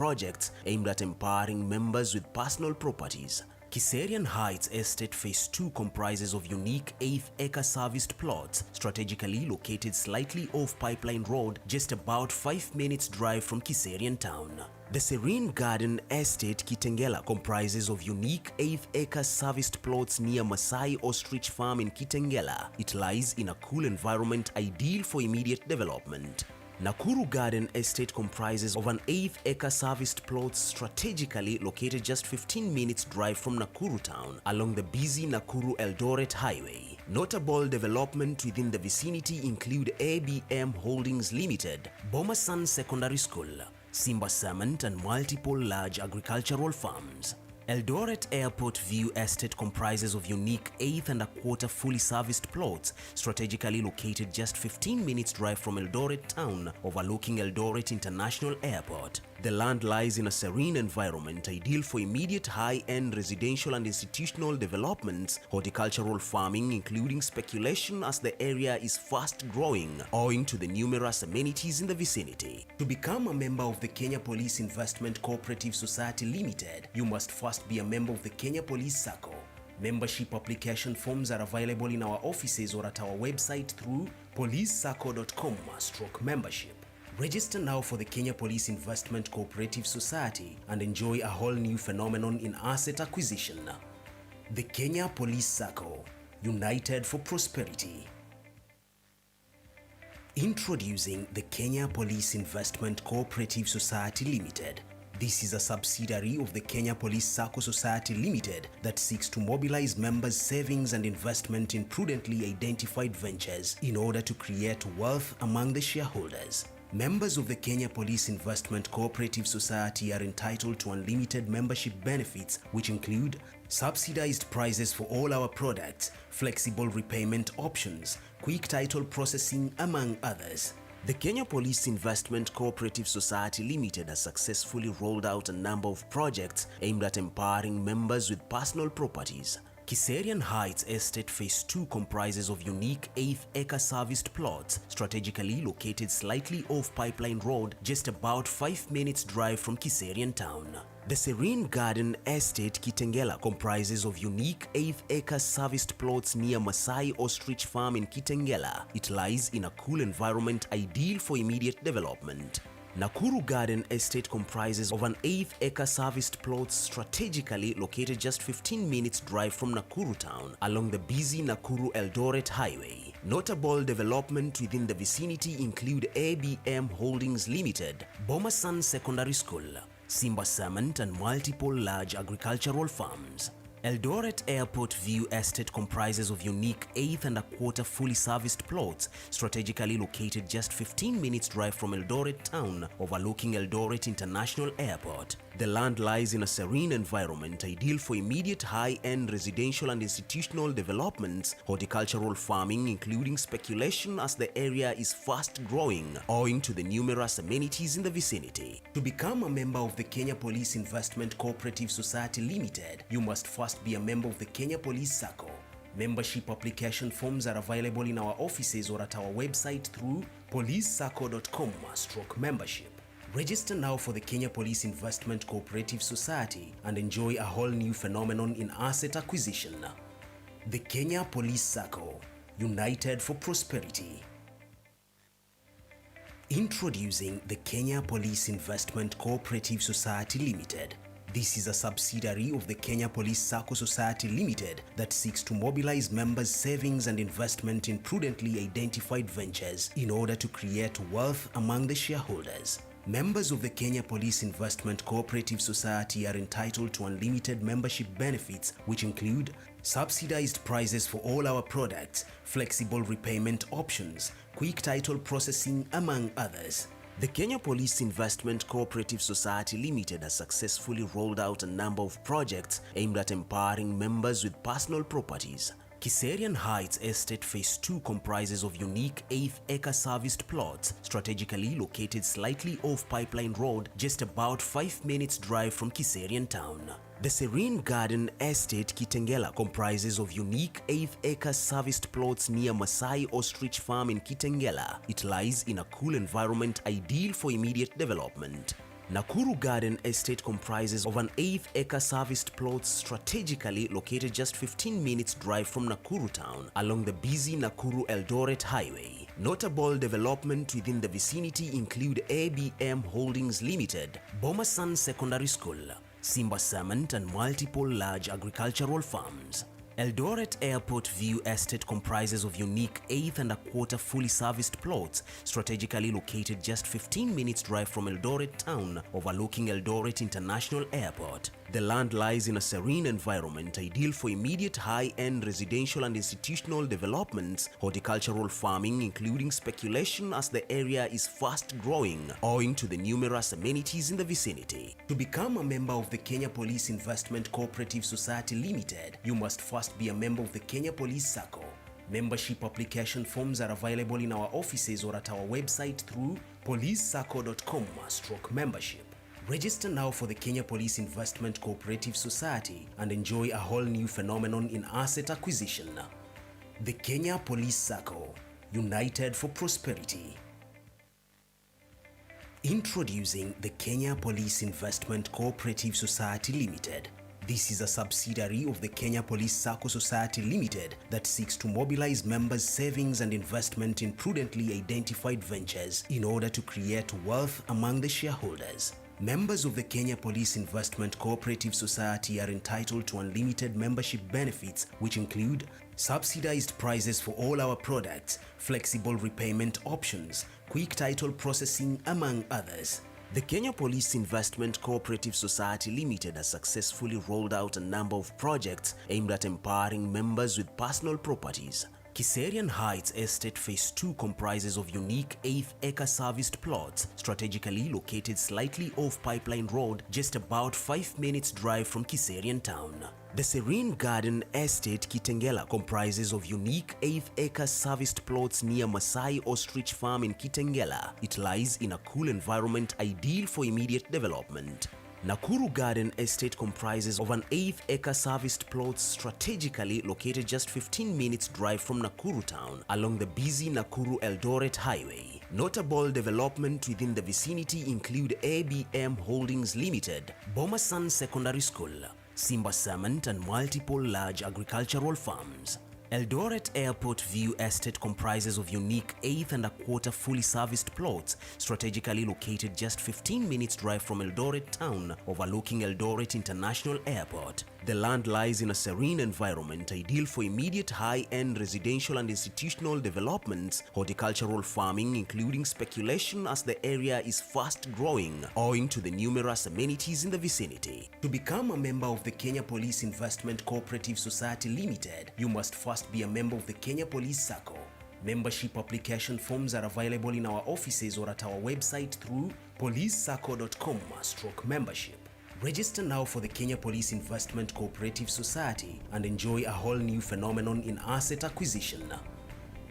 projects aimed at empowering members with personal properties. Kiserian Heights Estate Phase 2 comprises of unique 8-acre serviced plots strategically located slightly off Pipeline Road, just about 5 minutes drive from Kiserian town. The Serene Garden Estate Kitengela comprises of unique 8-acre serviced plots near Masai Ostrich Farm in Kitengela. It lies in a cool environment ideal for immediate development. Nakuru Garden Estate comprises of an 8-acre serviced plot strategically located just 15 minutes drive from Nakuru town along the busy Nakuru-Eldoret highway. Notable development within the vicinity include ABM Holdings Limited, Bomasan Secondary School, Simba Cement and multiple large agricultural farms. Eldoret Airport View Estate comprises of unique 8.25 fully serviced plots strategically located just 15 minutes drive from Eldoret town overlooking Eldoret International Airport. The land lies in a serene environment ideal for immediate high-end residential and institutional developments, horticultural farming including speculation as the area is fast growing owing to the numerous amenities in the vicinity. To become a member of the Kenya Police Investment Cooperative Society Limited, you must first be a member of the Kenya Police Sacco. Membership application forms are available in our offices or at our website through policesacco.com/membership. Register now for the Kenya Police Investment Cooperative Society and enjoy a whole new phenomenon in asset acquisition. The Kenya Police Sacco, united for prosperity. Introducing the Kenya Police Investment Cooperative Society Limited. This is a subsidiary of the Kenya Police Sacco Society Limited that seeks to mobilize members' savings and investment in prudently identified ventures in order to create wealth among the shareholders. Members of the Kenya Police Investment Cooperative Society are entitled to unlimited membership benefits, which include subsidized prices for all our products, flexible repayment options, quick title processing, among others. The Kenya Police Investment Cooperative Society Limited has successfully rolled out a number of projects aimed at empowering members with personal properties. Kiserian Heights Estate Phase 2 comprises of unique 8-acre serviced plots strategically located slightly off Pipeline Road, just about 5 minutes drive from Kiserian town. The Serene Garden Estate Kitengela comprises of unique 8-acre serviced plots near Masai Ostrich Farm in Kitengela. It lies in a cool environment ideal for immediate development. Nakuru Garden Estate comprises of an 8-acre serviced plot strategically located just 15 minutes drive from Nakuru town along the busy Nakuru-Eldoret highway. Notable development within the vicinity include ABM Holdings Limited, Bomasan Secondary School, Simba Cement and multiple large agricultural farms. Eldoret Airport View Estate comprises of unique 8.25 fully serviced plots strategically located just 15 minutes drive from Eldoret town overlooking Eldoret International Airport. The land lies in a serene environment ideal for immediate high-end residential and institutional developments, horticultural farming including speculation as the area is fast growing owing to the numerous amenities in the vicinity. To become a member of the Kenya Police Investment Cooperative Society Limited, you must first be a member of the Kenya Police Sacco. Membership application forms are available in our offices or at our website through policesacco.com/membership. Register now for the Kenya Police Investment Cooperative Society and enjoy a whole new phenomenon in asset acquisition. The Kenya Police Sacco, united for prosperity. Introducing the Kenya Police Investment Cooperative Society Limited. This is a subsidiary of the Kenya Police Sacco Society Limited that seeks to mobilize members' savings and investment in prudently identified ventures in order to create wealth among the shareholders. Members of the Kenya Police Investment Cooperative Society are entitled to unlimited membership benefits, which include subsidized prices for all our products, flexible repayment options, quick title processing, among others. The Kenya Police Investment Cooperative Society Limited has successfully rolled out a number of projects aimed at empowering members with personal properties. Kiserian Heights Estate Phase 2 comprises of unique 8-acre serviced plots strategically located slightly off Pipeline Road, just about 5 minutes drive from Kiserian town. The Serene Garden Estate Kitengela comprises of unique 8-acre serviced plots near Masai Ostrich Farm in Kitengela. It lies in a cool environment ideal for immediate development. Nakuru Garden Estate comprises of an 8-acre serviced plot strategically located just 15 minutes drive from Nakuru town along the busy Nakuru-Eldoret highway. Notable development within the vicinity include ABM Holdings Limited, Bomasan Secondary School, Simba Cement and multiple large agricultural farms. Eldoret Airport View Estate comprises of unique 8.25 fully serviced plots strategically located just 15 minutes drive from Eldoret town overlooking Eldoret International Airport. The land lies in a serene environment ideal for immediate high-end residential and institutional developments, horticultural farming including speculation as the area is fast growing owing to the numerous amenities in the vicinity. To become a member of the Kenya Police Investment Cooperative Society Limited, you must first be a member of the Kenya Police Sacco. Membership application forms are available in our offices or at our website through policesacco.com/membership. Register now for the Kenya Police Investment Cooperative Society and enjoy a whole new phenomenon in asset acquisition. The Kenya Police Sacco, united for prosperity. Introducing the Kenya Police Investment Cooperative Society Limited. This is a subsidiary of the Kenya Police Sacco Society Limited that seeks to mobilize members' savings and investment in prudently identified ventures in order to create wealth among the shareholders. Members of the Kenya Police Investment Cooperative Society are entitled to unlimited membership benefits, which include subsidized prices for all our products, flexible repayment options, quick title processing, among others. The Kenya Police Investment Cooperative Society Limited has successfully rolled out a number of projects aimed at empowering members with personal properties. Kiserian Heights Estate Phase 2 comprises of unique 8-acre serviced plots strategically located slightly off Pipeline Road, just about 5 minutes drive from Kiserian town. The Serene Garden Estate Kitengela comprises of unique 8-acre serviced plots near Masai Ostrich Farm in Kitengela. It lies in a cool environment ideal for immediate development. Nakuru Garden Estate comprises of an 8-acre serviced plot strategically located just 15 minutes drive from Nakuru town along the busy Nakuru-Eldoret highway. Notable development within the vicinity include ABM Holdings Limited, Bomasan Secondary School, Simba Cement and multiple large agricultural farms. Eldoret Airport View Estate comprises of unique 8.25 fully serviced plots strategically located just 15 minutes drive from Eldoret town overlooking Eldoret International Airport. The land lies in a serene environment ideal for immediate high-end residential and institutional developments, horticultural farming including speculation as the area is fast growing owing to the numerous amenities in the vicinity. To become a member of the Kenya Police Investment Cooperative Society Limited, you must first be a member of the Kenya Police Sacco. Membership application forms are available in our offices or at our website through policesacco.com/membership. Register now for the Kenya Police Investment Cooperative Society and enjoy a whole new phenomenon in asset acquisition.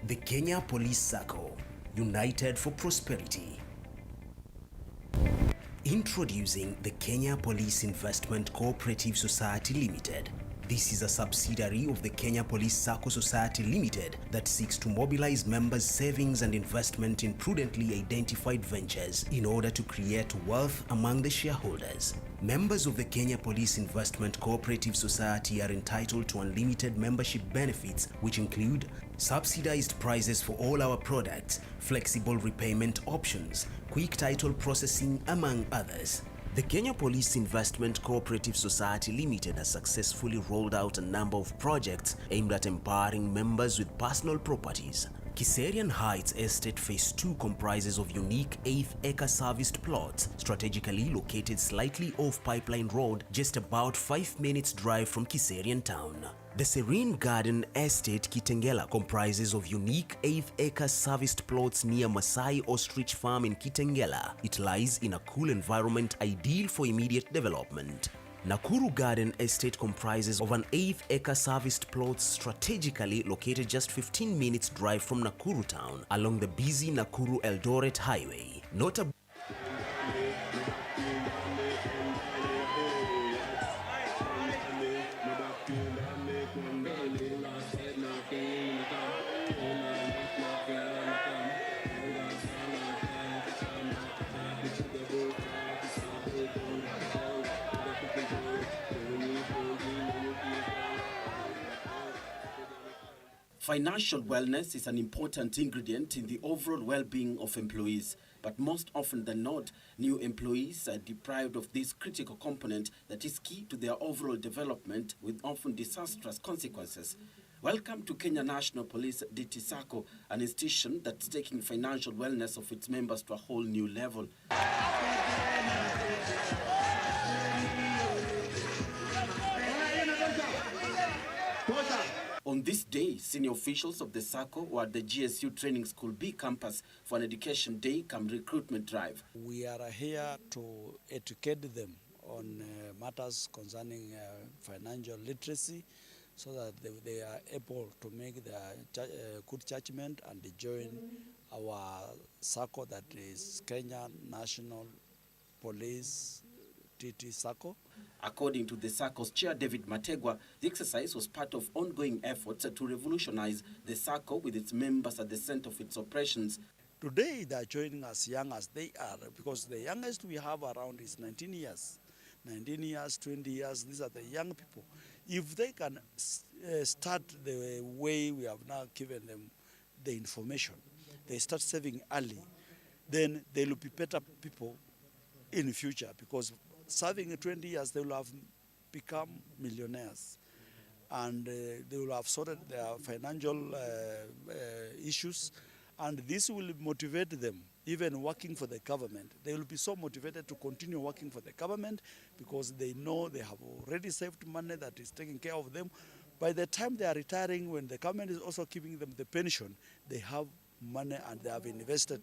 The Kenya Police Sacco, united for prosperity. Introducing the Kenya Police Investment Cooperative Society Limited. This is a subsidiary of the Kenya Police Sacco Society Limited that seeks to mobilize members' savings and investment in prudently identified ventures in order to create wealth among the shareholders. Members of the Kenya Police Investment Cooperative Society are entitled to unlimited membership benefits, which include subsidized prices for all our products, flexible repayment options, quick title processing, among others. The Kenya Police Investment Cooperative Society Limited has successfully rolled out a number of projects aimed at empowering members with personal properties. Kiserian Heights Estate Phase 2 comprises of unique 8-acre serviced plots strategically located slightly off Pipeline Road, just about 5 minutes drive from Kiserian town. The Serene Garden Estate Kitengela comprises of unique 8-acre serviced plots near Masai Ostrich Farm in Kitengela. It lies in a cool environment ideal for immediate development. Nakuru Garden Estate comprises of an 8-acre serviced plot strategically located just 15 minutes drive from Nakuru town along the busy Nakuru-Eldoret highway. Notable Financial wellness is an important ingredient in the overall well-being of employees. But most often than not, new employees are deprived of this critical component that is key to their overall development, with often disastrous consequences. Welcome to Kenya National Police DT SACCO, an institution that's taking financial wellness of its members to a whole new level. On this day, senior officials of the SACCO were at the GSU Training School B campus for an education day come recruitment drive. We are here to educate them on matters concerning financial literacy, so that they are able to make their good judgment and join our SACCO, that is Kenya National Police DT SACCO. According to the SACCO's chair, David Mategwa, the exercise was part of ongoing efforts to revolutionize the SACCO with its members at the center of its operations. Today they are joining as young as they are, because the youngest we have around is 19 years. 19 years, 20 years, these are the young people. If they can start the way we have now given them the information, they start saving early, then they will be better people in the future, because serving 20 years, they will have become millionaires, and they will have sorted their financial issues, and this will motivate them, even working for the government. They will be so motivated to continue working for the government, because they know they have already saved money that is taking care of them. By the time they are retiring, when the government is also giving them the pension, they have money and they have invested.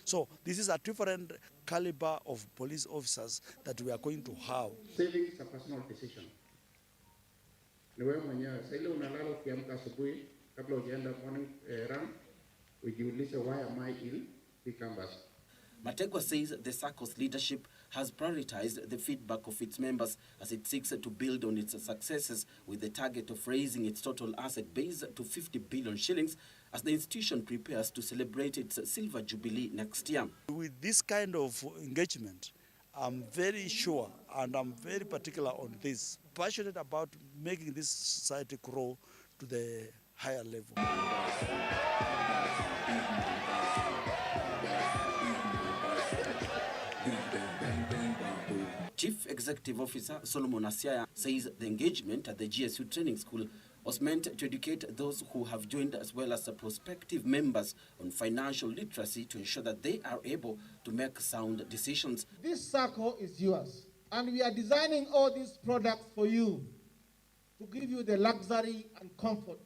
So this is a different caliber of police officers that we are going to have. Saving is a personal decision. Ni wewe mwenyewe. Sasa ile unalala ukiamka asubuhi kabla hujaenda morning run, ujiulize, why am I ill? Campus. Mategwa says the SACCO's leadership has prioritized the feedback of its members as it seeks to build on its successes, with the target of raising its total asset base to 50 billion shillings as the institution prepares to celebrate its silver jubilee next year. With this kind of engagement, I'm very sure and I'm very particular on this, passionate about making this society grow to the higher level. Chief Executive Officer Solomon Asiaya says the engagement at the GSU Training School was meant to educate those who have joined, as well as the prospective members, on financial literacy, to ensure that they are able to make sound decisions. This SACCO is yours, and we are designing all these products for you to give you the luxury and comfort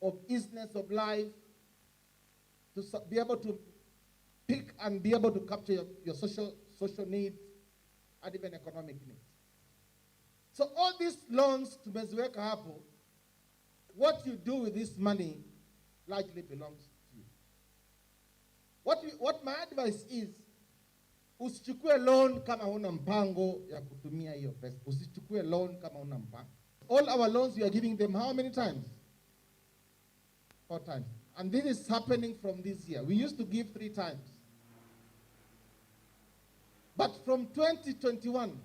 of easiness of life, to be able to pick and be able to capture your social needs and even economic needs. So all these loans to meziweka hapo, what you do with this money largely belongs to you. What my advice is, usichukue loan kama huna mpango ya kutumia hiyo pesa. Usichukue loan kama huna mpango. All our loans we are giving them how many times? 4 times. And this is happening from this year. We used to give 3 times. But from 2021,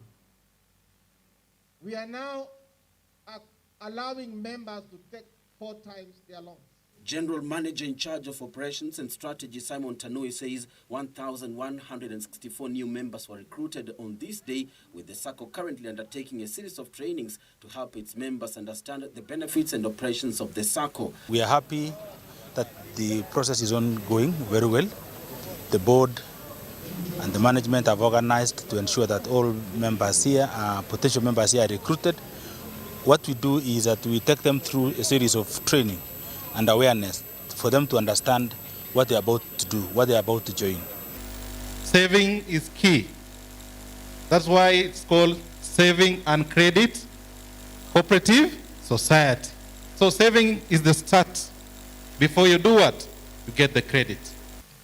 we are now allowing members to take 4 times their loans. General Manager in charge of Operations and Strategy, Simon Tanui, says 1,164 new members were recruited on this day, with the SACCO currently undertaking a series of trainings to help its members understand the benefits and operations of the SACCO. We are happy that the process is ongoing very well. The board and the management have organized to ensure that all members here, potential members here, are recruited. What we do is that we take them through a series of training and awareness for them to understand what they're about to do, what they're about to join. Saving is key. That's why it's called Saving and Credit Cooperative Society. So saving is the start. Before you do what? You get the credit.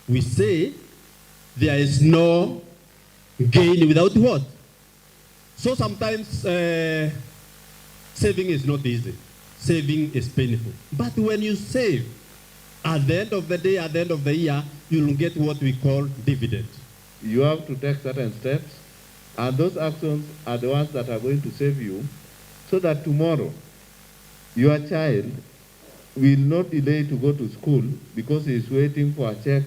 We say there is no gain without what? So sometimes saving is not easy. Saving is painful. But when you save, at the end of the day, at the end of the year, you will get what we call dividend. You have to take certain steps, and those actions are the ones that are going to save you, so that tomorrow your child will not delay to go to school because he is waiting for a check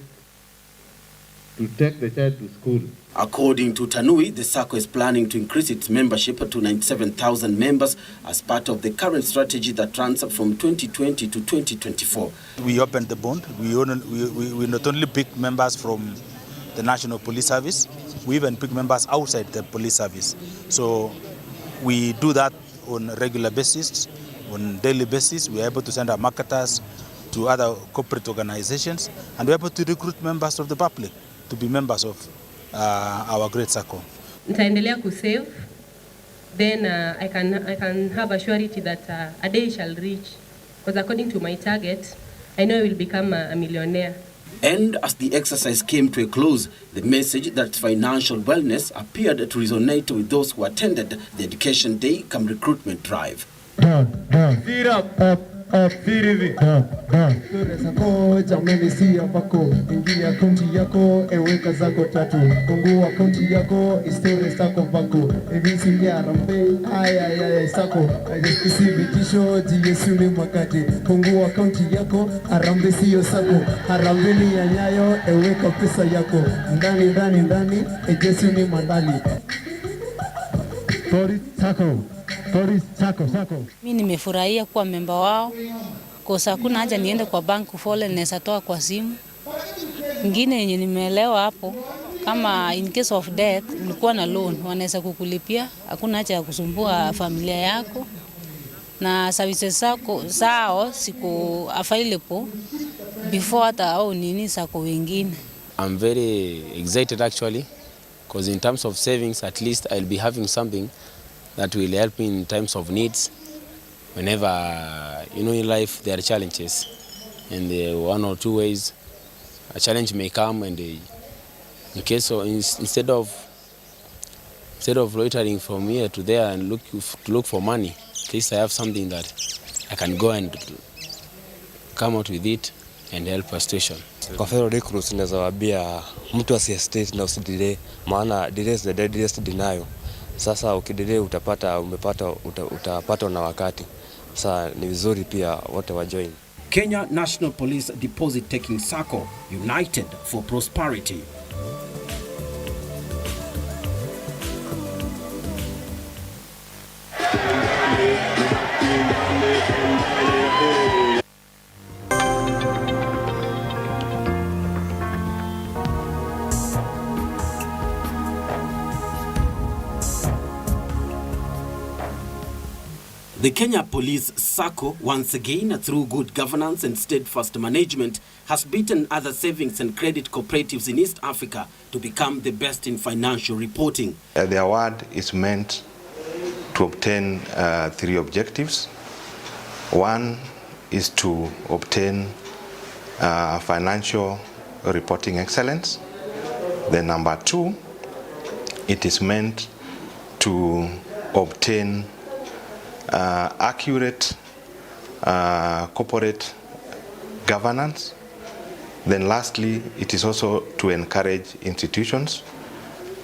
to take the child to school. According to Tanui, the SACCO is planning to increase its membership to 97,000 members as part of the current strategy that runs from 2020 to 2024. We opened the bond. We not only pick members from the National Police Service, we even pick members outside the police service. So we do that on a regular basis, on a daily basis. We are able to send our marketers to other corporate organizations, and we are able to recruit members of the public to be members of our great SACCO. Nitaendelea kusave, then I can have a surety that a day shall reach, because according to my target, I know I will become a millionaire. And as the exercise came to a close, the message that financial wellness appeared to resonate with those who attended the Education Day come recruitment drive. Feet up, feet hivi. Sako jamani si yako, ingia akaunti yako, eweka zako tatu. Fungua akaunti yako, historia zako bako. Evisi ya rambe, ay sako. Kisibitisho, Yesu ni makati. Fungua akaunti yako, arambe siyo sako. Harambe ni ya nyayo, eweka pesa yako. Ndani, Yesu ni mandali. Tori Sako. Mimi nimefurahia kuwa memba wao. Kosa hakuna haja niende kwa bank kufole, naweza toa kwa simu. Ingine yenye nimeelewa hapo, kama in case of death ulikuwa na loan, wanaweza kukulipia, hakuna haja ya kusumbua familia yako. Na services zao siko available before hata au nini sako wengine. I'm very excited actually, because in terms of savings, at least I'll be having something that will help me in times of needs. Whenever, in life there are challenges, and one or two ways a challenge may come, and in case of, instead of loitering from here to there and look for money, at least I have something that I can go and come out with it and help a situation. Kwa fellow recruits naweza waambia mtu asihesitate na usidelay, maana delay is the deadliest denial. Sasa ukidelay utapata na wakati. Sasa ni vizuri pia wote wa join. Kenya National Police Deposit Taking SACCO, united for prosperity. The Kenya Police SACCO, once again, through good governance and steadfast management, has beaten other savings and credit cooperatives in East Africa to become the best in financial reporting. The award is meant to obtain three objectives. One is to obtain financial reporting excellence. Then number two, it is meant to obtain accurate corporate governance. Then lastly, it is also to encourage institutions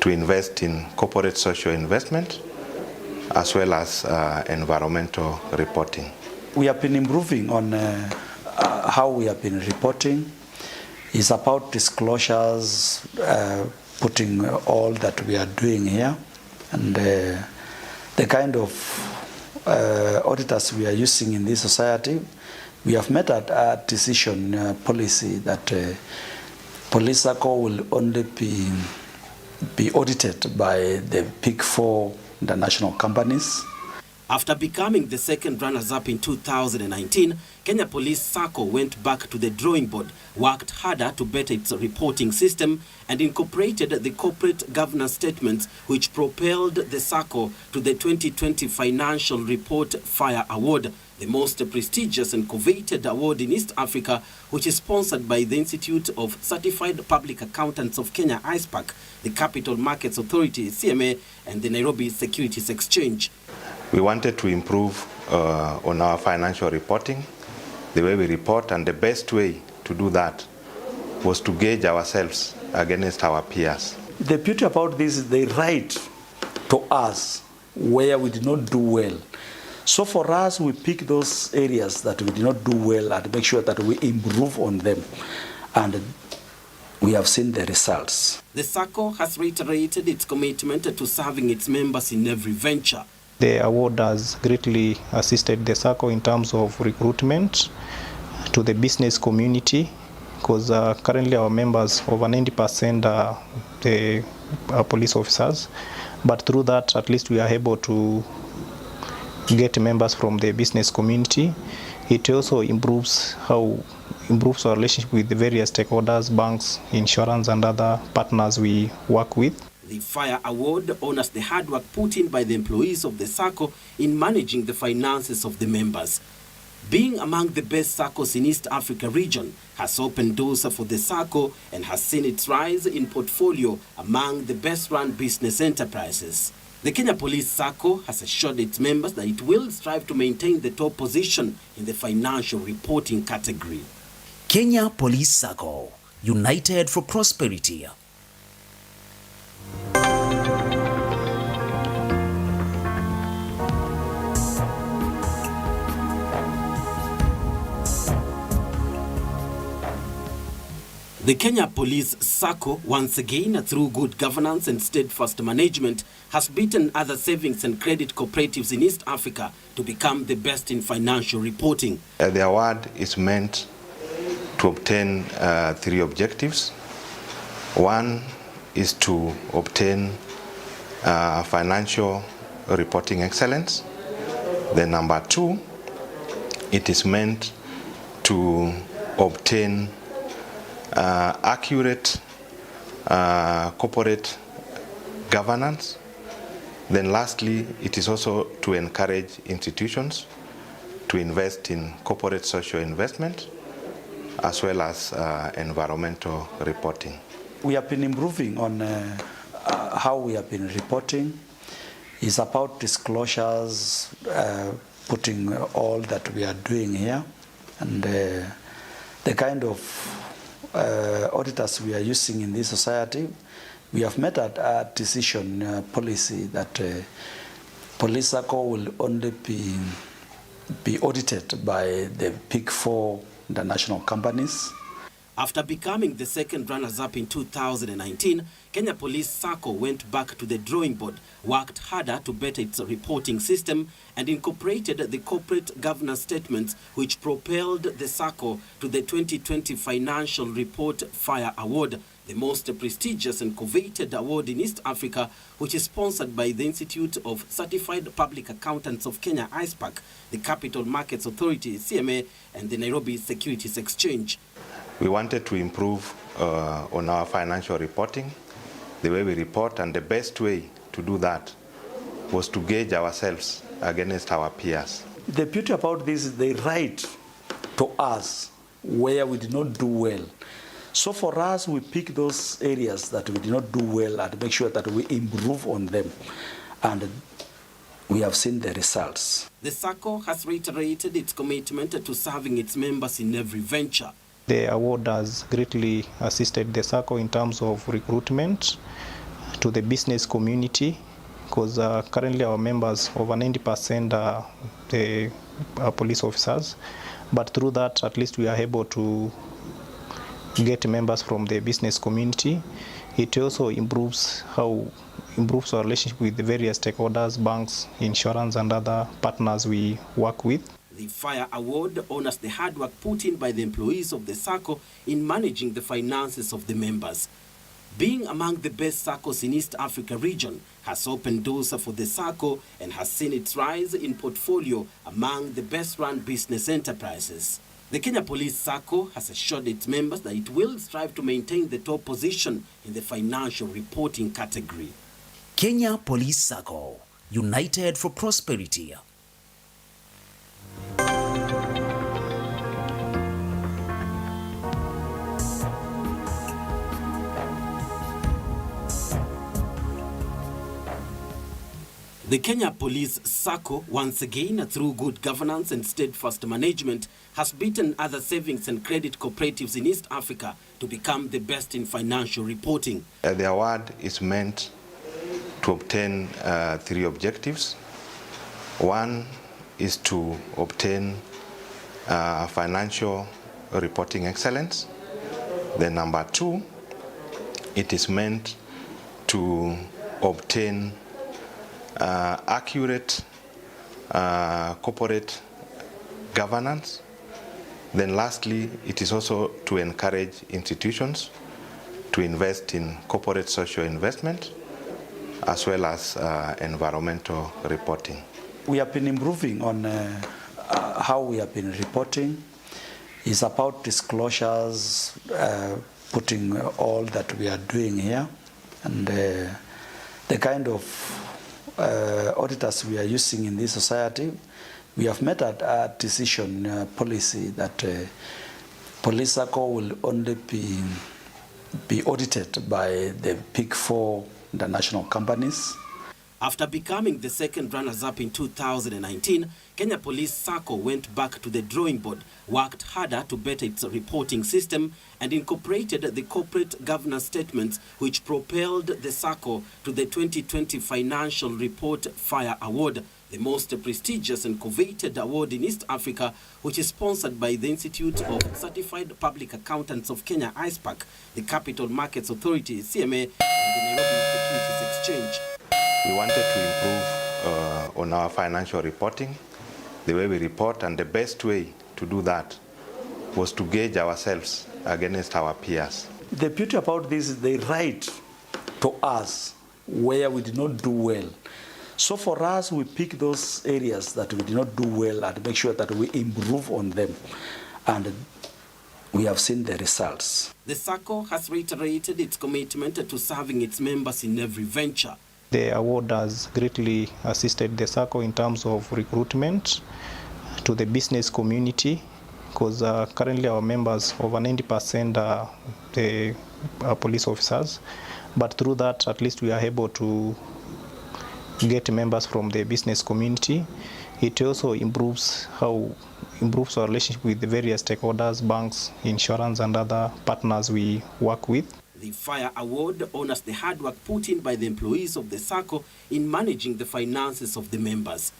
to invest in corporate social investment as well as environmental reporting. We have been improving on how we have been reporting. It's about disclosures, putting all that we are doing here, and the kind of auditors we are using in this society. We have made a decision policy that Police SACCO will only be audited by the Big Four international companies. After becoming the second runners-up in 2019, Kenya Police SACCO went back to the drawing board, worked harder to better its reporting system, and incorporated the corporate governance statements which propelled the SACCO to the 2020 Financial Report Fire Award, the most prestigious and coveted award in East Africa, which is sponsored by the Institute of Certified Public Accountants of Kenya, ISPAC, the Capital Markets Authority, CMA, and the Nairobi Securities Exchange. We wanted to improve on our financial reporting, the way we report, and the best way to do that was to gauge ourselves against our peers. The beauty about this is they write to us where we did not do well, So for us, we pick those areas that we did not do well and make sure that we improve on them. And we have seen the results. The SACCO has reiterated its commitment to serving its members in every venture. The award has greatly assisted the SACCO in terms of recruitment to the business community, because currently our members, over 90% are police officers. But through that, at least we are able to get members from the business community. It also improves our relationship with the various stakeholders, banks, insurance, and other partners we work with. The Fire Award honors the hard work put in by the employees of the SACCO in managing the finances of the members. Being among the best SACCOs in East Africa region has opened doors for the SACCO and has seen its rise in portfolio among the best-run business enterprises. The Kenya Police SACCO has assured its members that it will strive to maintain the top position in the financial reporting category. Kenya Police SACCO, united for prosperity. The Kenya Police SACCO, once again, through good governance and steadfast management, has beaten other savings and credit cooperatives in East Africa to become the best in financial reporting. The award is meant to obtain 3 objectives. One is to obtain financial reporting excellence. Then number 2, it is meant to obtain accurate corporate governance. Then lastly, it is also to encourage institutions to invest in corporate social investment as well as environmental reporting. We have been improving on how we have been reporting. It's about disclosures, putting all that we are doing here, and the kind of auditors we are using in this society. We have made a decision policy that Police SACCO will only be audited by the Big 4 international companies. After becoming the second runners-up in 2019, Kenya Police SACCO went back to the drawing board, worked harder to better its reporting system, and incorporated the corporate governance statements which propelled the SACCO to the 2020 Financial Report Fire Award, the most prestigious and coveted award in East Africa, which is sponsored by the Institute of Certified Public Accountants of Kenya, ISPAC, the Capital Markets Authority, CMA, and the Nairobi Securities Exchange. We wanted to improve on our financial reporting, the way we report, and the best way to do that was to gauge ourselves against our peers. The beauty about this is they write to us where we did not do well. So for us, we pick those areas that we did not do well and make sure that we improve on them. And we have seen the results. The SACCO has reiterated its commitment to serving its members in every venture. The award has greatly assisted the SACCO in terms of recruitment to the business community, because currently our members, over 90% are police officers. But through that, at least we are able to get members from the business community. It also improves our relationship with the various stakeholders, banks, insurance, and other partners we work with. The Fire Award honors the hard work put in by the employees of the SACCO in managing the finances of the members. Being among the best SACCOs in East Africa region has opened doors for the SACCO and has seen its rise in portfolio among the best-run business enterprises. The Kenya Police SACCO has assured its members that it will strive to maintain the top position in the financial reporting category. Kenya Police SACCO, united for prosperity. The Kenya Police SACCO, once again, through good governance and steadfast management, has beaten other savings and credit cooperatives in East Africa to become the best in financial reporting. The award is meant to obtain 3 objectives. One is to obtain financial reporting excellence. Then number 2, it is meant to obtain accurate corporate governance. Then lastly, it is also to encourage institutions to invest in corporate social investment as well as environmental reporting. We have been improving on how we have been reporting. It's about disclosures, putting all that we are doing here, and the kind of auditors we are using in this society. We have made a decision policy that police SACCO will only be audited by the Big 4 international companies. After becoming the second runners-up in 2019, Kenya Police SACCO went back to the drawing board, worked harder to better its reporting system, and incorporated the corporate governance statements which propelled the SACCO to the 2020 Financial Report Fire Award, the most prestigious and coveted award in East Africa, which is sponsored by the Institute of Certified Public Accountants of Kenya, ISPAC, the Capital Markets Authority, CMA, and the Nairobi Securities Exchange. We wanted to improve on our financial reporting, the way we report, and the best way to do that was to gauge ourselves against our peers. The beauty about this is they write to us where we did not do well. So for us, we pick those areas that we did not do well and make sure that we improve on them. And we have seen the results. The SACCO has reiterated its commitment to serving its members in every venture. The award has greatly assisted the SACCO in terms of recruitment to the business community, because currently our members, over 90% are the police officers. But through that, at least we are able to get members from the business community. It also improves our relationship with the various stakeholders, banks, insurance, and other partners we work with. The Fire Award honors the hard work put in by the employees of the SACCO in managing the finances of the members.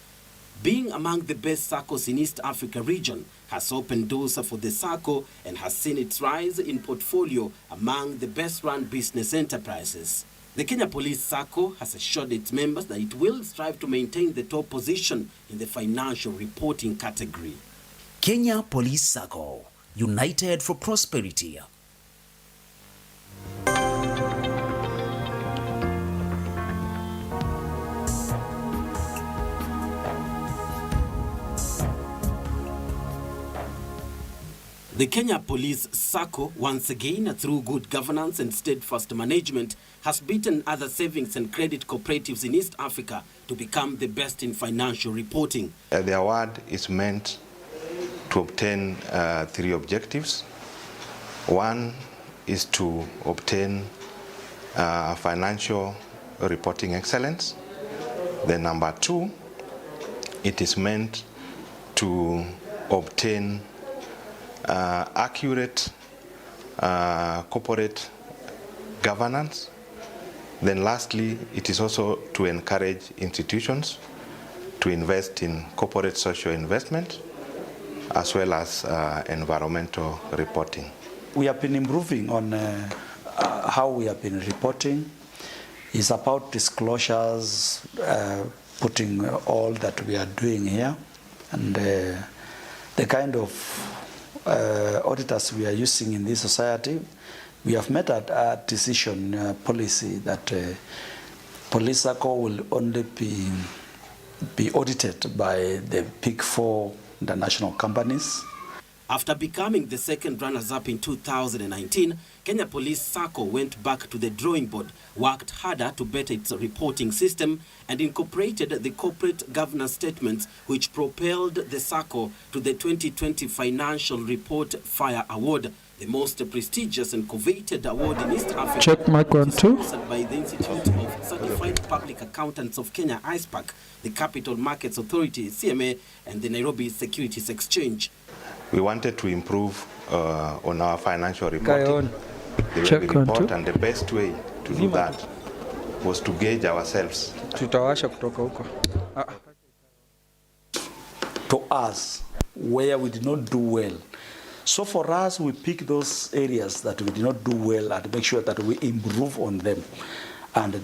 Being among the best SACCOs in East Africa region has opened doors for the SACCO and has seen its rise in portfolio among the best-run business enterprises. The Kenya Police SACCO has assured its members that it will strive to maintain the top position in the financial reporting category. Kenya Police SACCO, united for prosperity. The Kenya Police SACCO, once again, through good governance and steadfast management, has beaten other savings and credit cooperatives in East Africa to become the best in financial reporting. The award is meant to obtain 3 objectives. One is to obtain financial reporting excellence. Then number 2, it is meant to obtain accurate corporate governance. Then lastly, it is also to encourage institutions to invest in corporate social investment as well as environmental reporting. We have been improving on how we have been reporting. It's about disclosures, putting all that we are doing here, and the kind of auditors we are using in this society. We have made a decision policy that police SACCO will only be audited by the Big 4 international companies. After becoming the second runners-up in 2019, Kenya Police SACCO went back to the drawing board, worked harder to better its reporting system, and incorporated the corporate governance statements which propelled the SACCO to the 2020 Financial Report Fire Award, the most prestigious and coveted award in East Africa. Check mic 1 2. Sponsored by the Institute of Certified Public Accountants of Kenya, ISPAC, the Capital Markets Authority, CMA, and the Nairobi Securities Exchange. We wanted to improve on our financial reporting, the way we report, and the best way to do that was to gauge ourselves. to us where we did not do well. So for us, we pick those areas that we did not do well and make sure that we improve on them. And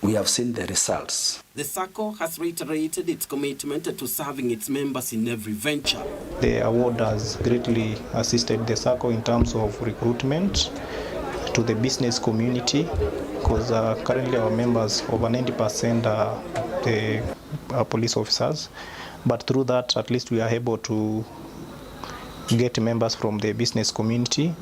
we have seen the results. The SACCO has reiterated its commitment to serving its members in every venture. The award has greatly assisted the SACCO in terms of recruitment to the business community, because currently our members, over 90% are police officers. But through that, at least we are able to get members from the business community.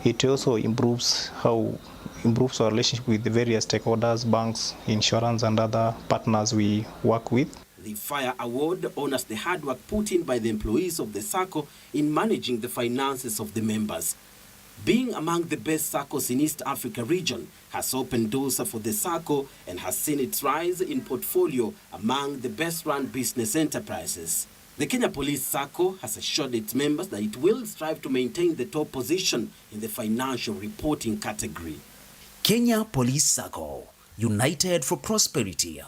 It also improves our relationship with the various stakeholders, banks, insurance, and other partners we work with. The Fire Award honors the hard work put in by the employees of the SACCO in managing the finances of the members. Being among the best SACCOs in East Africa region has opened doors for the SACCO and has seen its rise in portfolio among the best-run business enterprises. The Kenya Police SACCO has assured its members that it will strive to maintain the top position in the financial reporting category. Kenya Police SACCO, united for prosperity.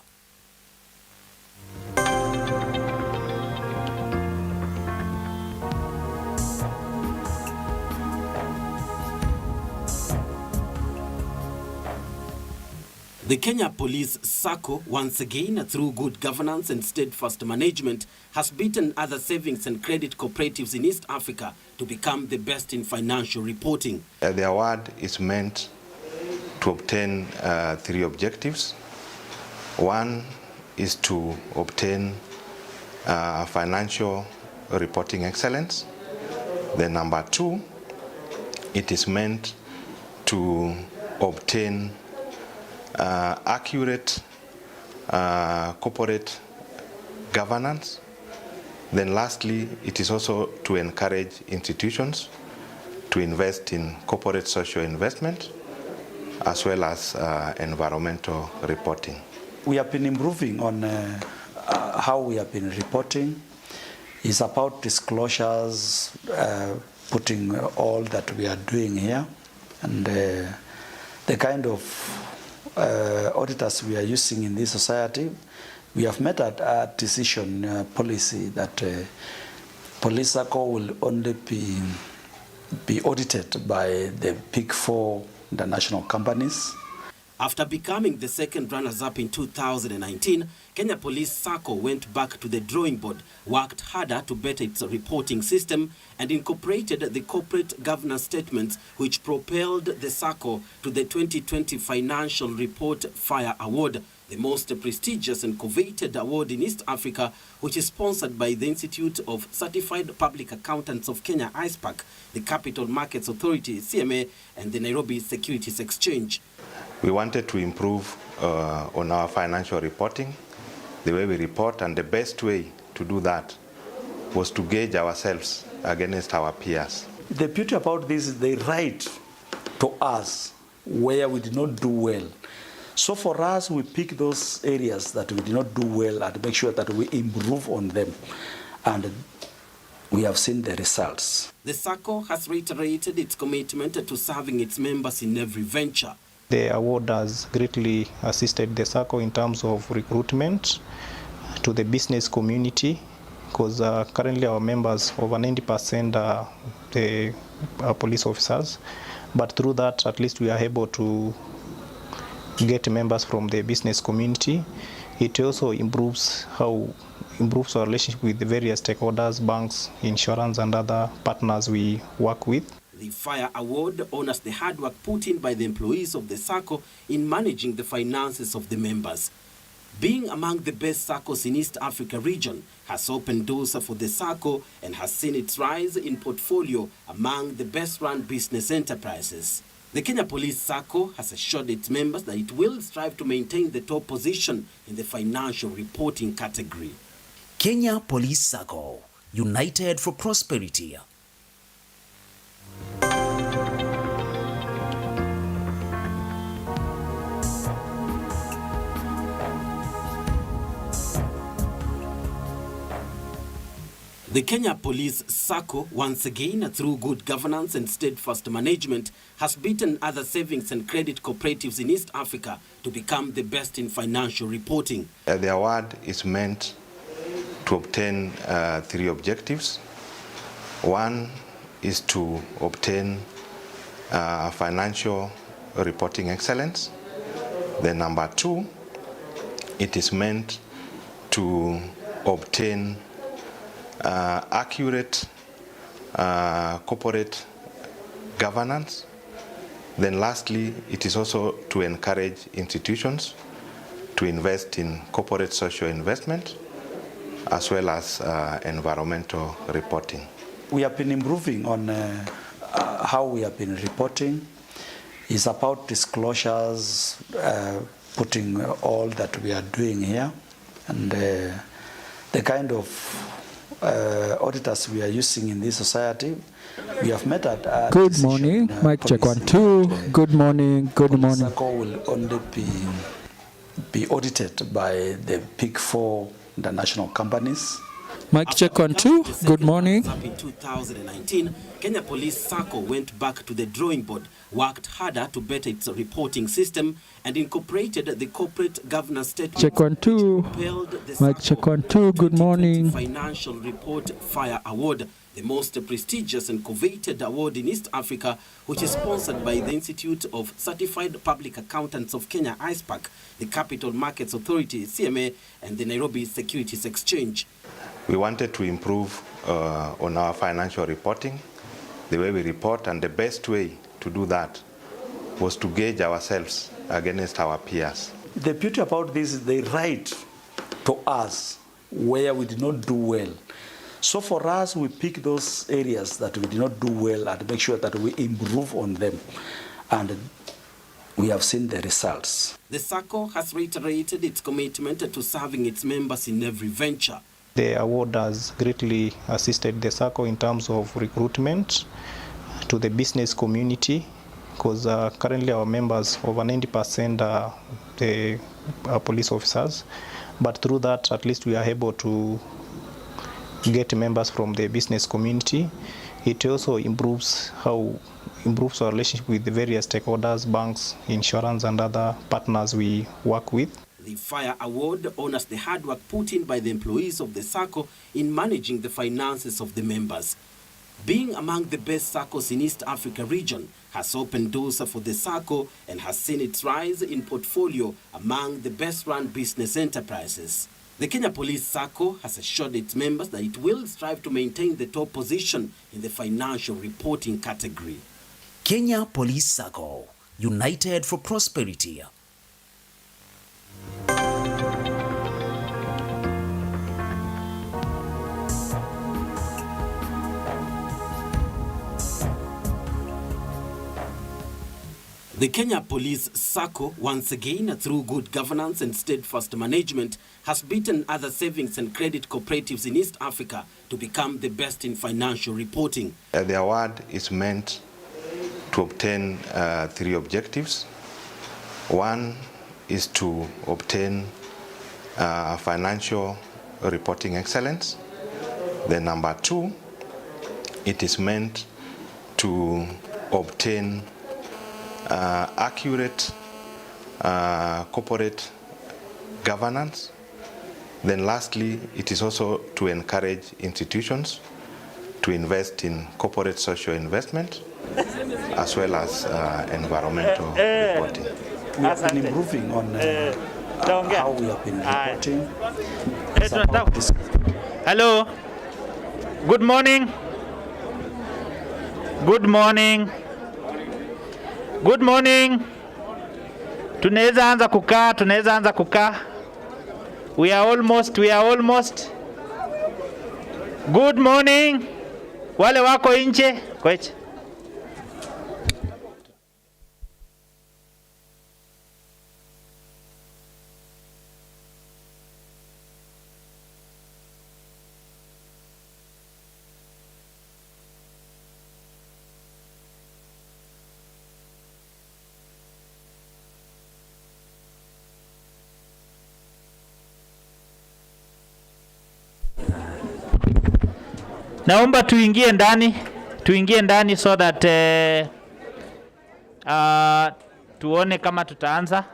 The Kenya Police SACCO, once again, through good governance and steadfast management, has beaten other savings and credit cooperatives in East Africa to become the best in financial reporting. The award is meant to obtain 3 objectives. One is to obtain financial reporting excellence. Then number 2, it is meant to obtain accurate corporate governance. Then lastly, it is also to encourage institutions to invest in corporate social investment as well as environmental reporting. We have been improving on how we have been reporting. It's about disclosures, putting all that we are doing here, and the kind of auditors we are using in this society. We have made a decision policy that Police SACCO will only be audited by the Big 4 international companies. After becoming the second runners-up in 2019, Kenya Police SACCO went back to the drawing board, worked harder to better its reporting system, and incorporated the corporate governance statements which propelled the SACCO to the 2020 Financial Report Fire Award, the most prestigious and coveted award in East Africa, which is sponsored by the Institute of Certified Public Accountants of Kenya, ISPAC, the Capital Markets Authority, CMA, and the Nairobi Securities Exchange. We wanted to improve on our financial reporting, the way we report, and the best way to do that was to gauge ourselves against our peers. The beauty about this is they write to us where we did not do well. So for us, we pick those areas that we did not do well and make sure that we improve on them. And we have seen the results. The SACCO has reiterated its commitment to serving its members in every venture. The award has greatly assisted the SACCO in terms of recruitment to the business community, because currently our members, over 90% are police officers. But through that, at least we are able to get members from the business community. It also improves our relationship with the various stakeholders, banks, insurance, and other partners we work with. The Fire Award honors the hard work put in by the employees of the SACCO in managing the finances of the members. Being among the best SACCOs in East Africa region has opened doors for the SACCO and has seen its rise in portfolio among the best-run business enterprises. The Kenya Police SACCO has assured its members that it will strive to maintain the top position in the financial reporting category. Kenya Police SACCO, united for prosperity. The Kenya Police SACCO, once again, through good governance and steadfast management, has beaten other savings and credit cooperatives in East Africa to become the best in financial reporting. The award is meant to obtain 3 objectives. One is to obtain financial reporting excellence. Then number 2, it is meant to obtain accurate corporate governance. Then lastly, it is also to encourage institutions to invest in corporate social investment as well as environmental reporting. We have been improving on how we have been reporting. It's about disclosures, putting all that we are doing here, and the kind of auditors we are using in this society. We have met at good morning, mic check 1 2. Good morning, good morning. SACCO will only be audited by the Big 4 international companies. Mic check 1 2. Good morning. In 2019, Kenya Police SACCO went back to the drawing board, worked harder to better its reporting system, and incorporated the corporate governance statement. Check 1 2. Mic check 1 2. Good morning. Financial Report Fire Award, the most prestigious and coveted award in East Africa, which is sponsored by the Institute of Certified Public Accountants of Kenya, ISPAC, the Capital Markets Authority, CMA, and the Nairobi Securities Exchange. We wanted to improve on our financial reporting, the way we report, and the best way to do that was to gauge ourselves against our peers. The beauty about this is they write to us where we did not do well. So for us, we pick those areas that we did not do well and make sure that we improve on them. And we have seen the results. The SACCO has reiterated its commitment to serving its members in every venture. The award has greatly assisted the SACCO in terms of recruitment to the business community, because currently our members, over 90% are police officers. But through that, at least we are able to get members from the business community. It also improves our relationship with the various stakeholders, banks, insurance, and other partners we work with. The Fire Award honors the hard work put in by the employees of the SACCO in managing the finances of the members. Being among the best SACCOs in East Africa region has opened doors for the SACCO and has seen its rise in portfolio among the best-run business enterprises. The Kenya Police SACCO has assured its members that it will strive to maintain the top position in the financial reporting category. Kenya Police SACCO, united for prosperity. The Kenya Police SACCO, once again, through good governance and steadfast management, has beaten other savings and credit cooperatives in East Africa to become the best in financial reporting. The award is meant to obtain 3 objectives. One is to obtain financial reporting excellence. Then number 2, it is meant to obtain accurate corporate governance. Then lastly, it is also to encourage institutions to invest in corporate social investment as well as environmental reporting. We have been improving on how we have been reporting. Hello. Good morning. Good morning. Good morning. Tunaweza anza kukaa. We are almost. Good morning. Wale wako nje, kweche. Naomba tuingie ndani so that tuone kama tutaanza.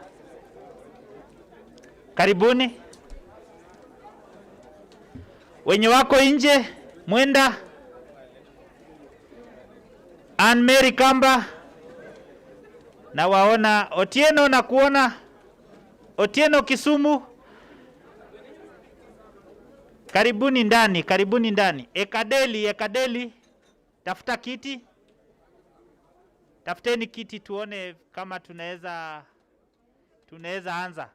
Wenye wako nje, Mwenda, Ann Mary Kamba, na waona Otieno na kuona Otieno Kisumu. Karibuni ndani, karibuni ndani. Ekadeli, tafuta kiti. Tafuteni kiti tuone kama tunaweza anza.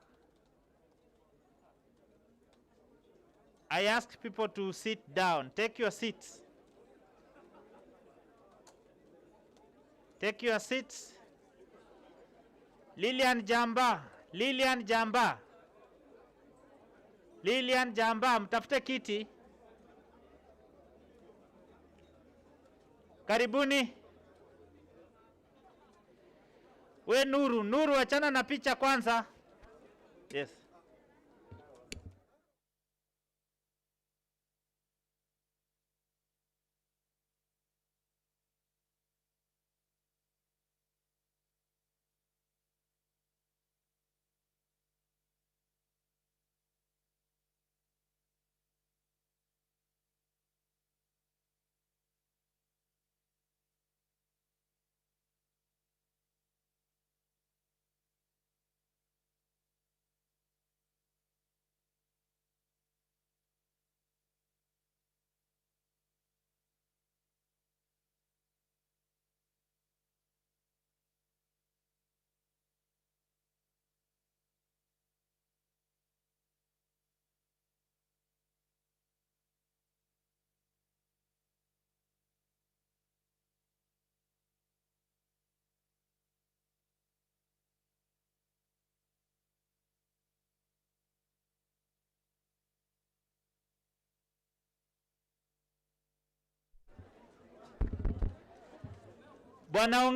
I ask people to sit down. Take your seats. Take your seats. Lilian Jamba, mtafute kiti. Karibuni. We Nuru, achana na picha kwanza. Yes. Bwana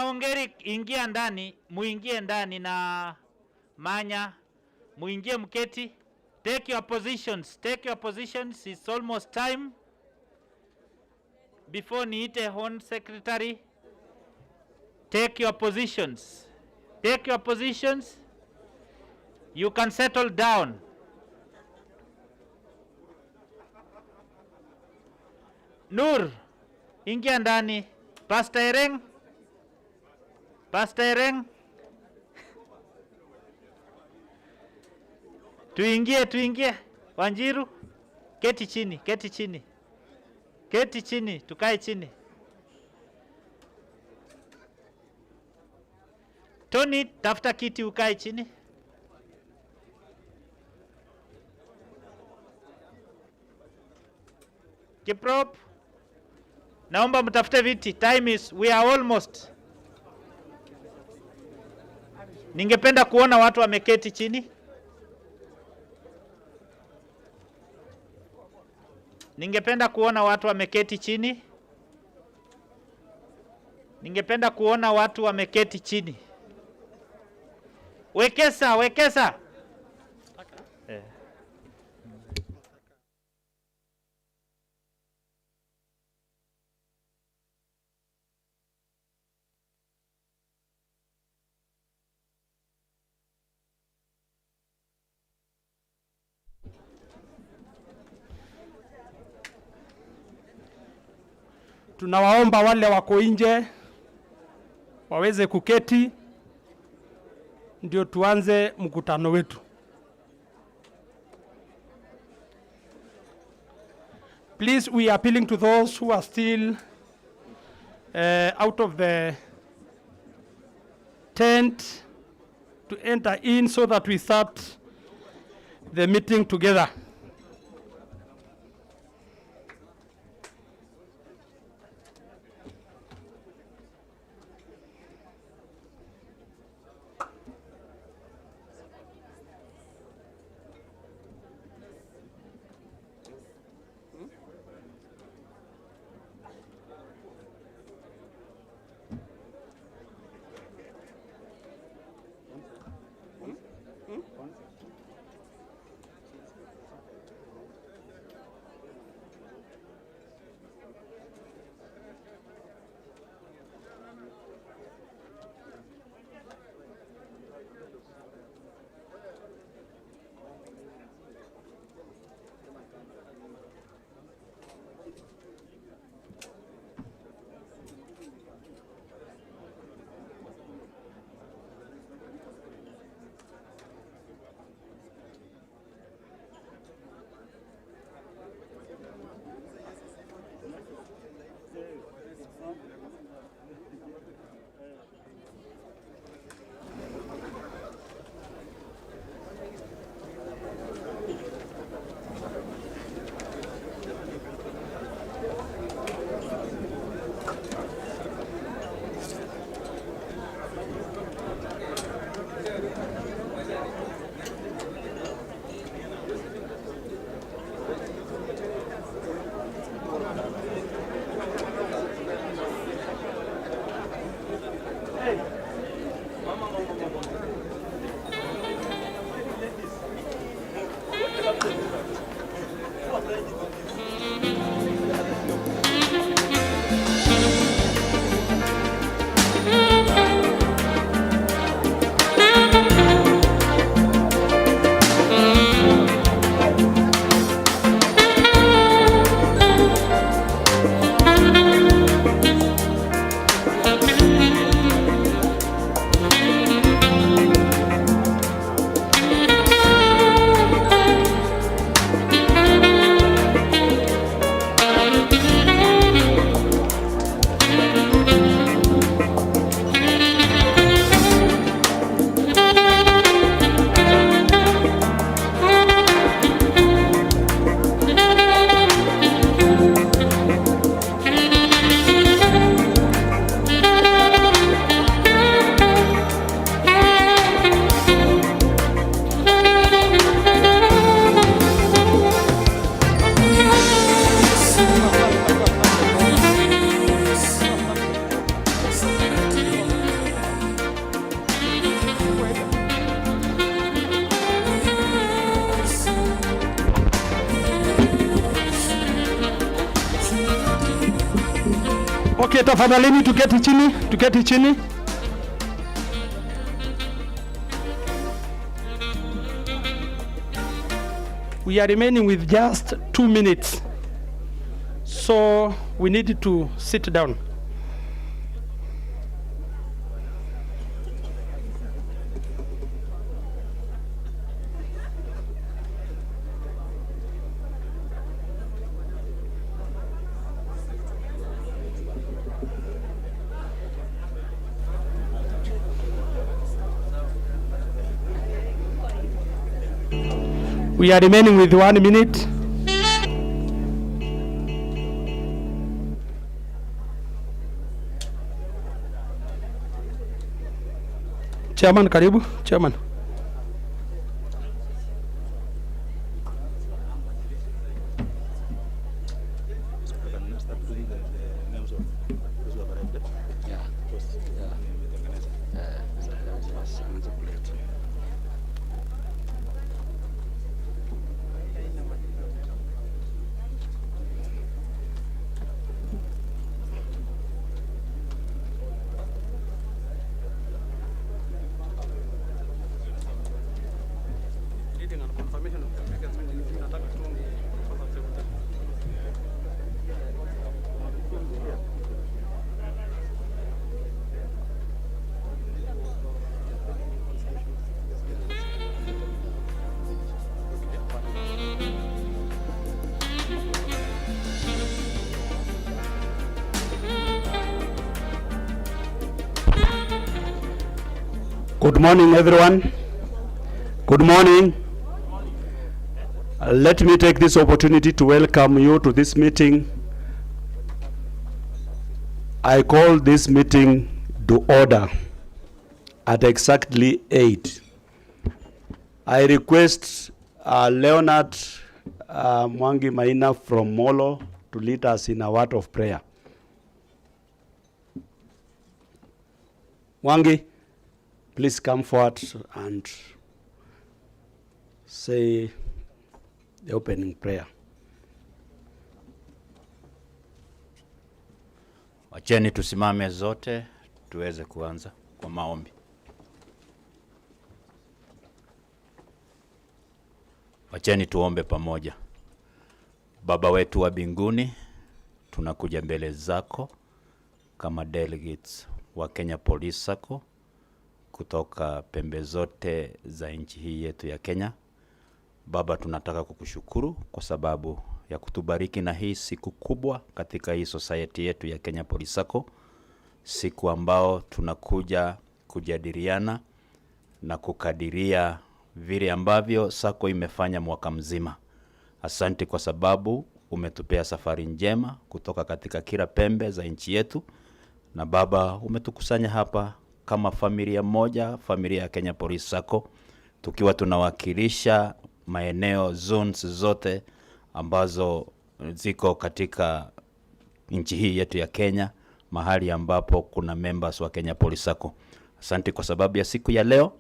Ongeri, ingia ndani, muingie ndani na Manya, muingie mketi. Take your positions, it's almost time. Before niite Hon Secretary, take your positions. You can settle down. Nur, ingia ndani. Pastor Ereng. Tuingie. Wanjiru, keti chini, tukae chini. Tony, tafuta kiti ukae chini. Kiprop, naomba mtafute viti. We are almost. Ningependa kuona watu wameketi chini. Ningependa kuona watu wameketi chini. Wekesa. Tunawaomba wale wako nje waweze kuketi ndio tuanze mkutano wetu. Please, we are appealing to those who are still out of the tent to enter in so that we start the meeting together. Okay, tafadhalini tuketi chini. We are remaining with just 2 minutes. So we need to sit down. We are remaining with 1 minute. Chairman, karibu. Chairman. Good morning, everyone. Good morning. Let me take this opportunity to welcome you to this meeting. I call this meeting to order at exactly 8. I request Leonard Mwangi Maina from Molo to lead us in a word of prayer. Mwangi, please come forward and say the opening prayer. Wacheni tusimame zote tuweze kuanza kwa maombi. Wacheni tuombe pamoja. Baba wetu wa mbinguni, tunakuja mbele zako kama delegates wa Kenya Police Sacco kutoka pembe zote za nchi hii yetu ya Kenya. Baba, tunataka kukushukuru kwa sababu ya kutubariki na hii siku kubwa katika hii society yetu ya Kenya Police Sacco, siku ambao tunakuja kujadiliana na kukadiria vile ambavyo Sacco imefanya mwaka mzima. Asante kwa sababu umetupea safari njema kutoka katika kila pembe za nchi yetu, na Baba umetukusanya hapa kama familia moja, familia ya Kenya Police Sacco, tukiwa tunawakilisha maeneo zones zote ambazo ziko katika nchi hii yetu ya Kenya, mahali ambapo kuna members wa Kenya Police Sacco. Asante kwa sababu ya siku ya leo.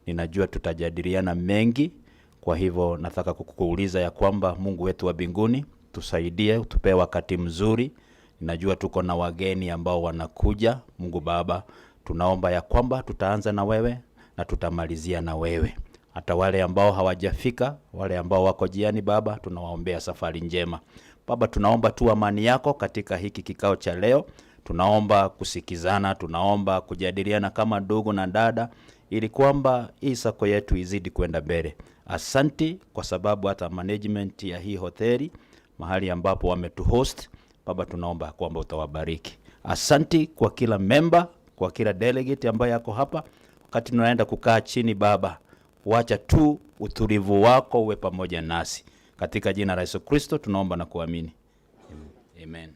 Ninajua tutajadiliana mengi, kwa hivyo nataka kukuuliza ya kwamba Mungu wetu wa mbinguni, tusaidie, utupe wakati mzuri. Ninajua tuko na wageni ambao wanakuja. Mungu Baba, tunaomba ya kwamba tutaanza na wewe na tutamalizia na wewe. Hata wale ambao hawajafika, wale ambao wako jiani Baba, tunawaombea safari njema. Baba, tunaomba tu amani yako katika hiki kikao cha leo. Tunaomba kusikizana, tunaomba kujadiliana kama ndugu na dada, ili kwamba hii Sacco yetu izidi kwenda mbele. Asanti kwa sababu hata management ya hii hoteli, mahali ambapo wametuhost, Baba tunaomba kwamba utawabariki. Asanti kwa kila member, kwa kila delegate ambaye yako hapa. Wakati tunaenda kukaa chini Baba, wacha tu utulivu wako uwe pamoja nasi. Katika jina la Yesu Kristo tunaomba na kuamini. Amen.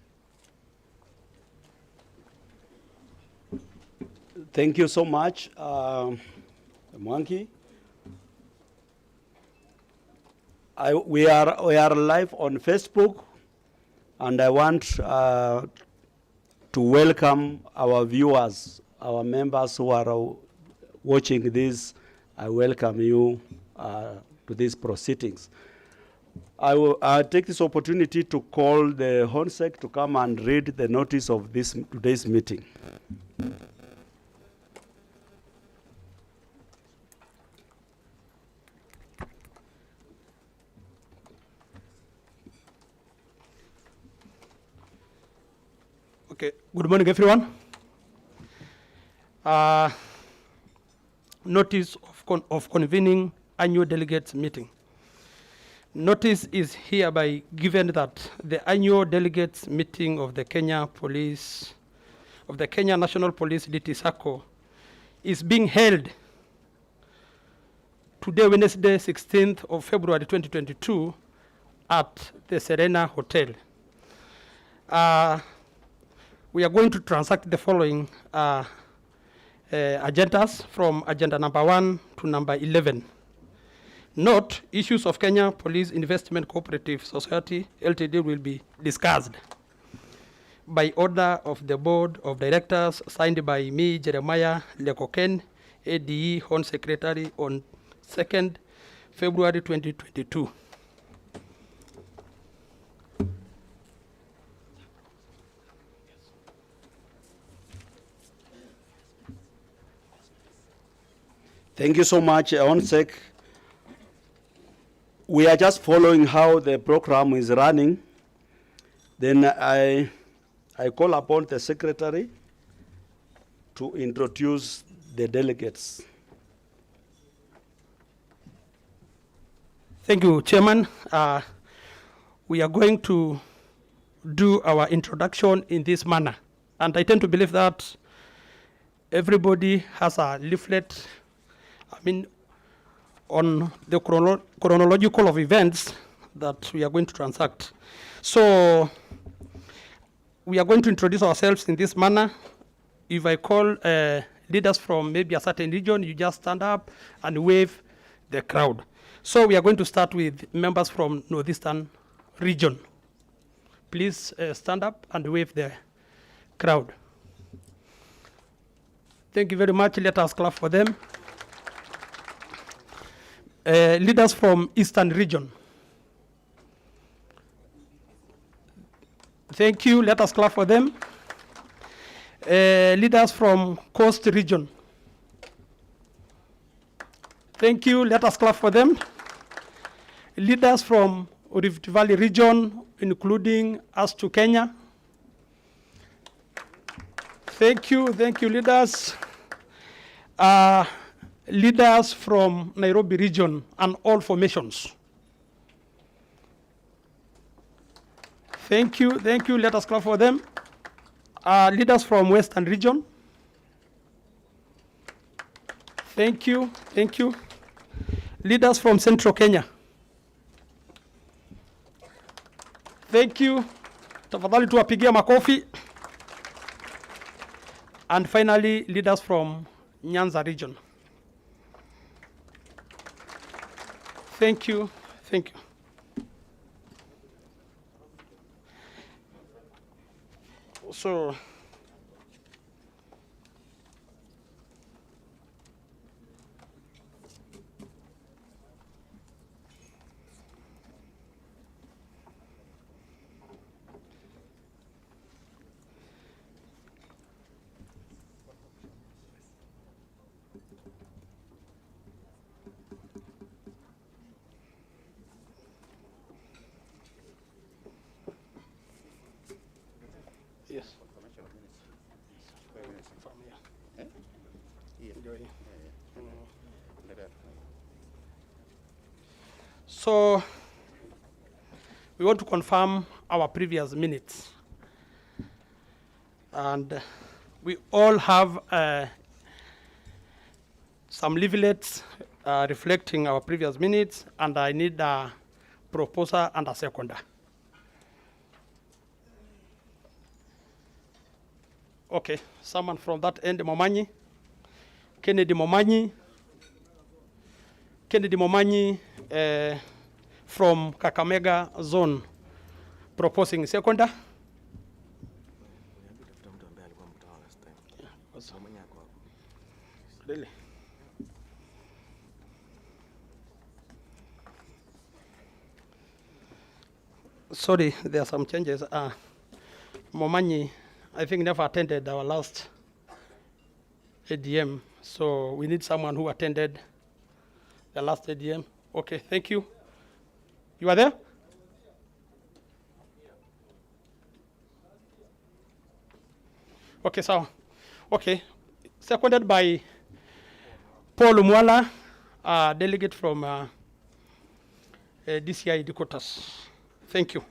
Thank you so much, Mwangi. We are live on Facebook, and I want to welcome our viewers, our members who are watching this. I welcome you to these proceedings. I will take this opportunity to call the HONSEC to come and read the notice of today's meeting. Okay, good morning everyone. Notice of convening annual delegates meeting. Notice is hereby given that the annual delegates meeting of the Kenya National Police DT SACCO is being held today, Wednesday, 16th of February 2022 at the Serena Hotel. We are going to transact the following agendas from agenda number 1 to number 11. Note, issues of Kenya Police Investment Cooperative Society Ltd will be discussed by order of the Board of Directors signed by me, Jeremiah Lekoken, ADE Home Secretary, on 2nd February 2022. Thank you so much, ONSEC. We are just following how the program is running. Then I call upon the secretary to introduce the delegates. Thank you, Chairman. We are going to do our introduction in this manner. And I tend to believe that everybody has a leaflet, on the chronological of events that we are going to transact. So we are going to introduce ourselves in this manner. If I call leaders from maybe a certain region, you just stand up and wave the crowd. So we are going to start with members from Northeastern region. Please stand up and wave the crowd. Thank you very much. Let us clap for them. Leaders from Eastern region. Thank you. Let us clap for them. Leaders from Coast region. Thank you. Let us clap for them. Leaders from Rift Valley region, including us to Kenya. Thank you. Thank you, leaders. Leaders from Nairobi region and all formations. Thank you. Thank you. Let us clap for them. Leaders from Western region. Thank you. Thank you. Leaders from Central Kenya. Thank you. Tafadhali tuwapigie makofi. And finally, leaders from Nyanza region. Thank you. Thank you. So, yes. So, we want to confirm our previous minutes. And we all have some leaflets reflecting our previous minutes, and I need a proposer and a seconder. Okay, someone from that end, Momanyi. Kennedy Momanyi. Kennedy Momanyi from Kakamega zone, proposing seconder. Really? Sorry, there are some changes. Momanyi, I think, never attended our last ADM, so we need someone who attended the last ADM. Okay, thank you. You are there? Okay, so, okay. Seconded by Paul Umwala, delegate from DCI Dakotas. Thank you.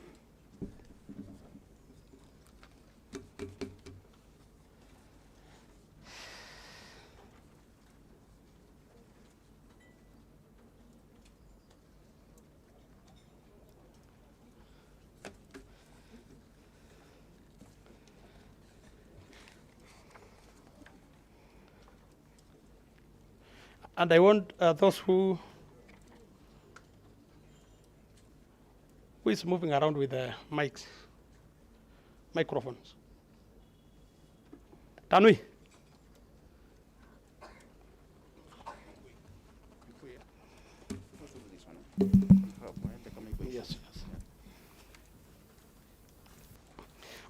And I want those who is moving around with the microphones. Tanui. Yes.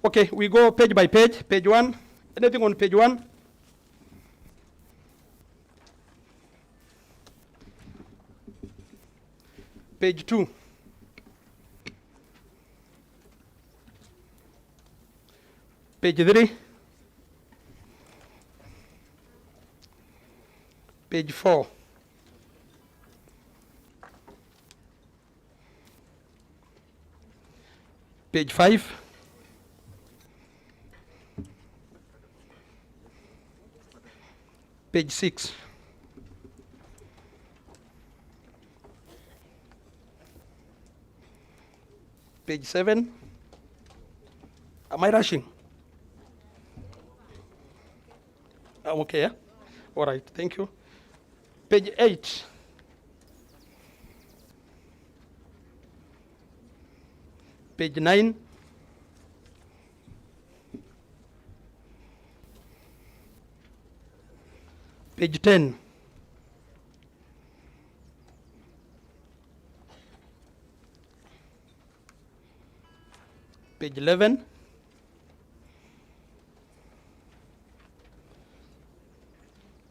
Okay, we go page by page. Page 1. Anything on page 1? Page 2. Page 3. Page 4. Page 5. Page 6. Page 7. Am I rushing? Okay, yeah? All right, thank you. Page 8. Page 9. Page 10. Page 11.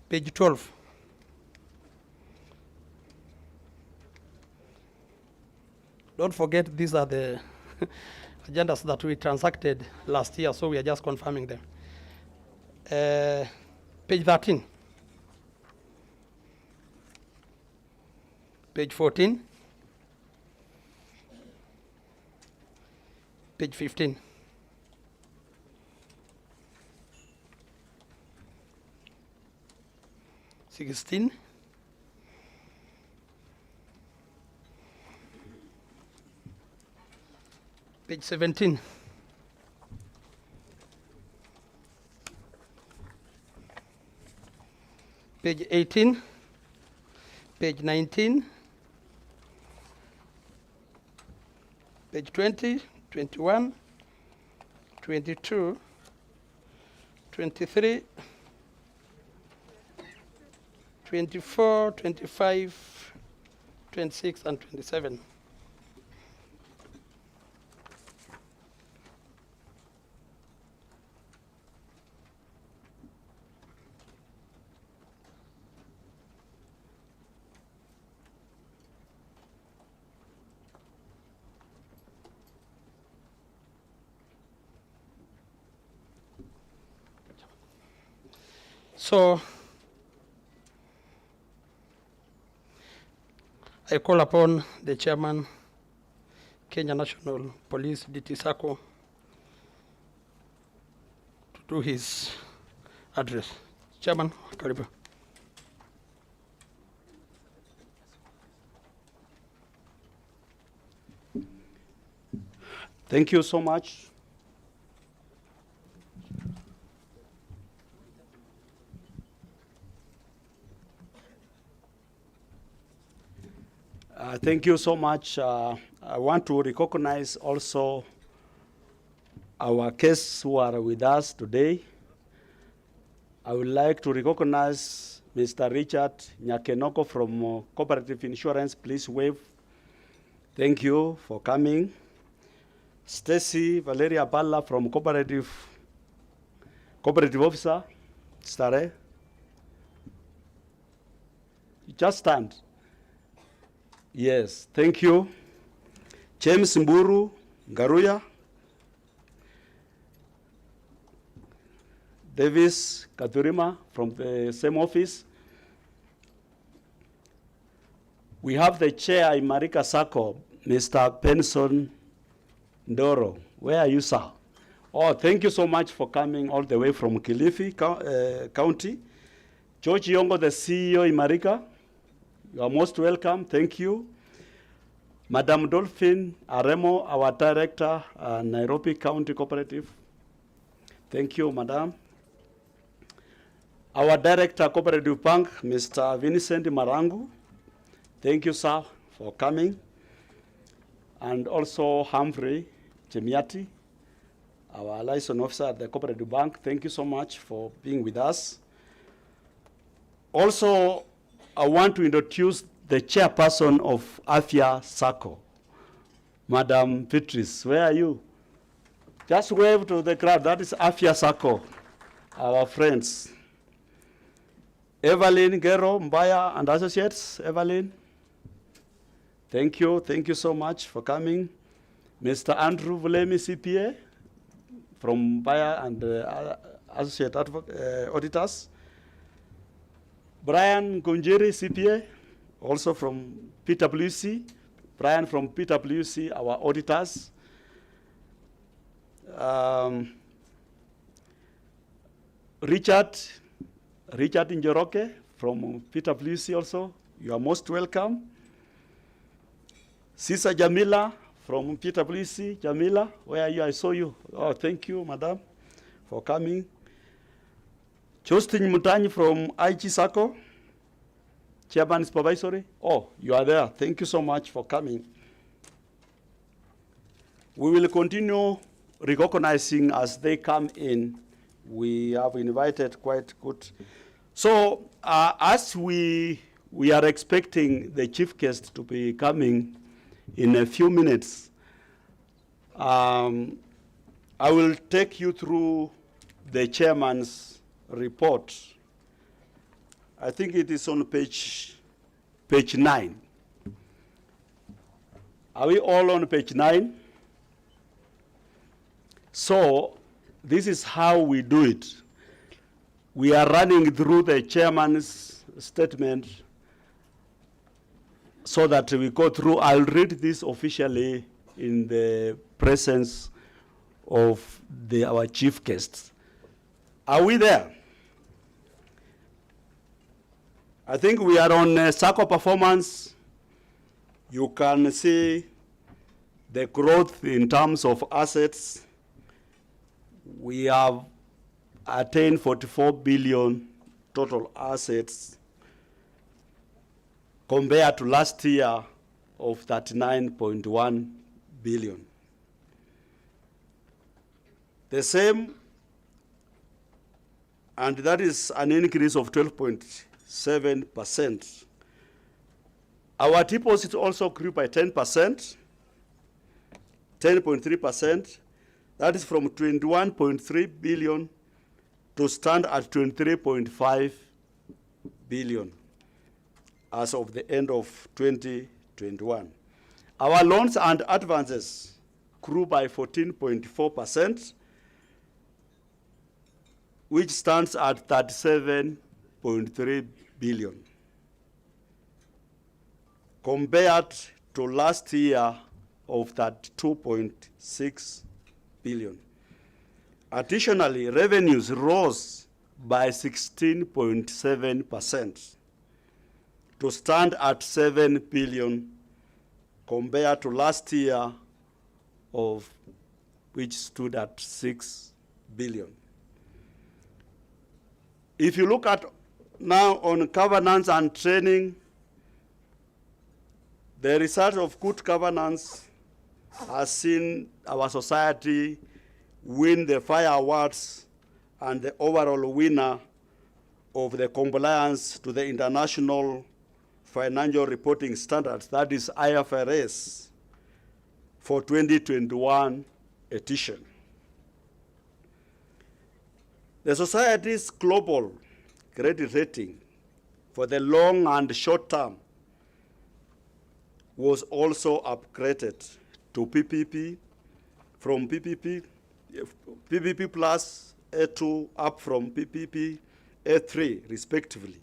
Page 12. Don't forget, these are the agendas that we transacted last year, so we are just confirming them. Page 13. Page 14. Page 15. Page 17. Page 18. Page 19. Page 20, 21, 22, 23, 24, 25, 26, and 27. So I call upon the chairman, Kenya National Police, DT Sacco, to do his address. Chairman, karibu. Thank you so much. Thank you so much. I want to recognize also our guests who are with us today. I would like to recognize Mr. Richard Nyakenoko from Cooperative Insurance. Please wave. Thank you for coming. Stacy Valeria Balla from Cooperative Officer, Stare. Just stand. Yes, thank you. James Mburu Garuya. Davis Katurima from the same office. We have the chair in Marika Sacco, Mr. Penson Ndoro. Where are you, sir? Oh, thank you so much for coming all the way from Kilifi County. George Yongo, the CEO in Marika. You are most welcome. Thank you. Madam Dolphin Aremo, our director, Nairobi County Cooperative. Thank you, madam. Our director, Cooperative Bank, Mr. Vincent Marangu. Thank you, sir, for coming. And also Humphrey Chemiati, our liaison officer at the Cooperative Bank. Thank you so much for being with us. Also, I want to introduce the chairperson of Afia Sacco, Madam Beatrice. Where are you? Just wave to the crowd. That is Afia Sacco, our friends. Evelyn Gero Mbaya and Associates. Evelyn, thank you. Thank you so much for coming. Mr. Andrew Vulemi, CPA, from Mbaya and Associate Auditors. Brian Gunjiri, CPA, also from PwC. Brian from PwC, our auditors. Richard Njoroke from PwC also. You are most welcome. Sisa Jamila from PwC. Jamila, where are you? I saw you. Oh, thank you, madam, for coming. Justin Mutanyi from IG Sacco, Chairman Supervisory. Oh, you are there. Thank you so much for coming. We will continue recognizing as they come in. We have invited quite good. So as we are expecting the chief guest to be coming in a few minutes, I will take you through the chairman's report. I think it is on page 9. Are we all on page 9? So this is how we do it. We are running through the chairman's statement so that we go through. I'll read this officially in the presence of our chief guests. Are we there? I think we are on Sacco performance. You can see the growth in terms of assets. We have attained 44 billion total assets compared to last year of 39.1 billion. The same, and that is an increase of 12.7%. Our deposits also grew by 10%, 10.3%. That is from 21.3 billion to stand at 23.5 billion as of the end of 2021. Our loans and advances grew by 14.4%, which stands at 37.3 billion, compared to last year of that 2.6 billion. Additionally, revenues rose by 16.7% to stand at 7 billion compared to last year of which stood at 6 billion. If you look at now on governance and training, the result of good governance has seen our society win the FIRE Awards and the overall winner of the compliance to the International Financial Reporting Standards, that is IFRS, for 2021 edition. The Society's global credit rating for the long and short term was also upgraded to PPP, from PPP plus A2 up from PPP A3 respectively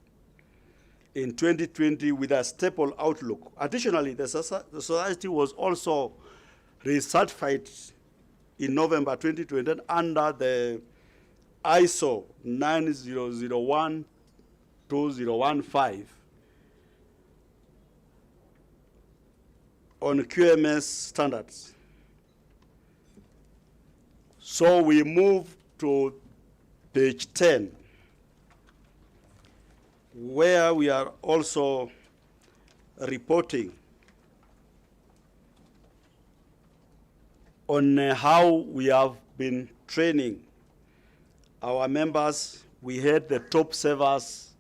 in 2020 with a stable outlook. Additionally, the Society was also recertified in November 2020 under the ISO 9001-2015 on QMS standards. So we move to page 10, where we are also reporting on how we have been training our members. We had the top servers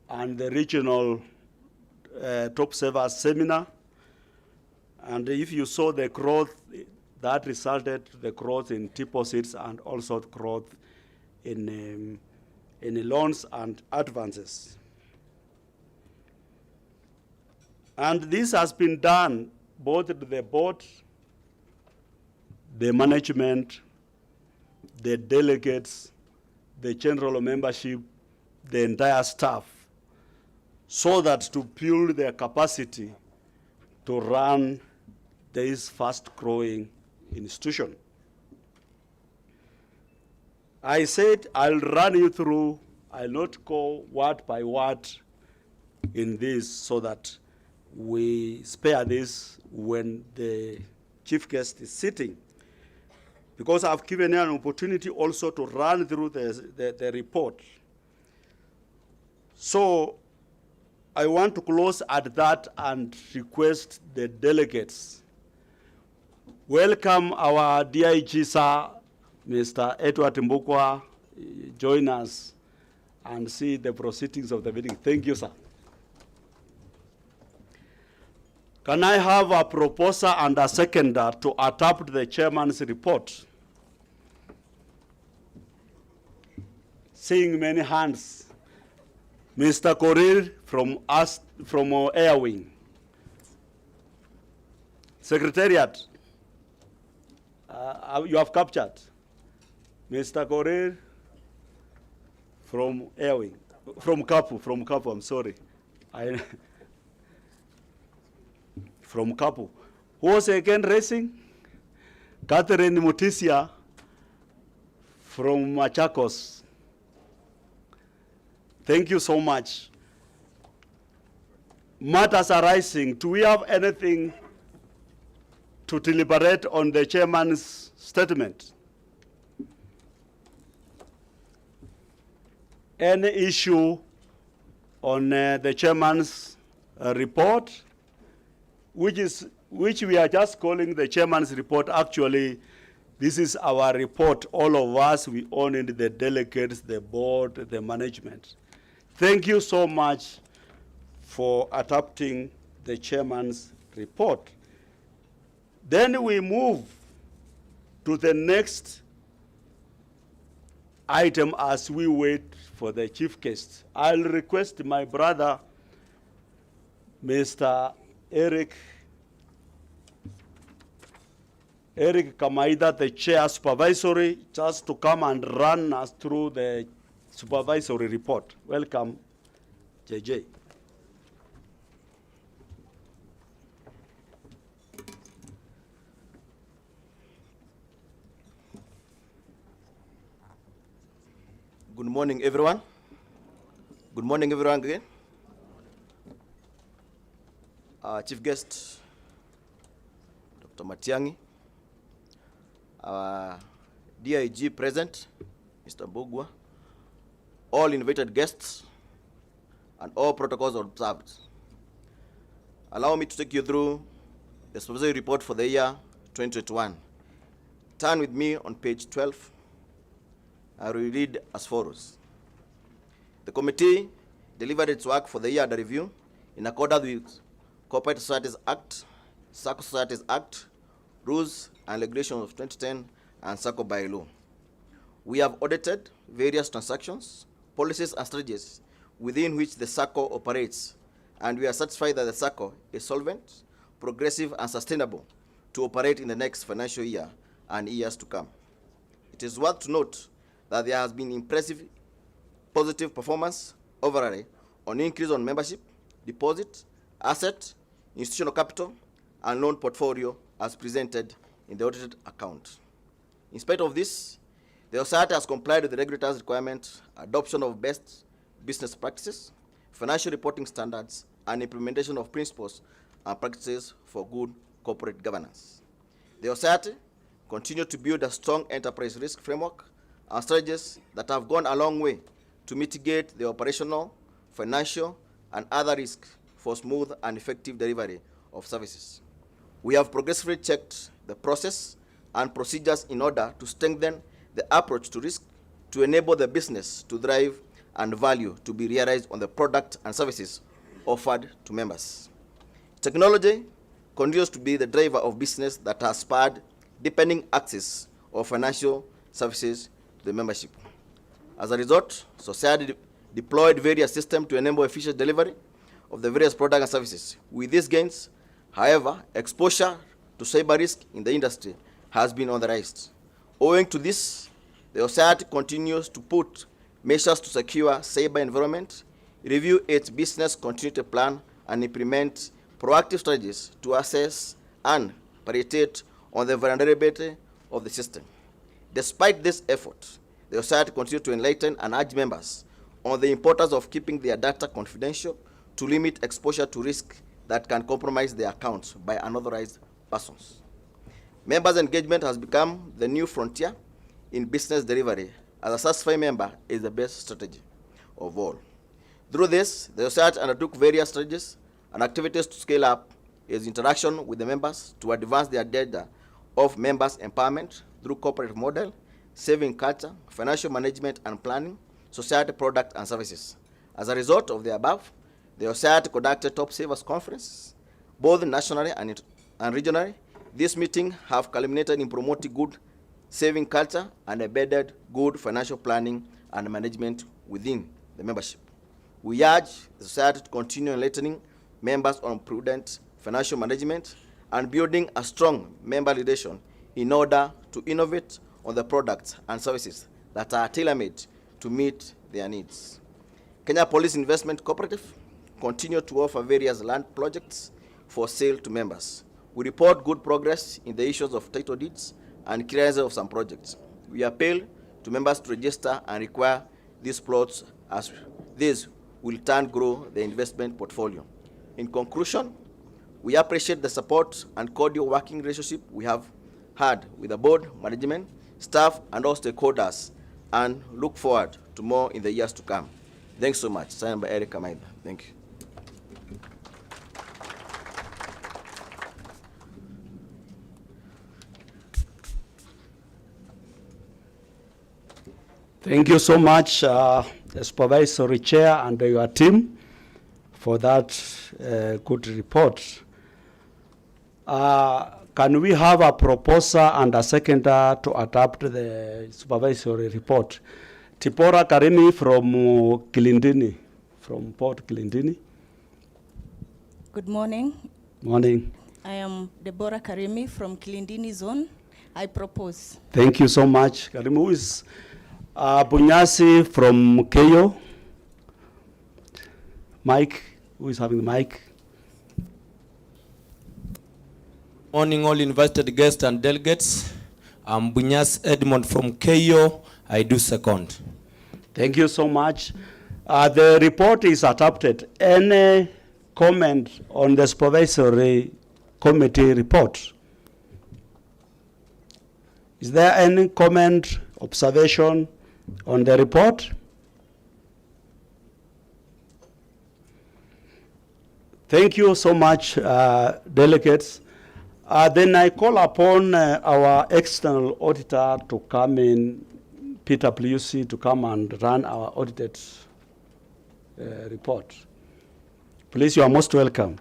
and the regional top servers seminar. And if you saw the growth, that resulted the growth in deposits and also growth in loans and advances. And this has been done both to the board, the management, the delegates, the general membership, the entire staff, so that to build their capacity to run this fast-growing institution. I said I'll run you through, I'll not go word by word in this so that we spare this when the chief guest is sitting, because I've given you an opportunity also to run through the report. So I want to close at that and request the delegates. Welcome our DIG, sir, Mr. Edward Mbukwa, join us and see the proceedings of the meeting. Thank you, sir. Can I have a proposer and a seconder to adopt the chairman's report? Seeing many hands. Mr. Korir from Air Wing. Secretariat, you have captured. Mr. Korir from Air Wing, from Kapu, I'm sorry. From Kapu. Who was again racing? Catherine Mutisia from Machakos. Thank you so much. Matters arising. Do we have anything to deliberate on the chairman's statement? Any issue on the chairman's report, which we are just calling the chairman's report? Actually, this is our report. All of us, we own it, the delegates, the board, the management. Thank you so much for adopting the chairman's report. Then we move to the next item as we wait for the chief guest. I'll request my brother, Mr. Eric Kamaida, the chair supervisory, just to come and run us through the supervisory report. Welcome, JJ. Good morning, everyone. Good morning, everyone again. Chief guest, Dr. Matiang'i, our DIG present, Mr. Mbugwa, all invited guests, and all protocols observed. Allow me to take you through the supervisory report for the year 2021. Turn with me on page 12. I will read as follows. The committee delivered its work for the year under review in accordance with Corporate Societies Act, Circle Societies Act, rules and regulations of 2010, and SACCO bylaw. We have audited various transactions, policies, and strategies within which the SACCO operates, and we are satisfied that the SACCO is solvent, progressive, and sustainable to operate in the next financial year and years to come. It is worth to note that there has been impressive positive performance overall on increase on membership, deposit, asset, institutional capital, and loan portfolio as presented in the audited account. In spite of this, the society has complied with the regulators' requirement, adoption of best business practices, financial reporting standards, and implementation of principles and practices for good corporate governance. The society continues to build a strong enterprise risk framework and strategies that have gone a long way to mitigate the operational, financial, and other risks for smooth and effective delivery of services. We have progressively checked the process and procedures in order to strengthen the approach to risk to enable the business to thrive and value to be realized on the product and services offered to members. Technology continues to be the driver of business that has spurred deepening access of financial services to the membership. As a result, society deployed various systems to enable efficient delivery of the various products and services. With these gains, however, exposure to cyber risk in the industry has been on the rise. Owing to this, the society continues to put measures to secure cyber environment, review its business continuity plan, and implement proactive strategies to assess and palliate on the vulnerability of the system. Despite this effort, the society continues to enlighten and urge members on the importance of keeping their data confidential to limit exposure to risk that can compromise their accounts by unauthorized persons. Members' engagement has become the new frontier in business delivery, as a satisfied member is the best strategy of all. Through this, the society undertook various strategies and activities to scale up its interaction with the members to advance the agenda of members' empowerment through corporate model, saving culture, financial management and planning, society product and services. As a result of the above, the society conducted top savers conferences, both nationally and regionally. This meeting have culminated in promoting good saving culture and embedded good financial planning and management within the membership. We urge the society to continue enlightening members on prudent financial management and building a strong member relation in order to innovate on the products and services that are tailor-made to meet their needs. Kenya Police Investment Cooperative continue to offer various land projects for sale to members. We report good progress in the issues of title deeds and clearance of some projects. We appeal to members to register and require these plots, as this will turn grow the investment portfolio. In conclusion, we appreciate the support and cordial working relationship we have had with the board, management, staff, and all stakeholders, and look forward to more in the years to come. Thanks so much. Signed by Eric Kamaida. Thank you. Thank you so much, the Supervisory Chair and your team, for that good report. Can we have a proposer and a seconder to adopt the supervisory report? Tipora Karimi from Kilindini, from Port Kilindini. Good morning. Morning. I am Deborah Karimi from Kilindini Zone. I propose. Thank you so much. Karimi, who is Bunyasi from Keyo? Mike, who is having the mic? Morning, all invited guests and delegates. I'm Bunyas Edmond from Keyo. I do second. Thank you so much. The report is adopted. Any comment on the supervisory committee report? Is there any comment, observation on the report? Thank you so much, delegates. Then I call upon our external auditor to come in, PwC, to come and run our audited report. Please, you are most welcome.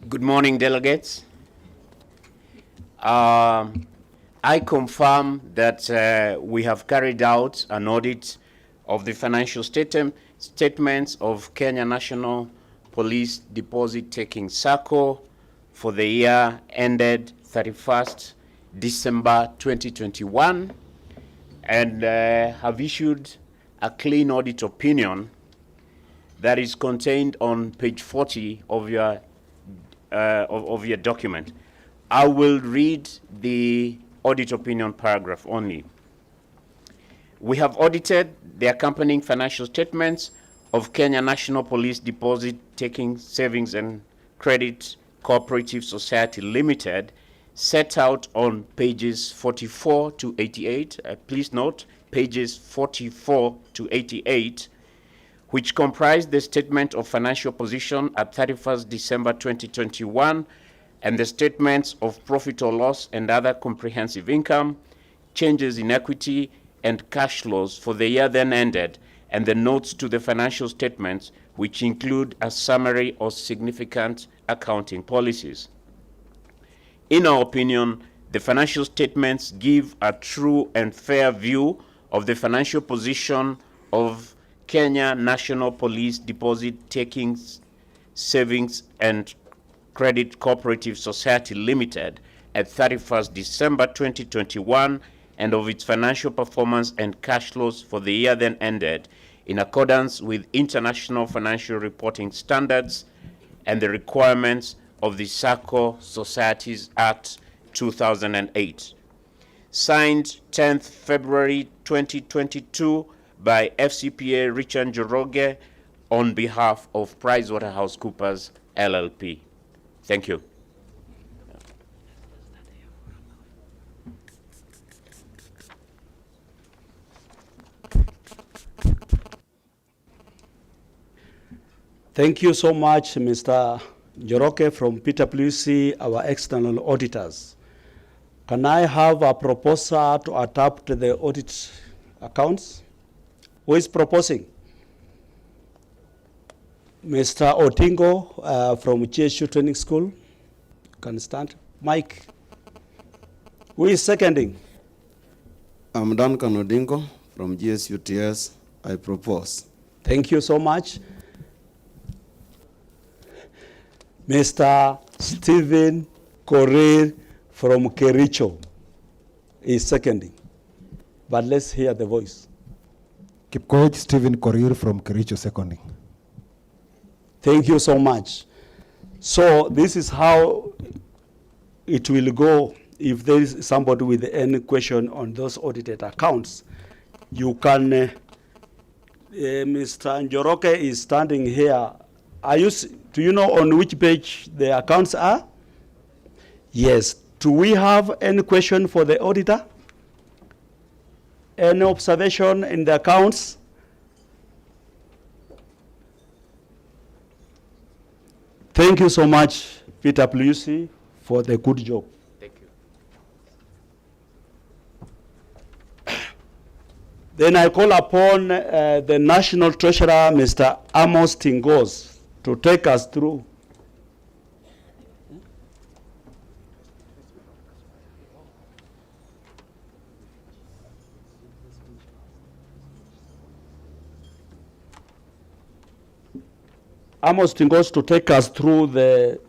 Good morning, delegates. I confirm that we have carried out an audit of the financial statements of Kenya National Police Deposit Taking Sacco for the year ended 31st December 2021, and have issued a clean audit opinion that is contained on page 40 of your document. I will read the audit opinion paragraph only. We have audited the accompanying financial statements of Kenya National Police Deposit Taking Savings and Credit Cooperative Society Limited, set out on pages 44 to 88. Please note, pages 44 to 88, which comprise the statement of financial position at 31st December 2021 and the statements of profit or loss and other comprehensive income, changes in equity and cash flows for the year then ended, and the notes to the financial statements, which include a summary of significant accounting policies. In our opinion, the financial statements give a true and fair view of the financial position of Kenya National Police Deposit Taking Savings and Credit Cooperative Society Limited at 31st December 2021, and of its financial performance and cash flows for the year then ended, in accordance with international financial reporting standards and the requirements of the SACCO Societies Act 2008. Signed 10th February 2022 by FCPA Richard Njoroge on behalf of PricewaterhouseCoopers LLP. Thank you. Thank you so much, Mr. Njoroge from PwC, our external auditors. Can I have a proposer to adopt the audit accounts? Who is proposing? Mr. Otingo from GSU Training School. Can stand. Mike. Who is seconding? I'm Duncan Odingo from GSUTS. I propose. Thank you so much. Mr. Stephen Korir from Kericho is seconding. But let's hear the voice. Kipkoech Stephen Korir from Kericho seconding. Thank you so much. So this is how it will go. If there is somebody with any question on those audited accounts, you can, Mr. Njoroge is standing here. Do you know on which page the accounts are? Yes. Do we have any question for the auditor? Any observation in the accounts? Thank you so much, PwC, for the good job. Thank you. Then I call upon the National Treasurer, Mr. Amos Tingos, to take us through. Amos Tingos to take us through the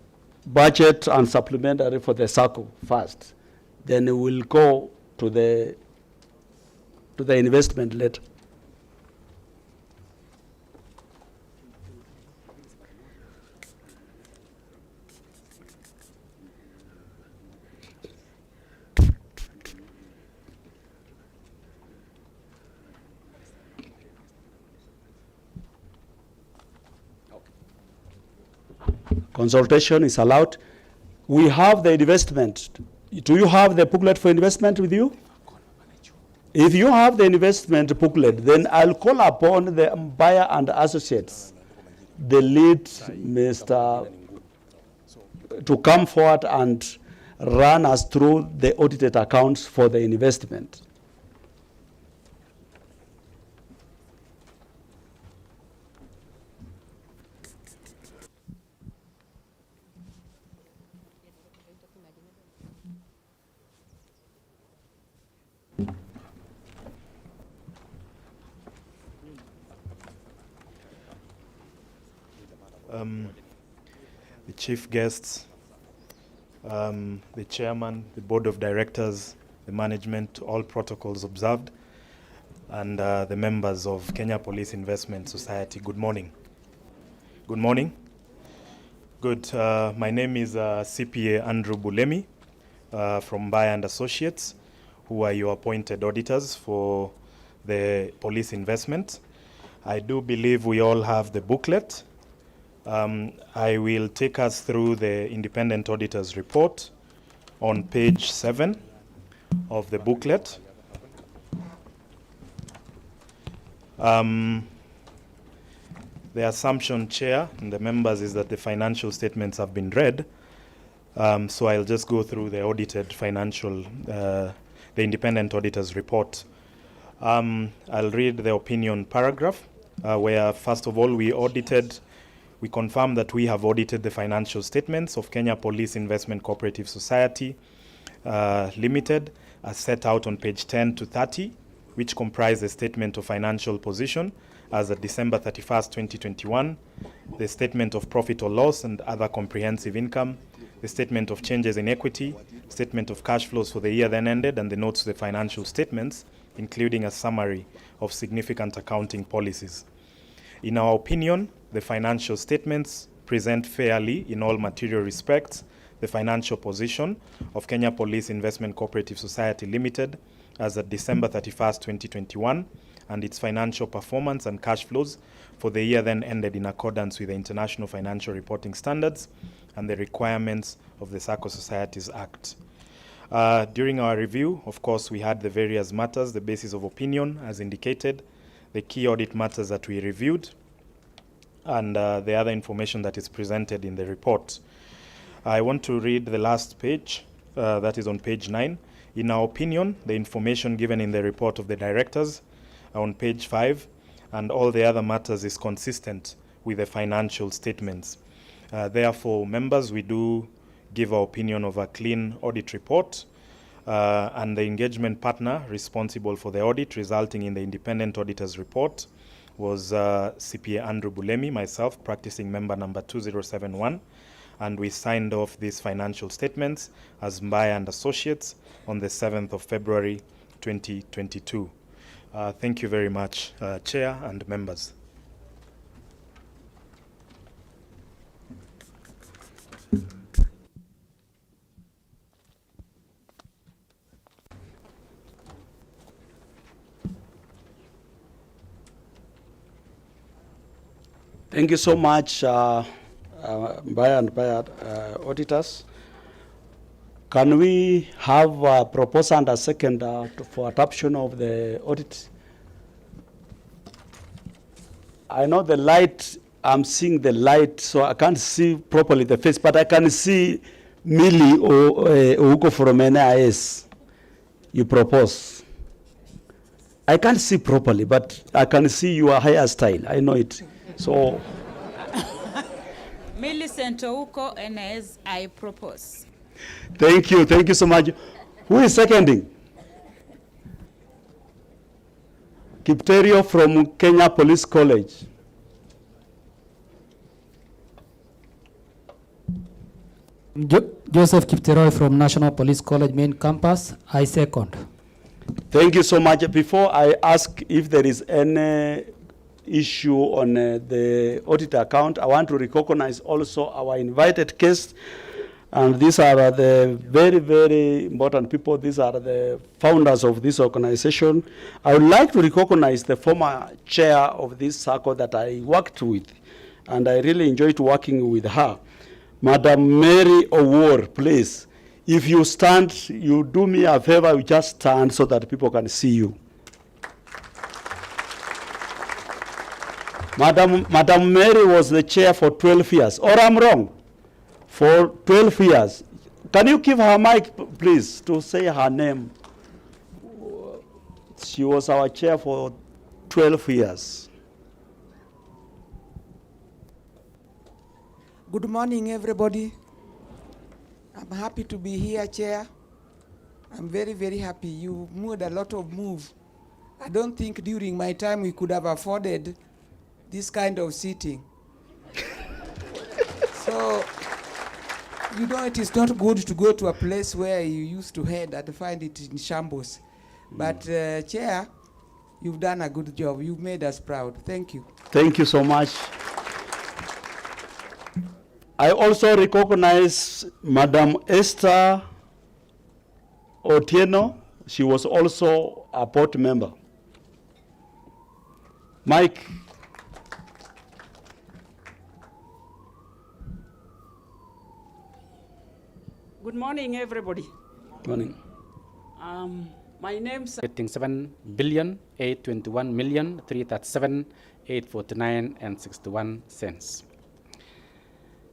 budget and supplementary for the SACCO first. Then we'll go to the investment later. Consultation is allowed. We have the investment. Do you have the booklet for investment with you? If you have the investment booklet, then I'll call upon the buyer and associates, the lead, Mr. to come forward and run us through the audited accounts for the investment. the chief guests, the chairman, the board of directors, the management, all protocols observed, and the members of Kenya Police Investment Society. Good morning. Good morning. Good. My name is CPA Andrew Bulemi from Bayer and Associates, who are your appointed auditors for the police investment. I do believe we all have the booklet. I will take us through the independent auditor's report on page 7 of the booklet. The assumption, Chair, and the members is that the financial statements have been read. So I'll just go through the audited financial, the independent auditor's report. I'll read the opinion paragraph, where first of all we confirm that we have audited the financial statements of Kenya Police Investment Cooperative Society Limited, as set out on page 10 to 30, which comprise the statement of financial position as of December 31st, 2021, the statement of profit or loss and other comprehensive income, the statement of changes in equity, statement of cash flows for the year then ended, and the notes to the financial statements, including a summary of significant accounting policies. In our opinion, the financial statements present fairly in all material respects the financial position of Kenya Police Investment Cooperative Society Limited as of December 31st, 2021, and its financial performance and cash flows for the year then ended in accordance with the International Financial Reporting Standards and the requirements of the SACCO Societies Act. During our review, of course, we had the various matters, the basis of opinion as indicated, the key audit matters that we reviewed, and the other information that is presented in the report. I want to read the last page, that is on page 9. In our opinion, the information given in the report of the directors on page 5 and all the other matters is consistent with the financial statements. Therefore, members, we do give our opinion of a clean audit report, and the engagement partner responsible for the audit resulting in the independent auditor's report was CPA Andrew Bulemi, myself, practicing member number 2071, and we signed off these financial statements as Bayer and Associates on the 7th of February 2022. Thank you very much, Chair and members. Thank you so much, Bayer and Bayer auditors. Can we have a proposal and a second for adoption of the audit? I know the light, I'm seeing the light, so I can't see properly the face, but I can see Millie Ouko from NIS. You propose. I can't see properly, but I can see your hairstyle. I know it. So. Millicent Ouko, NIS, I propose. Thank you so much. Who is seconding? Kipterio from Kenya Police College. Joseph Kipteroy from National Police College Main Campus. I second. Thank you so much. Before I ask if there is any issue on the audit account, I want to recognize also our invited guests. And these are the very, very important people. These are the founders of this organization. I would like to recognize the former chair of this circle that I worked with, and I really enjoyed working with her. Madam Mary Owor, please. If you stand, you do me a favor, you just stand so that people can see you. Madam Mary was the chair for 12 years, or I'm wrong? For 12 years. Can you give her mic, please, to say her name? She was our chair for 12 years. Good morning, everybody. I'm happy to be here, Chair. I'm very, very happy. You moved a lot of move. I don't think during my time we could have afforded this kind of seating. So, you know, it is not good to go to a place where you used to head and find it in shambles. But, Chair, you've done a good job. You've made us proud. Thank you. Thank you so much. I also recognize Madam Esther Otieno. She was also a board member. Mike. Good morning, everybody. Morning. My name's 7,821,337,849.61,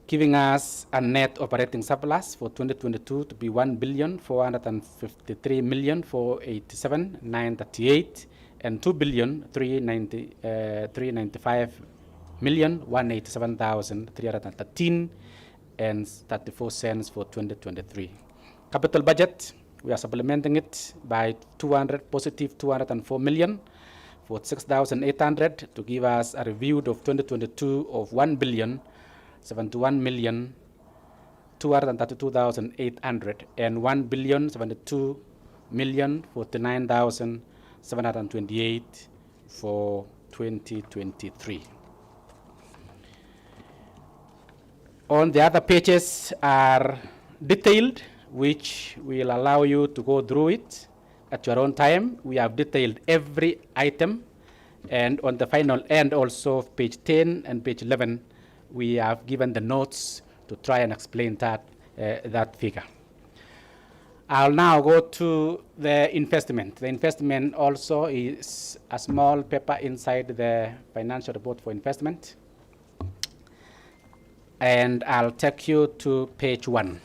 giving us a net operating surplus for 2022 to be 1,453,487,938 and 2,395,187,313 and 34 cents for 2023. Capital budget, we are supplementing it by positive 204 million for 6,800 to give us a review of 2022 of 1,071,232,800 and 1,072,049,728 for 2023. On the other pages are detailed, which will allow you to go through it at your own time. We have detailed every item, and on the final end also of page 10 and page 11, we have given the notes to try and explain that figure. I'll now go to the investment. The investment also is a small paper inside the financial report for investment. And I'll take you to page 1.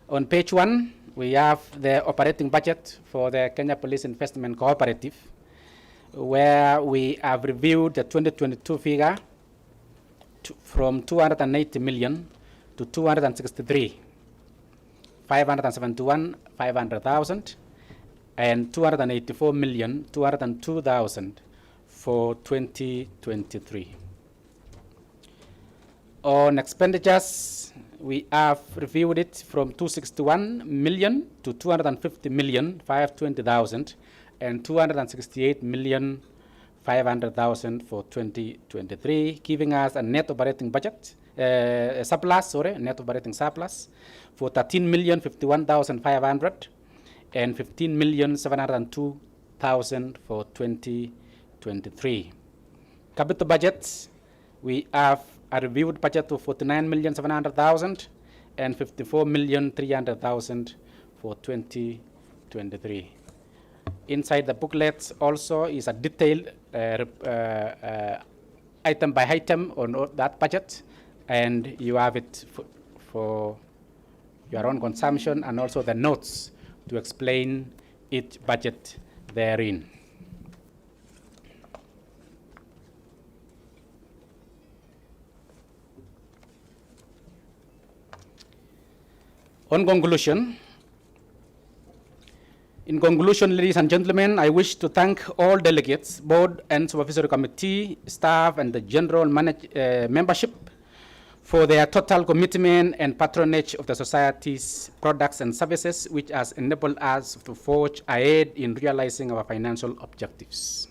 On page 1, we have the operating budget for the Kenya Police Investment Cooperative, where we have reviewed the 2022 figure from 280 million to 263, 571,500,000, and 284,202,000 for 2023. On expenditures, we have reviewed it from 261 million to 250 million 520,000 and 268 million 500,000 for 2023, giving us a net operating budget net operating surplus for 13,051,500 and 15,702,000 for 2023. Capital budgets, we have a reviewed budget of 49,700,000 and 54,300,000 for 2023. Inside the booklets also is a detailed item by item on that budget, and you have it for your own consumption, and also the notes to explain each budget therein. In conclusion, ladies and gentlemen, I wish to thank all delegates, board and supervisory committee, staff, and the general membership for their total commitment and patronage of the society's products and services, which has enabled us to forge ahead in realizing our financial objectives.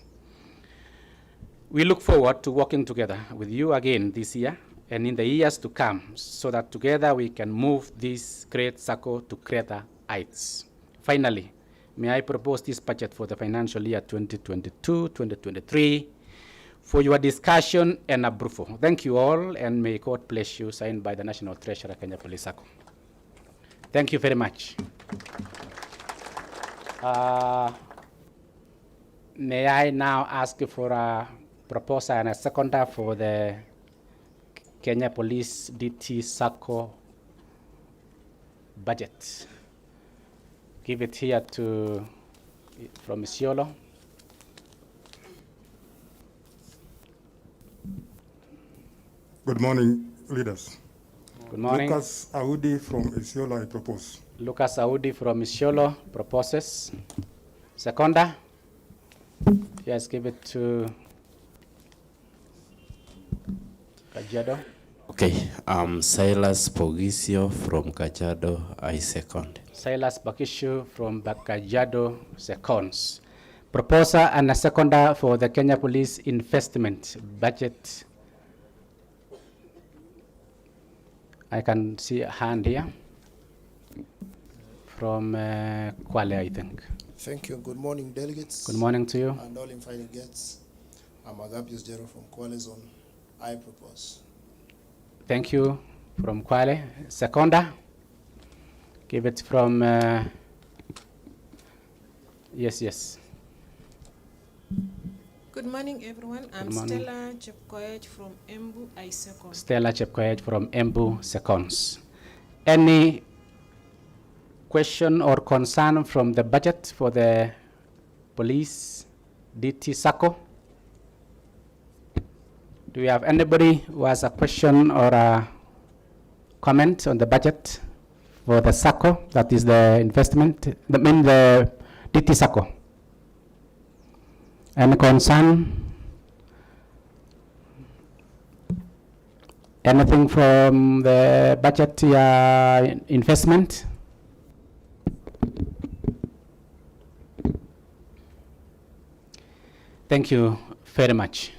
We look forward to working together with you again this year and in the years to come, so that together we can move this great circle to greater heights. Finally, may I propose this budget for the financial year 2022-2023 for your discussion and approval. Thank you all, and may God bless you, signed by the National Treasurer, Kenya Police Sacco. Thank you very much. May I now ask for a proposer and a seconder for the Kenya Police DT Sacco budget. Give it here from Isiolo. Good morning, leaders. Good morning. Lucas Audi from Isiolo, I propose. Lucas Audi from Isiolo proposes. Seconder? Yes, give it to Kajiado. Okay, Silas Pogisio from Kajiado, I second. Silas Bakishu from Kajiado seconds. Proposer and a seconder for the Kenya Police Investment Budget. I can see a hand here from Kwale, I think. Thank you. Good morning, delegates. Good morning to you. And all invited guests. I'm Agapius Jero from Kwale Zone. I propose. Thank you from Kwale. Seconder. Give it from, yes. Good morning, everyone. I'm Stella Chepkoech from Embu, I second. Stella Chepkoech from Embu seconds. Any question or concern from the budget for the police DT SACCO? Do we have anybody who has a question or a comment on the budget for the SACCO, that is the investment, the DT SACCO? Any concern? Anything from the budget investment? Thank you very much.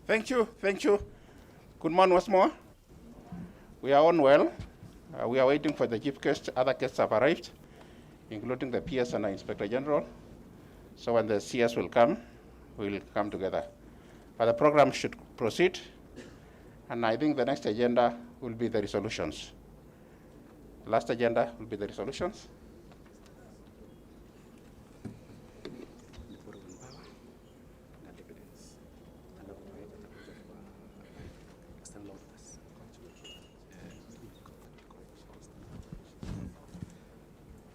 Thank you. Good morning once more. We are on well. We are waiting for the chief guest. Other guests have arrived, including the PS and the Inspector General. So when the CS will come, we'll come together. But the program should proceed, and I think the next agenda will be the resolutions. Last agenda will be the resolutions.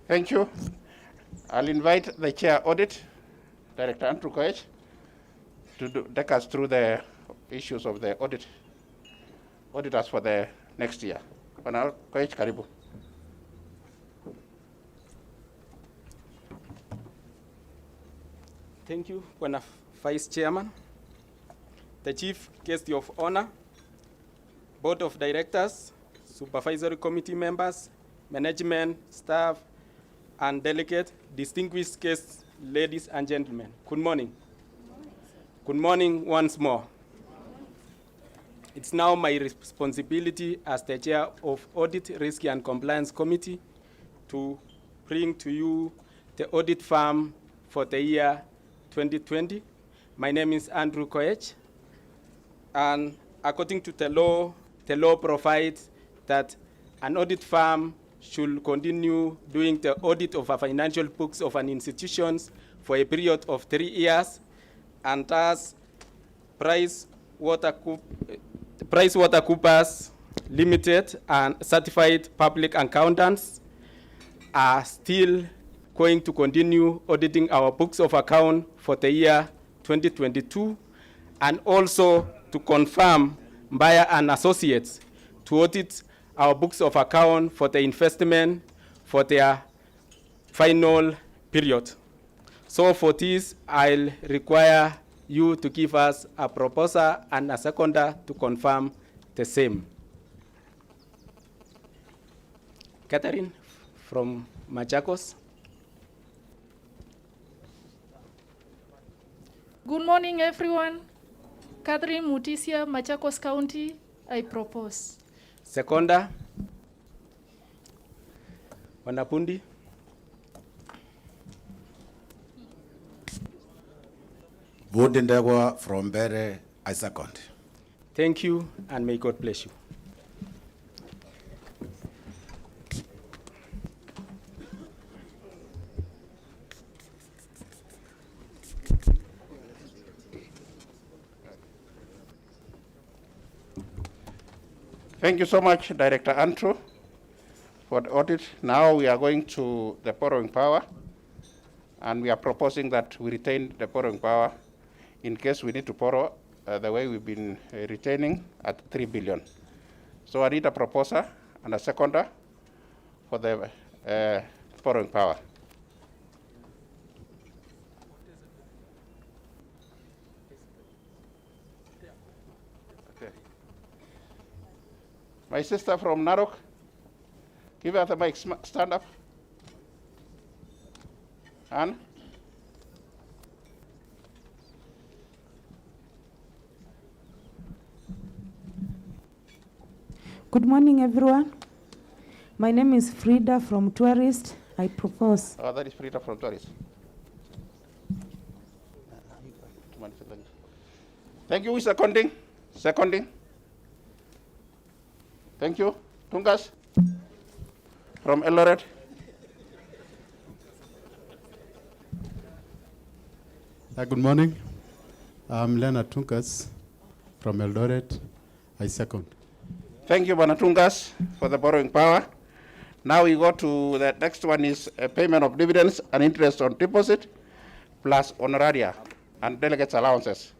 Thank you. I'll invite the Chair Audit, Director Andrew Koech, to take us through the issues of the auditors for the next year. Bwana Koech, karibu. Thank you, Bwana Vice Chairman, the Chief Guest of Honor, Board of Directors, Supervisory Committee members, management, staff, and delegate, distinguished guests, ladies and gentlemen. Good morning. Good morning once more. It's now my responsibility as the chair of Audit, Risk and Compliance Committee to bring to you the audit firm for the year 2020. My name is Andrew Koech, and according to the law provides that an audit firm should continue doing the audit of a financial books of an institution for a period of 3 years, and thus PricewaterhouseCoopers Limited and certified public accountants are still going to continue auditing our books of account for the year 2022, and also to confirm Bayer and Associates to audit our books of account for the investment for their final period. So for this, I'll require you to give us a proposer and a seconder to confirm the same. Catherine from Machakos. Good morning, everyone. Catherine Mutisia, Machakos County, I propose. Seconder, Wanapundi. Vundindegwa from Bere, I second. Thank you, and may God bless you. Thank you so much, Director Andrew, for the audit. Now we are going to the borrowing power, and we are proposing that we retain the borrowing power in case we need to borrow the way we've been retaining at 3 billion. So I need a proposer and a seconder for the borrowing power. My sister from Narok, give her the mic, stand up. Anne? Good morning, everyone. My name is Frida from Tourist. I propose. Oh, that is Frida from Tourist. Thank you. Who is seconding? Seconding. Thank you. Tungas from Eldoret. Good morning. I'm Leonard Tungas from Eldoret. I second. Thank you, Banatungas, for the borrowing power. Now we go to the next one is a payment of dividends and interest on deposit plus honoraria and delegates allowances.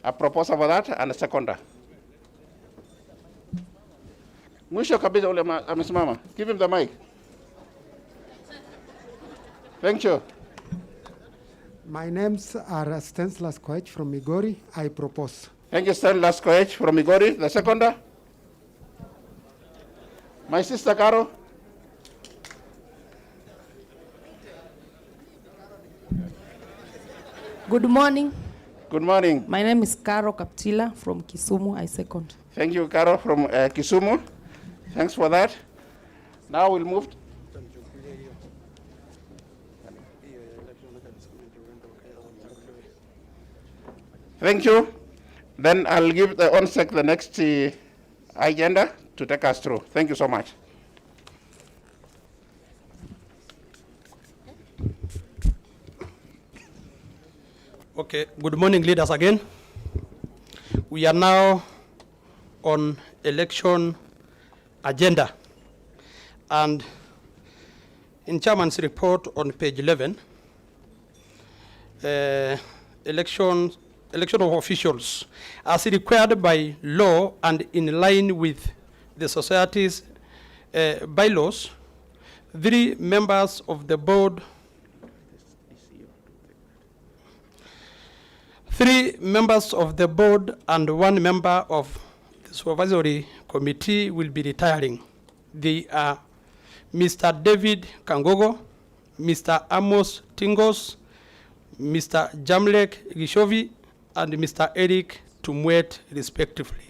A proposal for that and a seconder. Mwisho kabisa ule amesimama. Give him the mic. Thank you. My names are Stanislas Koech from Migori. I propose. Thank you, Stanislas Koech from Migori. The seconder. My sister Caro. Good morning. Good morning. My name is Caro Kaptila from Kisumu. I second. Thank you, Caro from Kisumu. Thanks for that. Now we'll move. Thank you. Then I'll give the ONSEC the next agenda to take us through. Thank you so much. Okay, good morning, leaders again. We are now on election agenda. And in Chairman's report on page 11, election of officials, as required by law and in line with the society's bylaws, 3 members of the board, 3 members of the board and 1 member of the supervisory committee will be retiring. They are Mr. David Kangogo, Mr. Amos Tingos, Mr. Jamlek Gishovi, and Mr. Eric Tumwet, respectively.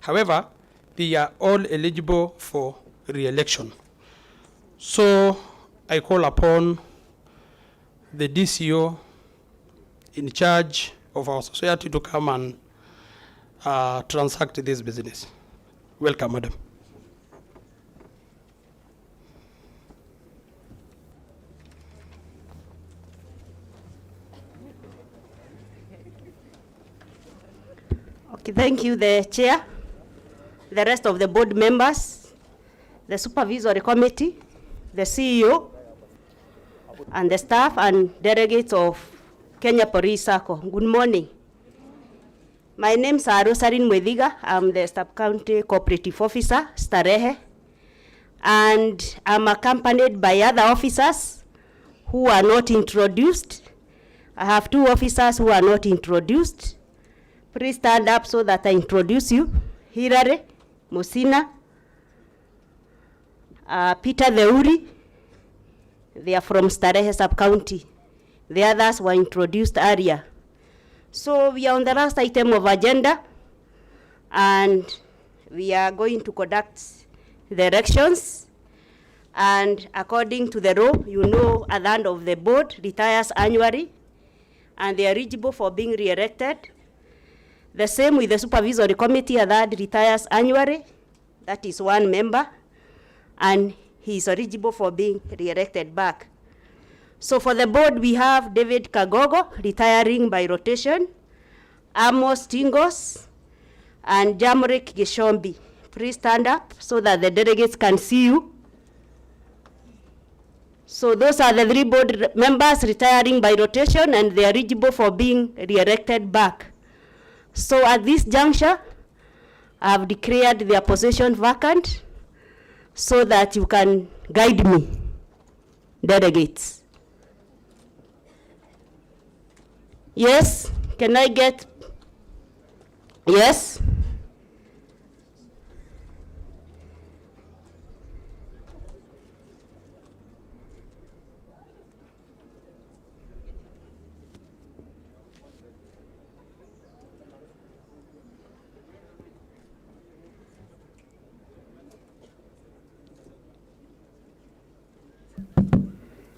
However, they are all eligible for re-election. So I call upon the DCO in charge of our society to come and transact this business. Welcome, madam. Okay, thank you, the chair, the rest of the board members, the supervisory committee, the CEO, and the staff and delegates of Kenya Police Circle. Good morning. My name is Rosarin Mwediga. I'm the sub-county cooperative officer, Starehe, and I'm accompanied by other officers who are not introduced. I have 2 officers who are not introduced. Please stand up so that I introduce you. Hirare Musina, Peter Theuri. They are from Starehe sub-county. The others were introduced earlier. So we are on the last item of agenda, and we are going to conduct the elections. And according to the law, you know, a land of the board retires annually, and they are eligible for being re-elected. The same with the Supervisory Committee, a third retires annually. That is 1 member, and he is eligible for being re-elected back. So for the board, we have David Kagogo, retiring by rotation, Amos Tingos, and Jamrik Gishombi. Please stand up so that the delegates can see you. So those are the 3 board members retiring by rotation, and they are eligible for being re-elected back. So at this juncture, I have declared their position vacant so that you can guide me, delegates. Yes, can I get, yes?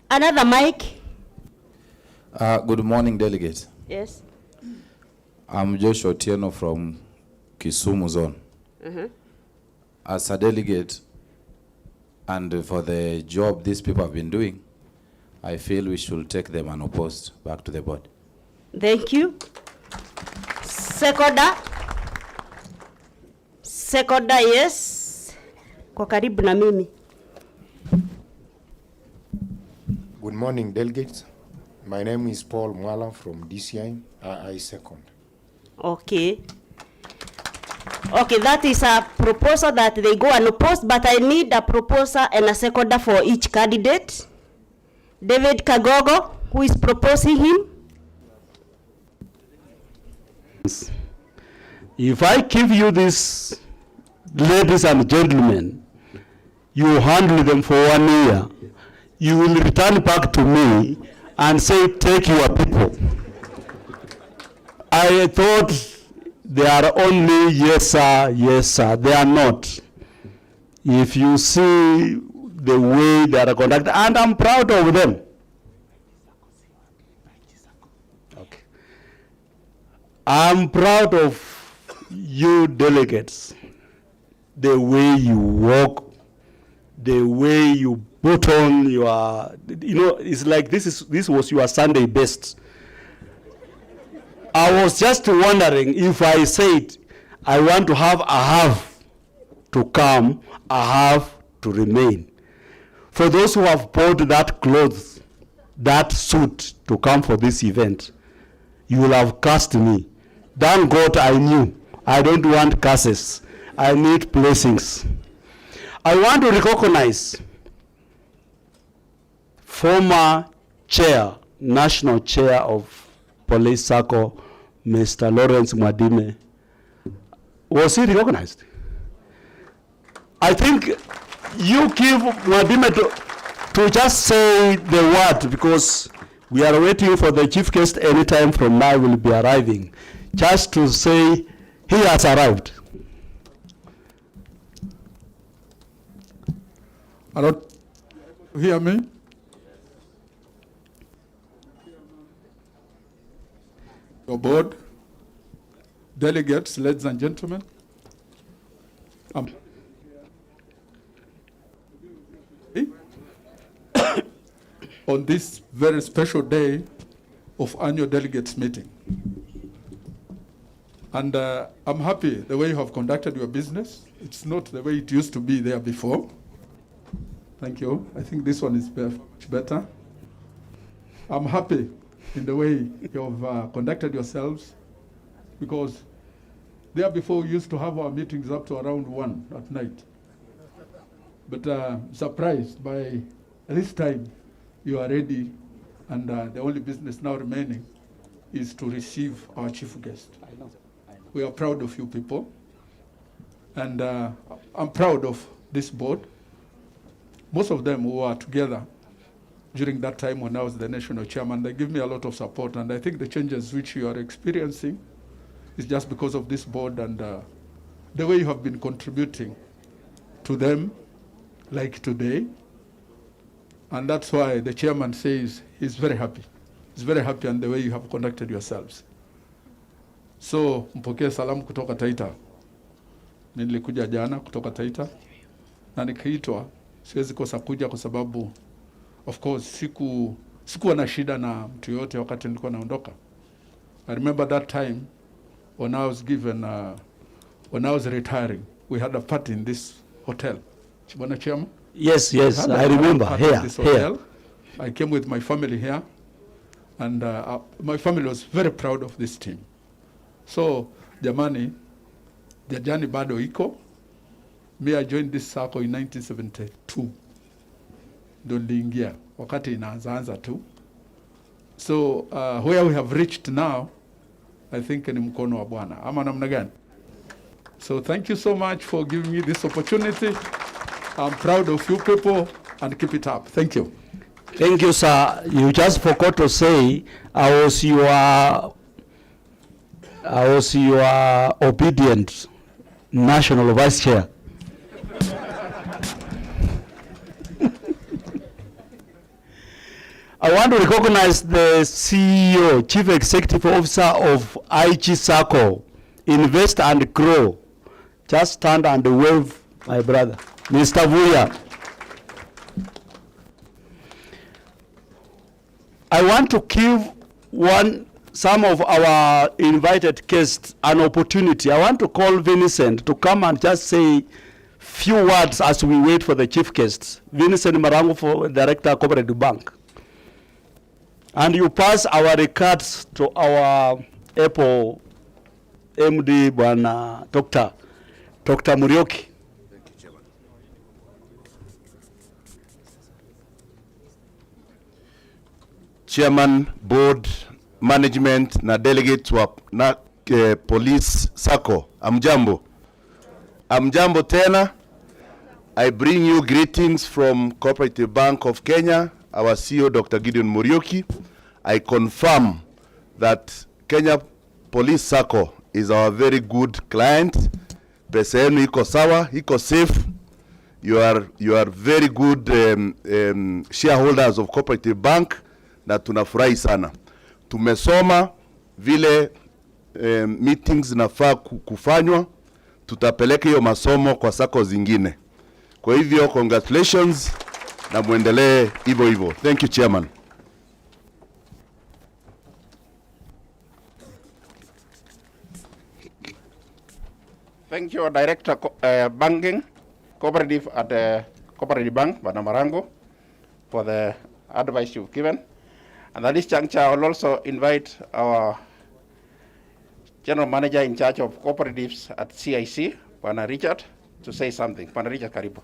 Another mic. Good morning, delegates. Yes. I'm Joshua Otieno from Kisumu zone. As a delegate, and for the job these people have been doing, I feel we should take them unopposed back to the board. Thank you. Seconder. Seconder, yes. Kwa karibu na mimi. Good morning, delegates. My name is Paul Mwala from DCI. I second. Okay. Okay, that is a proposal that they go unopposed, but I need a proposer and a seconder for each candidate. David Kagogo, who is proposing him? If I give you this, ladies and gentlemen, you handle them for 1 year, you will return back to me and say, take your people. I thought they are only yes sir. They are not. If you see the way they are conducted, and I'm proud of them. Okay. I'm proud of you delegates, the way you walk, the way you put on your, it's like this was your Sunday best. I was just wondering if I said I want to have a half to come, a half to remain. For those who have bought that clothes, that suit to come for this event, you will have cursed me. Thank God I knew. I don't want curses. I need blessings. I want to recognize former chair, national chair of Police Circle, Mr. Lawrence Mwadime. Was he recognized? I think you give Mwadime to just say the word, because we are waiting for the chief guest anytime from now will be arriving. Just to say he has arrived. Hello, hear me? Your board, delegates, ladies and gentlemen. On this very special day of annual delegates meeting. And I'm happy the way you have conducted your business. It's not the way it used to be there before. Thank you. I think this one is much better. I'm happy in the way you have conducted yourselves, because there before we used to have our meetings up to around 1 at night. But surprised by this time you are ready, and the only business now remaining is to receive our chief guest. We are proud of you people, and I'm proud of this board. Most of them who are together during that time when I was the national chairman, they give me a lot of support, and I think the changes which you are experiencing is just because of this board and the way you have been contributing to them, like today. And that's why the chairman says he's very happy is very happy on the way you have conducted yourselves. So mpokee salamu kutoka Taita. Nilikuja jana kutoka Taita na nikiitwa, siwezi kosa kuja kwa sababu of course sikuwa na shida na mtu yote wakati nilikuwa naondoka. I remember that time when I was retiring, we had a party in this hotel. Bwana Chairman? Yes, I remember. Here. I came with my family here, and my family was very proud of this team. So, jamani, jajani bado iko. Me, I joined this circle in 1972. Ndo niliingia wakati inaanza tu. So, where we have reached now, I think ni mkono wa Bwana. Ama namna gani? So, thank you so much for giving me this opportunity. I'm proud of you people, and keep it up. Thank you. Thank you, sir. You just forgot to say I was your obedient national vice chair. I want to recognize the CEO, Chief Executive Officer of IG Circle, Invest and Grow. Just stand and wave, my brother. Mr. Vuya. I want to give some of our invited guests an opportunity. I want to call Vincent to come and just say few words as we wait for the chief guests. Vincent Marango, for Director, Cooperative Bank. And you pass our regards to our Apple MD, Bwana Dr. Murioki. Chairman, board, management na delegates wa police sacco. Amjambo. Amjambo tena. I bring you greetings from Cooperative Bank of Kenya, our CEO Dr. Gideon Murioki. I confirm that Kenya Police Sacco is our very good client. Pesa yenu iko sawa, iko safe. You are very good shareholders of Cooperative Bank. Na tunafurahi sana. Tumesoma vile meetings zinafaa kufanywa, tutapeleka hiyo masomo kwa sako zingine. Kwa hivyo congratulations na muendelee hivyo hivyo. Thank you, Chairman. Thank you, Director Banking Cooperative at Cooperative Bank, Bwana Marango, for the advice you've given. And at this juncture, I will also invite our General Manager in charge of cooperatives at CIC, Bwana Richard, to say something. Bwana Richard, karibu.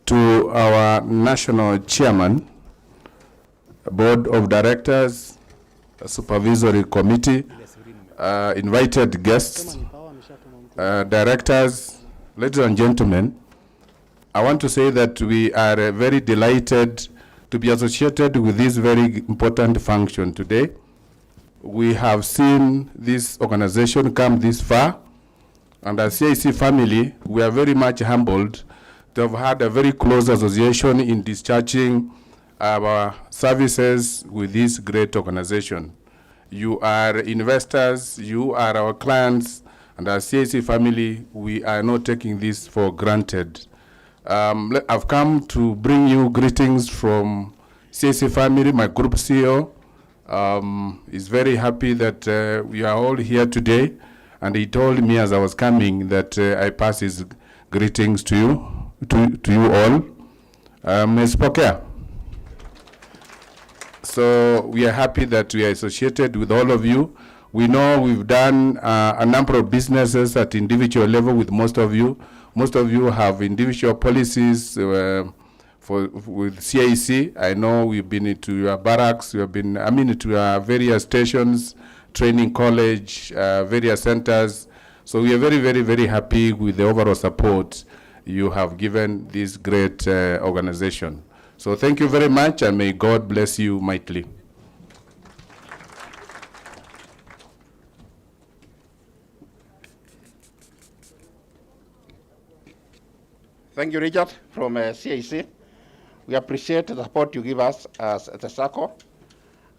To our National Chairman, Board of Directors, Supervisory Committee, invited guests, directors, ladies and gentlemen, I want to say that we are very delighted to be associated with this very important function today. We have seen this organization come this far, and as CIC family, we are very much humbled to have had a very close association in discharging our services with this great organization. You are investors, you are our clients, and as CIC family, we are not taking this for granted. I've come to bring you greetings from CIC family. My group CEO is very happy that we are all here today, and he told me as I was coming that I pass his greetings to you all. Mespokea. So we are happy that we are associated with all of you. We know we've done a number of businesses at individual level with most of you. Most of you have individual policies with CIC. I know we've been to your barracks, we have been, to your various stations, training college, various centers. So we are very, very, very happy with the overall support you have given this great organization. So thank you very much, and may God bless you mightily. Thank you, Richard, from CIC. We appreciate the support you give us as the SACCO.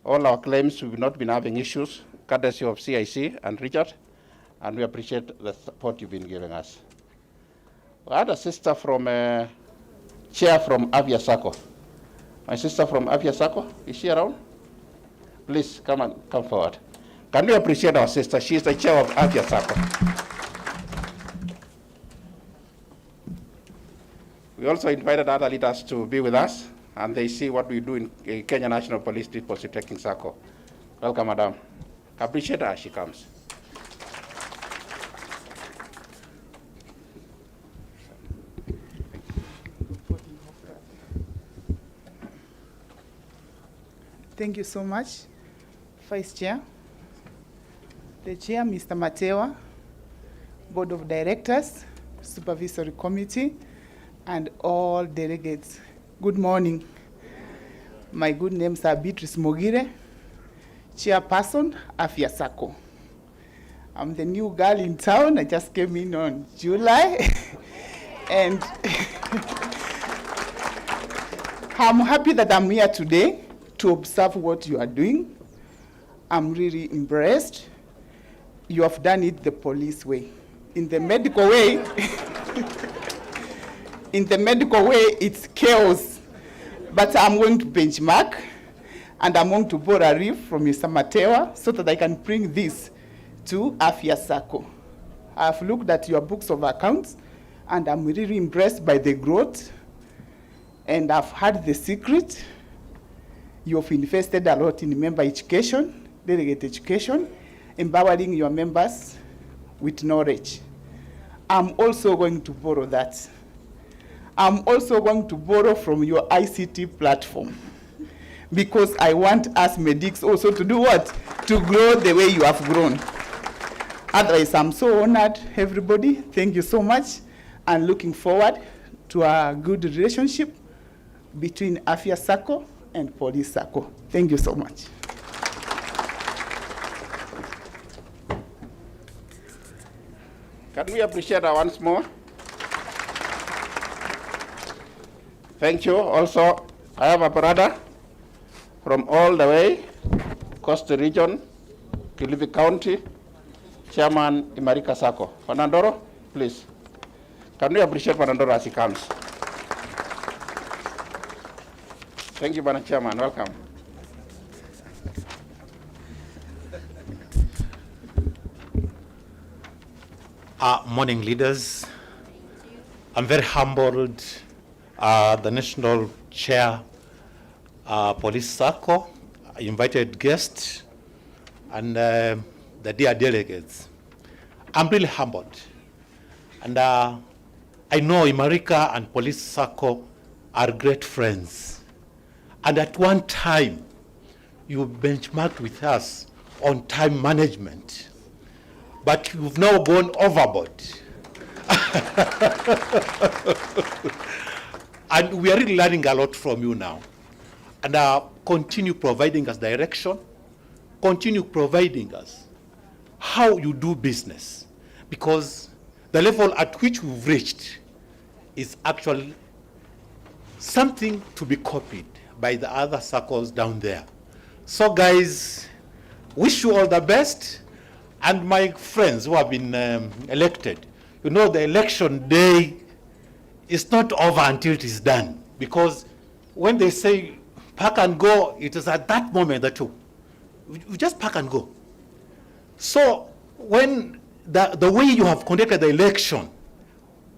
All our claims, we've not been having issues, courtesy of CIC and Richard, and we appreciate the support you've been giving us. We had a sister from, chair from Avia SACCO. My sister from Avia SACCO, is she around? Please come forward. Can we appreciate our sister? She is the chair of Avia SACCO. We also invited other leaders to be with us, and they see what we do in Kenya National Police Deposit Taking SACCO. Welcome, madam. Appreciate her as she comes. Thank you so much, Vice Chair, the Chair, Mr. Matewa, Board of Directors, Supervisory Committee, and all delegates. Good morning. My good names are Beatrice Mogire, Chairperson, Afya SACCO. I'm the new girl in town. I just came in on July. And I'm happy that I'm here today to observe what you are doing. I'm really impressed. You have done it the police way. In the medical way, in the medical way, it's chaos. But I'm going to benchmark, and I'm going to borrow a riff from Mr. Matewa so that I can bring this to Afya SACCO. I've looked at your books of accounts, and I'm really impressed by the growth. And I've heard the secret. You've invested a lot in member education, delegate education, empowering your members with knowledge. I'm also going to borrow that. I'm also going to borrow from your ICT platform, because I want us medics also to do what? To grow the way you have grown. Otherwise, I'm so honored, everybody. Thank you so much, and looking forward to a good relationship between Afya SACCO and Police SACCO. Thank you so much. Can we appreciate her once more? Thank you. Also, I have a brother from all the way, Coast Region, Kilifi County, Chairman Imarika SACCO. Fernandoro, please. Can we appreciate Fernandoro as he comes? Thank you, Madam Chairman. Welcome. Morning, leaders. I'm very humbled. The National Chair, Police SACCO, invited guests, and the dear delegates. I'm really humbled. And I know Imarika and Police SACCO are great friends. And at one time, you benchmarked with us on time management. But you've now gone overboard. And we are really learning a lot from you now. And continue providing us direction, continue providing us how you do business. Because the level at which we've reached is actually something to be copied by the other SACCOs down there. So guys, wish you all the best. And my friends who have been elected, you know the election day is not over until it is done. Because when they say pack and go, it is at that moment that you just pack and go. So when the way you have conducted the election,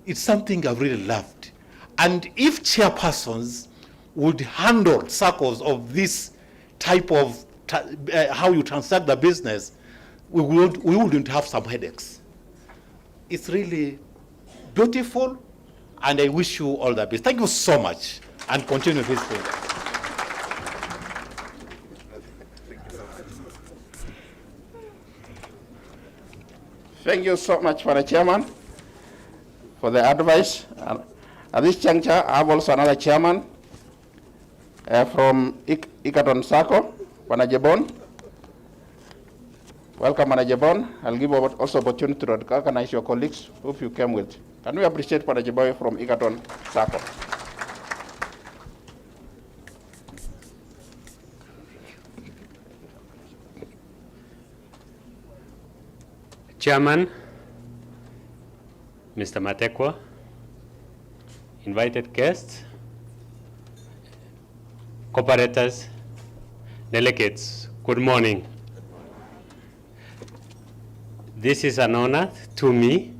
it's something I've really loved. And if chairpersons would handle SACCOs of this type of how you transact the business, we wouldn't have some headaches. It's really beautiful, and I wish you all the best. Thank you so much, and continue this thing. Thank you so much, Madam Chairman, for the advice. At this juncture, I have also another chairman from Ikaton SACCO, Panajebon. Welcome, Manajabon. I'll give also opportunity to recognize your colleagues who you came with. Can we appreciate Panajiboy from Egerton Sacco? Chairman, Mr. Matekwa, invited guests, cooperators, delegates, good morning. This is an honor to me,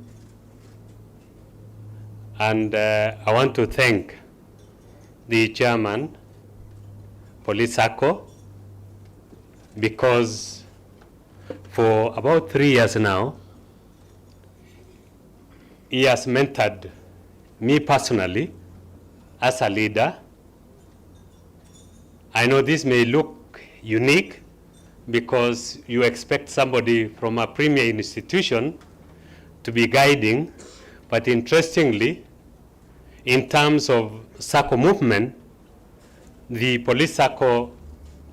and I want to thank the chairman, Police Sacco, because for about 3 years now, he has mentored me personally as a leader. I know this may look unique because you expect somebody from a premier institution to be guiding, but interestingly, in terms of Sacco movement, the Police Sacco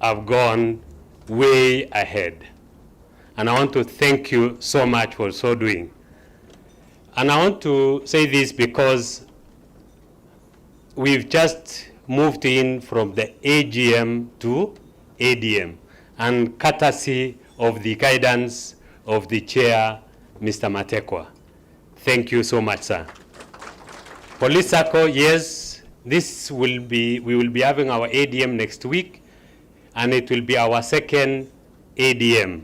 have gone way ahead. And I want to thank you so much for so doing. And I want to say this because we've just moved in from the AGM to ADM, and courtesy of the guidance of the chair, Mr. Matekwa. Thank you so much, sir. Police Sacco, yes, we will be having our ADM next week, and it will be our second ADM.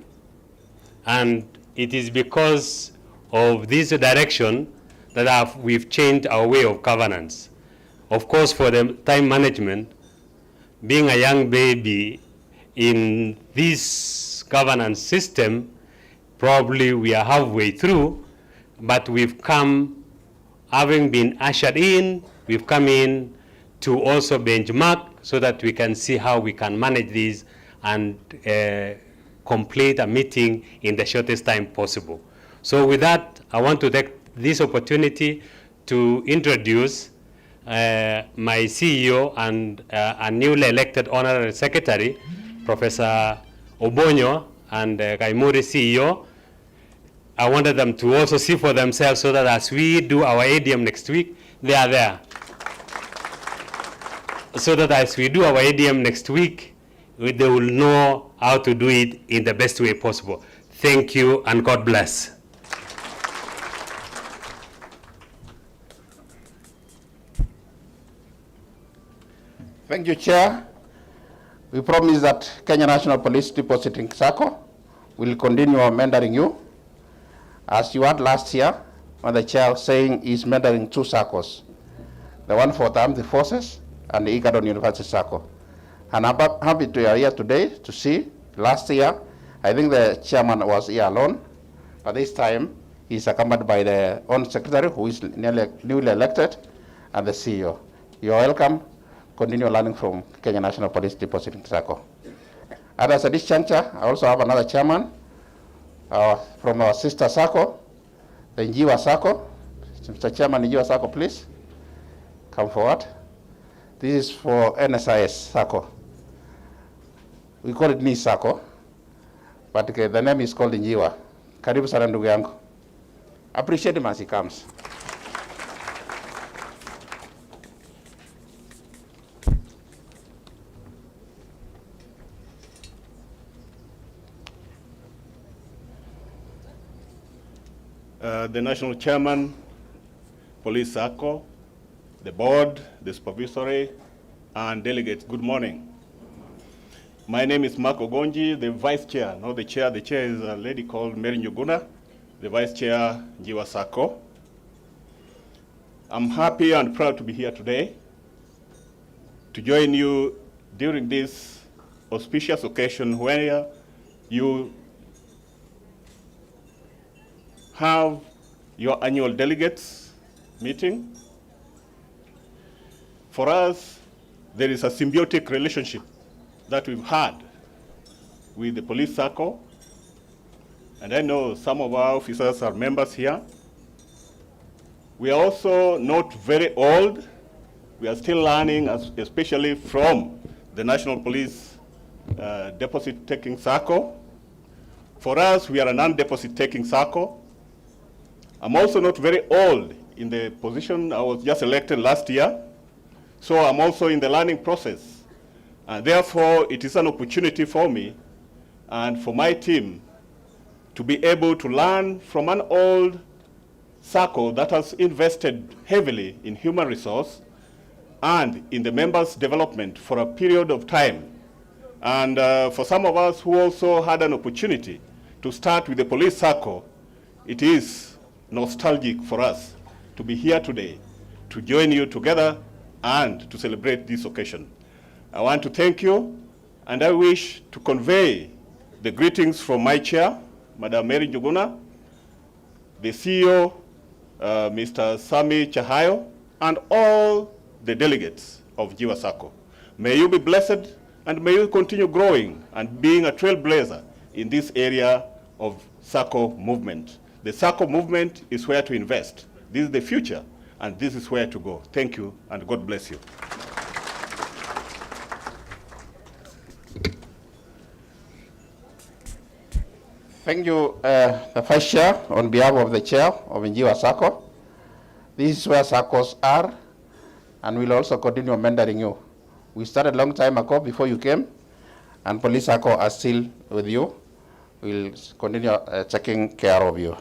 And it is because of this direction that we've changed our way of governance. Of course, for the time management, being a young baby in this governance system, probably we are halfway through, but we've come, having been ushered in, we've come in to also benchmark so that we can see how we can manage this and complete a meeting in the shortest time possible. So with that, I want to take this opportunity to introduce my CEO and a newly elected Honorary Secretary, Professor Obonyo, and Kaimuri CEO. I wanted them to also see for themselves so that as we do our ADM next week, they are there. So that as we do our ADM next week, they will know how to do it in the best way possible. Thank you and God bless. Thank you, Chair. We promise that Kenya National Police Depositing Sacco will continue mentoring you. As you had last year, when the chair saying he's mentoring 2 SACCOs, the one for the armed forces and the Egerton University Sacco. And I'm happy to are here today to see. Last year, I think the chairman was here alone, but this time he's accompanied by the own secretary, who is newly elected, and the CEO. You're welcome. Continue learning from Kenya National Police Depositing Sacco. And as at this juncture, I also have another chairman from our sister Sacco, the Njiwa Sacco. Mr. Chairman, Njiwa Sacco, please come forward. This is for NSIS Sacco. We call it Ni Sacco, but the name is called Njiwa. Karibu sana ndugu yangu. Appreciate him as he comes. The National Chairman, Police Sacco, the Board, the Supervisory, and Delegates, good morning. My name is Mark Ogonji, the Vice Chair, not the Chair. The Chair is a lady called Mary Njuguna, the Vice Chair, Njiwa Sacco. I'm happy and proud to be here today to join you during this auspicious occasion where you have your annual delegates meeting. For us, there is a symbiotic relationship that we've had with the Police Sacco, and I know some of our officers are members here. We are also not very old. We are still learning, especially from the National Police Deposit Taking Sacco. For us, we are a non-deposit taking Sacco. I'm also not very old in the position. I was just elected last year, so I'm also in the learning process. And therefore, it is an opportunity for me and for my team to be able to learn from an old circle that has invested heavily in human resource and in the members' development for a period of time. And for some of us who also had an opportunity to start with the police circle, it is nostalgic for us to be here today, to join you together and to celebrate this occasion. I want to thank you, and I wish to convey the greetings from my chair, Madam Mary Njuguna, the CEO, Mr. Sami Chahayo, and all the delegates of Jiwa Sacco. May you be blessed, and may you continue growing and being a trailblazer in this area of Sacco movement. The Sacco movement is where to invest. This is the future, and this is where to go. Thank you, and God bless you. Thank you, the Vice Chair, on behalf of the Chair of Njiwa Sacco. This is where SACCOs are, and we'll also continue mentoring you. We started a long time ago before you came, and Police Sacco are still with you. We'll continue taking care of you.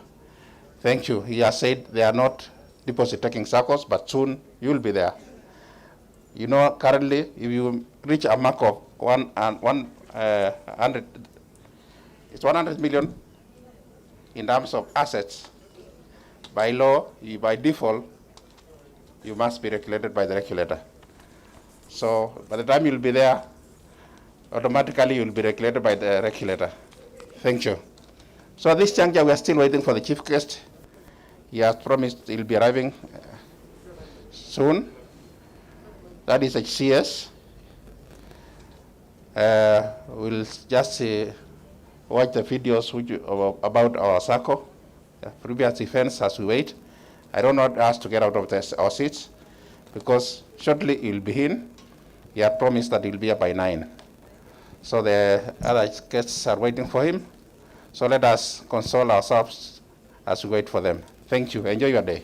Thank you. He has said they are not deposit-taking SACCOs, but soon you'll be there. You know, currently, if you reach a mark of 100 million in terms of assets. By law, by default, you must be regulated by the regulator. So by the time you'll be there, automatically you'll be regulated by the regulator. Thank you. So at this juncture, we are still waiting for the chief guest. He has promised he'll be arriving soon. That is HCS. We'll just watch the videos about our SACCO, previous events as we wait. I don't want us to get out of our seats because shortly he'll be in. He had promised that he'll be here by 9. So the other guests are waiting for him. So let us console ourselves as we wait for them. Thank you. Enjoy your day.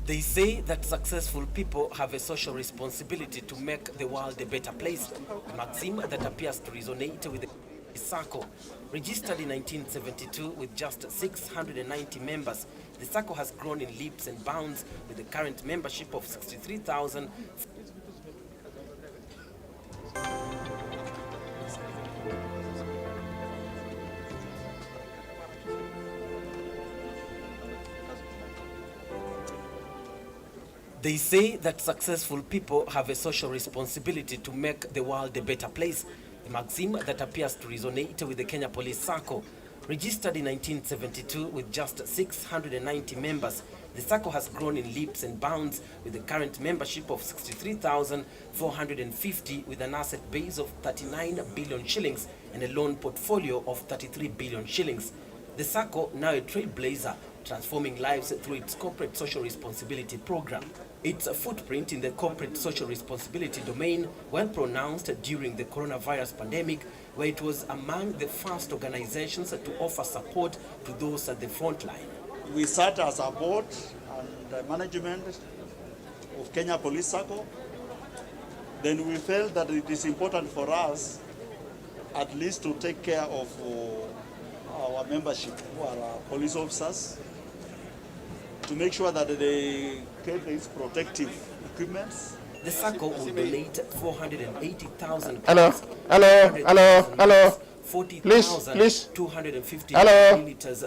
They say that successful people have a social responsibility to make the world a better place, a maxim that appears to resonate with the SACCO. Registered in 1972 with just 690 members, the SACCO has grown in leaps and bounds with the current membership of 63,000. They say that successful people have a social responsibility to make the world a better place, a maxim that appears to resonate with the Kenya Police SACCO. Registered in 1972 with just 690 members, the SACCO has grown in leaps and bounds with the current membership of 63,450 with an asset base of 39 billion shillings and a loan portfolio of 33 billion shillings. The SACCO, now a trailblazer, transforming lives through its corporate social responsibility program. Its footprint in the corporate social responsibility domain well pronounced during the coronavirus pandemic, where it was among the first organizations to offer support to those at the front line. We sat as a board and the management of Kenya Police SACCO. Then we felt that it is important for us at least to take care of our membership who are police officers, to make sure that they get these protective equipments. The SACCO will donate 480,000 Hello. 40,250 milliliters.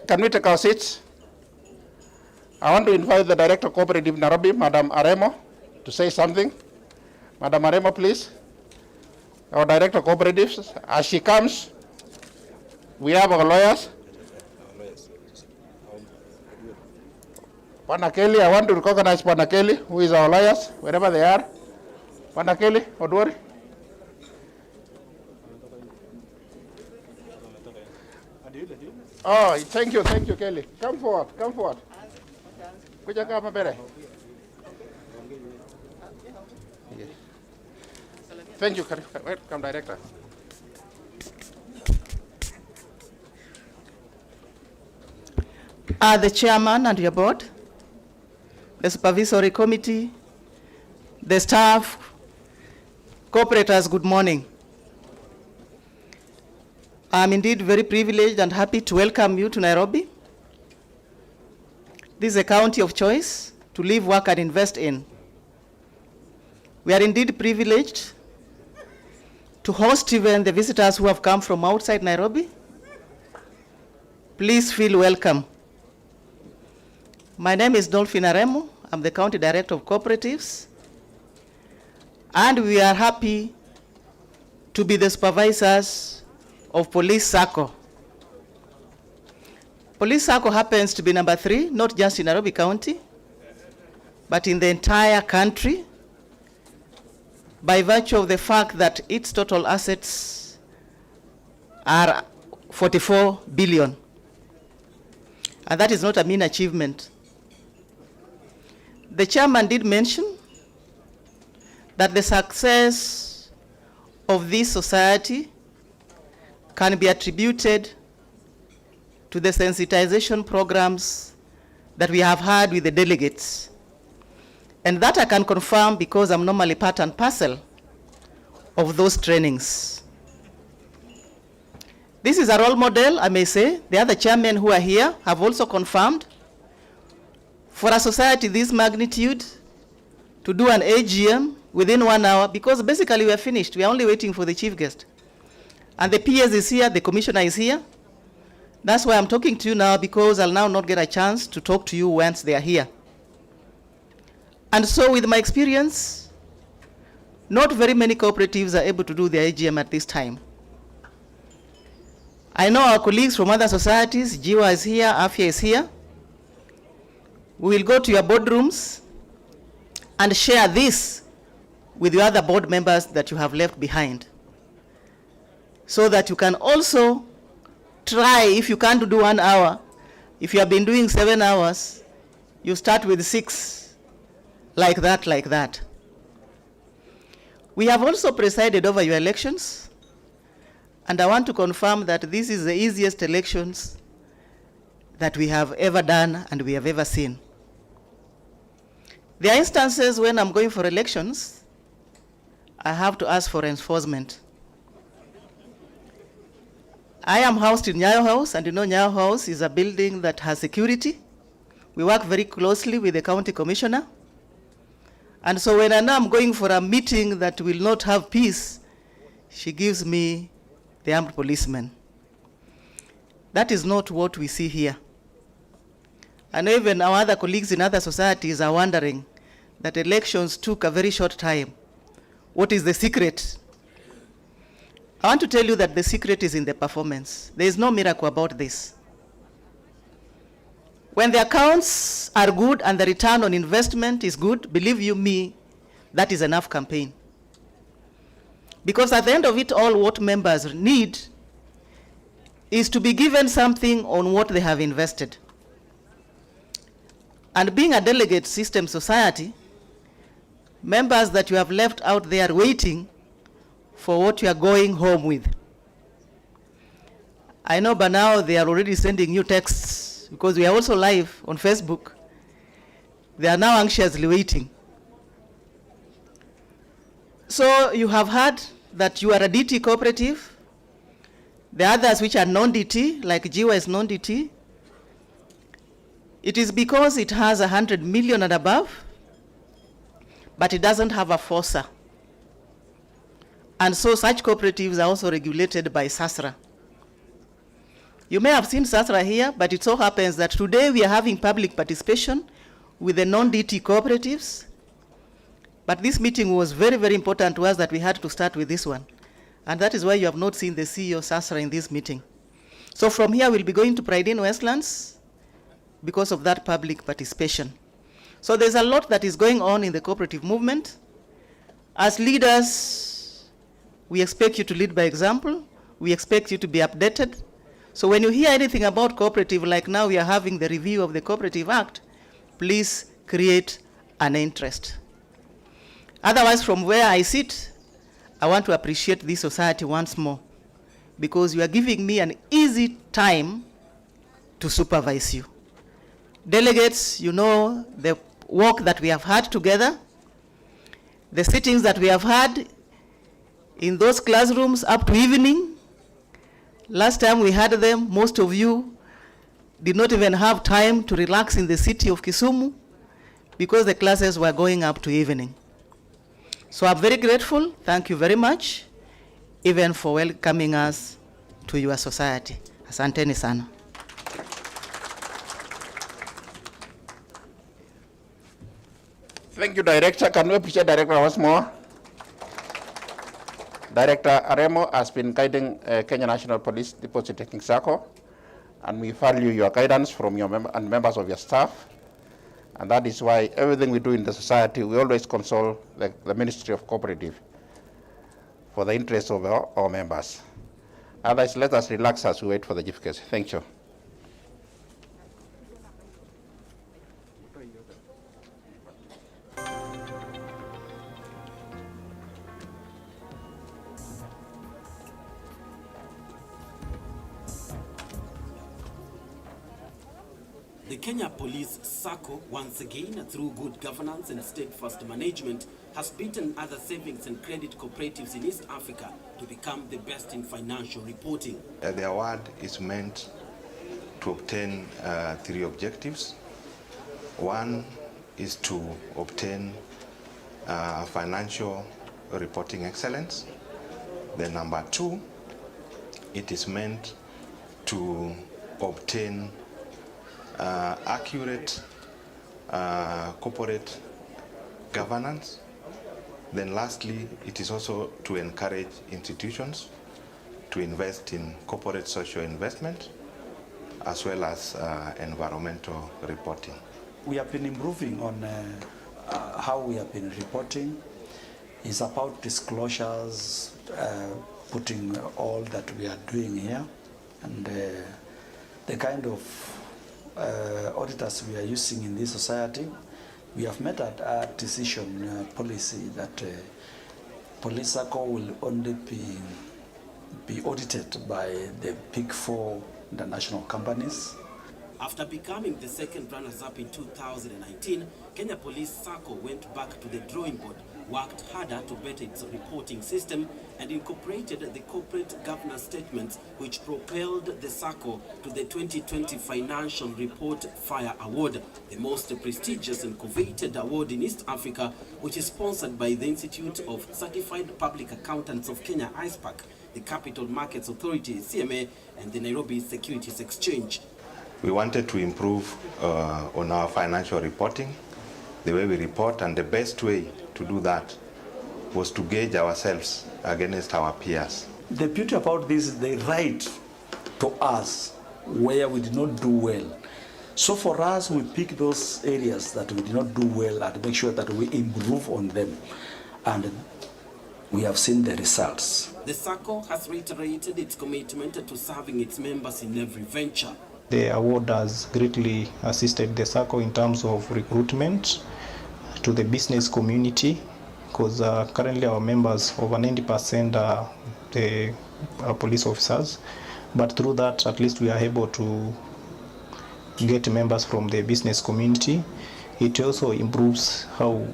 Can we take our seats? I want to invite the Director of Cooperative Nairobi, Madam Aremo, to say something. Madam Aremo, please. Our Director of Cooperatives, as she comes, we have our lawyers. Pana Kelly, I want to recognize Pana Kelly, who is our lawyers, wherever they are. Pana Kelly, Odwori. Oh, thank you, Kelly. Come forward. Kuja kama mbele. Yes. Thank you, welcome, Director. The chairman and your board, the supervisory committee, the staff, cooperators, good morning. I'm indeed very privileged and happy to welcome you to Nairobi. This is a county of choice to live, work, and invest in. We are indeed privileged to host even the visitors who have come from outside Nairobi. Please feel welcome. My name is Dolphin Aremu. I'm the County Director of Cooperatives. And we are happy to be the supervisors of Police SACCO. Police SACCO happens to be number 3, not just in Nairobi County, but in the entire country, by virtue of the fact that its total assets are 44 billion. And that is not a mean achievement. The chairman did mention that the success of this society can be attributed to the sensitization programs that we have had with the delegates. And that I can confirm because I'm normally part and parcel of those trainings. This is a role model, I may say. The other chairmen who are here have also confirmed for a society this magnitude to do an AGM within 1 hour, because basically we are finished. We are only waiting for the chief guest. And the PS is here, the commissioner is here. That's why I'm talking to you now, because I'll now not get a chance to talk to you once they are here. And so with my experience, not very many cooperatives are able to do their AGM at this time. I know our colleagues from other societies, Jiwa is here, Afia is here. We will go to your boardrooms and share this with your other board members that you have left behind, so that you can also try, if you can't do 1 hour, if you have been doing 7 hours, you start with 6, like that. We have also presided over your elections, and I want to confirm that this is the easiest elections that we have ever done and we have ever seen. There are instances when I'm going for elections, I have to ask for enforcement. I am housed in Nyayo House, and you know Nyayo House is a building that has security. We work very closely with the county commissioner. And so when I know I'm going for a meeting that will not have peace, she gives me the armed policemen. That is not what we see here. And even our other colleagues in other societies are wondering that elections took a very short time. What is the secret? I want to tell you that the secret is in the performance. There is no miracle about this. When the accounts are good and the return on investment is good, believe you me, that is enough campaign. Because at the end of it all, what members need is to be given something on what they have invested. And being a delegate system society, members that you have left out there waiting for what you are going home with. I know by now they are already sending you texts, because we are also live on Facebook. They are now anxiously waiting. So you have heard that you are a DT cooperative. The others which are non-DT, like Jiwa is non-DT, it is because it has 100 million and above, but it doesn't have a FOSA. And so such cooperatives are also regulated by SASRA. You may have seen SASRA here, but it so happens that today we are having public participation with the non-DT cooperatives. But this meeting was very, very important to us that we had to start with this one. And that is why you have not seen the CEO SASRA in this meeting. So from here we'll be going to Pride in Westlands, because of that public participation. So there's a lot that is going on in the cooperative movement. As leaders, we expect you to lead by example. We expect you to be updated. So when you hear anything about cooperative, like now we are having the review of the Cooperative Act, please create an interest. Otherwise, from where I sit, I want to appreciate this society once more, because you are giving me an easy time to supervise you. Delegates, you know the work that we have had together, the sittings that we have had in those classrooms up to evening. Last time we had them, most of you did not even have time to relax in the city of Kisumu because the classes were going up to evening. So I'm very grateful. Thank you very much, even for welcoming us to your society. Asanteni sana. Thank you, Director. Can we appreciate Director once more? Director Aremo has been guiding Kenya National Police Deposit Taking Circle, and we value your guidance from your and members of your staff. And that is why everything we do in the society, we always consult the Ministry of Cooperative for the interests of our members. Otherwise, let us relax as we wait for the chief guest. Thank you. The Kenya Police SACCO, once again, through good governance and steadfast management, has beaten other savings and credit cooperatives in East Africa to become the best in financial reporting. The award is meant to obtain 3 objectives. One is to obtain financial reporting excellence. Then number 2, it is meant to obtain accurate corporate governance. Then lastly, it is also to encourage institutions to invest in corporate social investment as well as environmental reporting. We have been improving on how we have been reporting. It's about disclosures, putting all that we are doing here, and the kind of auditors we are using in this society. We have made a decision policy that Police SACCO will only be audited by the Big 4 international companies. After becoming the second runners-up in 2019, Kenya Police SACCO went back to the drawing board, worked harder to better its reporting system, and incorporated the corporate governance statements which propelled the SACCO to the 2020 Financial Report Fire Award, the most prestigious and coveted award in East Africa, which is sponsored by the Institute of Certified Public Accountants of Kenya, ISPAC, the Capital Markets Authority, CMA, and the Nairobi Securities Exchange. We wanted to improve on our financial reporting, the way we report, and the best way to do that was to gauge ourselves against our peers. The beauty about this is they write to us where we did not do well. So for us, we pick those areas that we did not do well and make sure that we improve on them. And we have seen the results. The SACCO has reiterated its commitment to serving its members in every venture. The award has greatly assisted the SACCO in terms of recruitment to the business community, because currently our members, over 90% are the police officers, but through that at least we are able to get members from the business community. It also improves our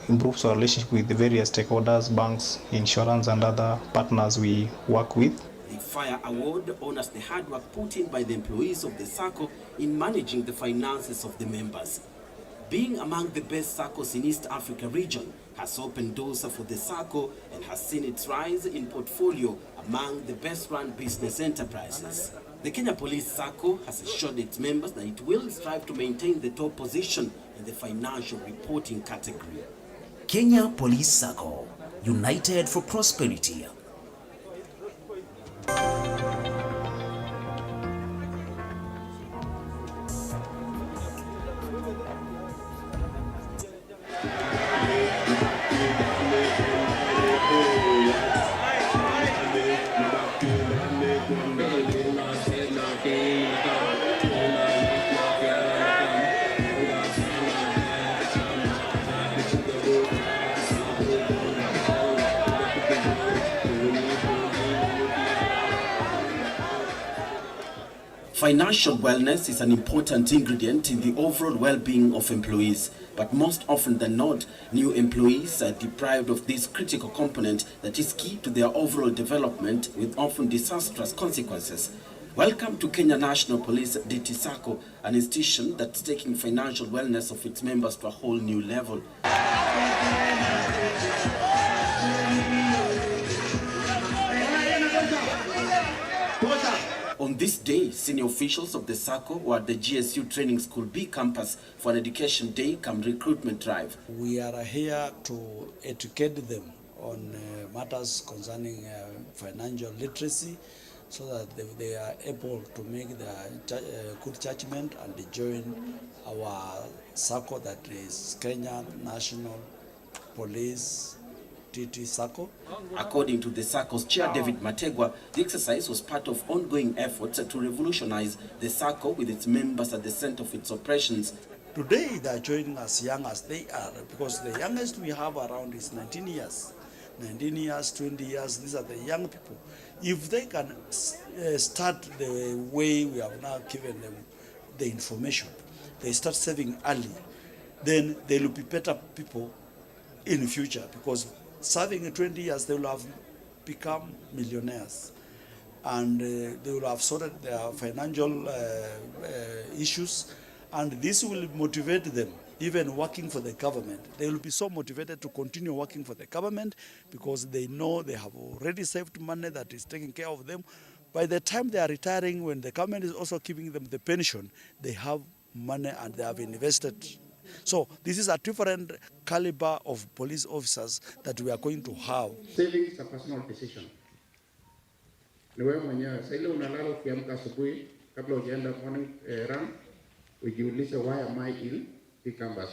relationship with the various stakeholders, banks, insurance, and other partners we work with. The Fire Award honors the hard work put in by the employees of the SACCO in managing the finances of the members. Being among the best SACCOs in East Africa region has opened doors for the SACCO and has seen its rise in portfolio among the best run business enterprises. The Kenya Police SACCO has assured its members that it will strive to maintain the top position in the financial reporting category. Kenya Police SACCO, united for prosperity. Financial wellness is an important ingredient in the overall well-being of employees, but most often than not, new employees are deprived of this critical component that is key to their overall development, with often disastrous consequences. Welcome to Kenya National Police DT SACCO, an institution that's taking financial wellness of its members to a whole new level. On this day, senior officials of the SACCO were at the GSU Training School B campus for an education day come recruitment drive. We are here to educate them on matters concerning financial literacy, so that they are able to make the good judgment and join our SACCO, that is Kenya National Police DT SACCO. According to the SACCO's chair, David Mategwa, the exercise was part of ongoing efforts to revolutionize the SACCO with its members at the center of its operations. Today they are joining as young as they are, because the youngest we have around is 19 years. 19 years, 20 years, these are the young people. If they can start the way we have now given them the information, they start saving early, then they will be better people in the future, because serving 20 years, they will have become millionaires, and they will have sorted their financial issues, and this will motivate them. Even working for the government, they will be so motivated to continue working for the government, because they know they have already saved money that is taking care of them. By the time they are retiring, when the government is also giving them the pension, they have money and they have invested. So this is a different caliber of police officers that we are going to have. Saving is a personal decision. Ni wewe mwenyewe. Sasa ile unalala ukiamka asubuhi kabla hujaenda morning run, ujiulize, why am I in the campus?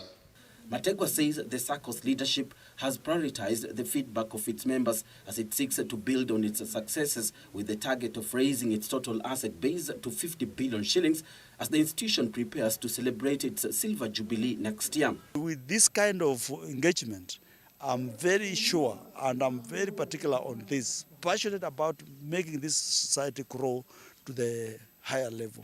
Mategwa says the SACCO's leadership has prioritized the feedback of its members as it seeks to build on its successes, with the target of raising its total asset base to 50 billion shillings as the institution prepares to celebrate its silver jubilee next year. With this kind of engagement, I'm very sure and I'm very particular on this, passionate about making this society grow to the higher level.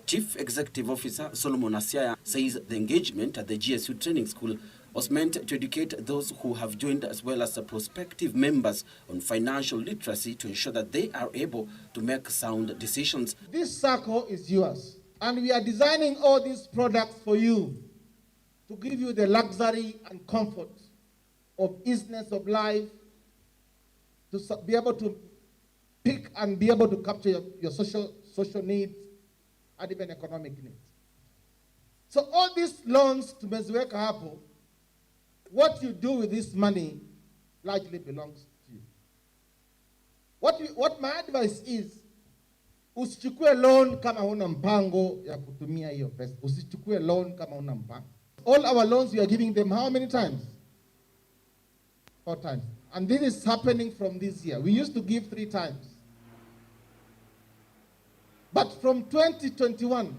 Chief Executive Officer Solomon Asiaya says the engagement at the GSU Training School was meant to educate those who have joined, as well as the prospective members, on financial literacy to ensure that they are able to make sound decisions. This SACCO is yours, and we are designing all these products for you to give you the luxury and comfort of easiness of life, to be able to pick and be able to capture your social needs and even economic needs. So all these loans to tumeziweka hapo, what you do with this money largely belongs to you. What my advice is, usichukue loan kama huna mpango ya kutumia hiyo pesa. Usichukue loan kama huna mpango. All our loans we are giving them how many times? 4 times. And this is happening from this year. We used to give 3 times. But from 2021,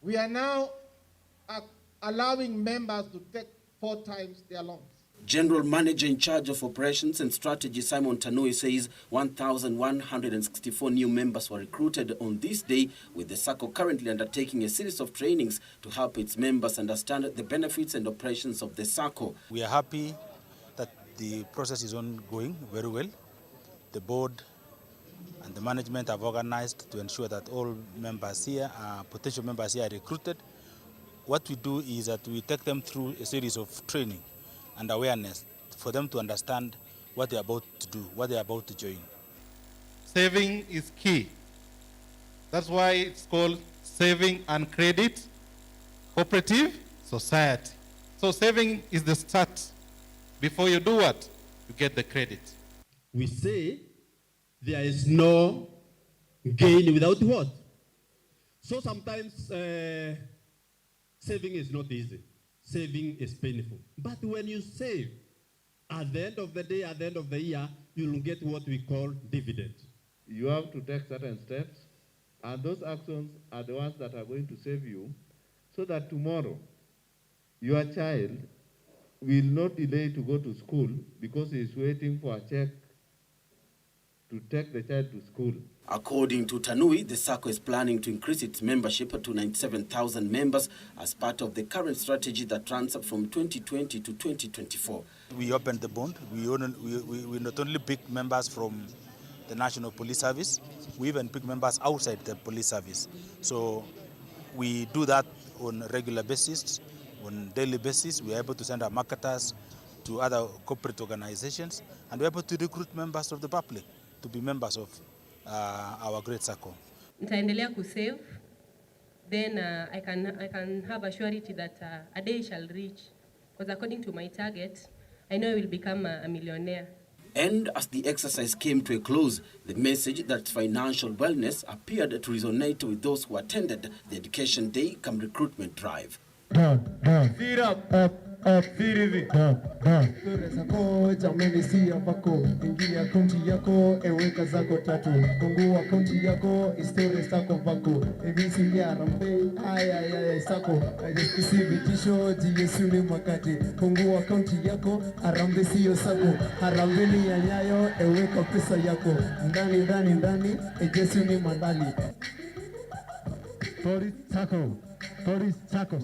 we are now allowing members to take 4 times their loans. General Manager in charge of Operations and Strategy Simon Tanui says 1,164 new members were recruited on this day, with the SACCO currently undertaking a series of trainings to help its members understand the benefits and operations of the SACCO. We are happy that the process is ongoing very well. The board and the management have organized to ensure that all members here, potential members here, are recruited. What we do is that we take them through a series of training and awareness for them to understand what they're about to do, what they're about to join. Saving is key. That's why it's called Saving and Credit Cooperative Society. So saving is the start. Before you do what? You get the credit. We say there is no gain without what? So sometimes saving is not easy. saving is painful. But when you save, at the end of the day, at the end of the year, you'll get what we call dividend. You have to take certain steps, and those actions are the ones that are going to save you, so that tomorrow your child will not delay to go to school because he is waiting for a check to take the child to school. According to Tanui, the SACCO is planning to increase its membership to 97,000 members as part of the current strategy that runs from 2020 to 2024. We opened the bond. We not only pick members from the National Police Service, we even pick members outside the police service. So we do that on a regular basis, on a daily basis. We are able to send our marketers to other corporate organizations, and we're able to recruit members of the public to be members of our great SACCO. Nitaendelea kusave, then I can have a surety that a day shall reach, because according to my target, I know I will become a millionaire. And as the exercise came to a close, the message that financial wellness appeared to resonate with those who attended the Education Day cum recruitment drive. Feet up. Firivi. Sako jameni si yako, ingia konti yako, eweka zako tatu. Kungua konti yako, istore sako vako. Emisi ya rambe, ay sako. Ajeskisi vitisho, jiyesu ni makati. Kungua konti yako, harambe siyo sako. Harambe ni ya nyayo, eweka pesa yako. Ndani, ejesu ni mandali. Tori sako.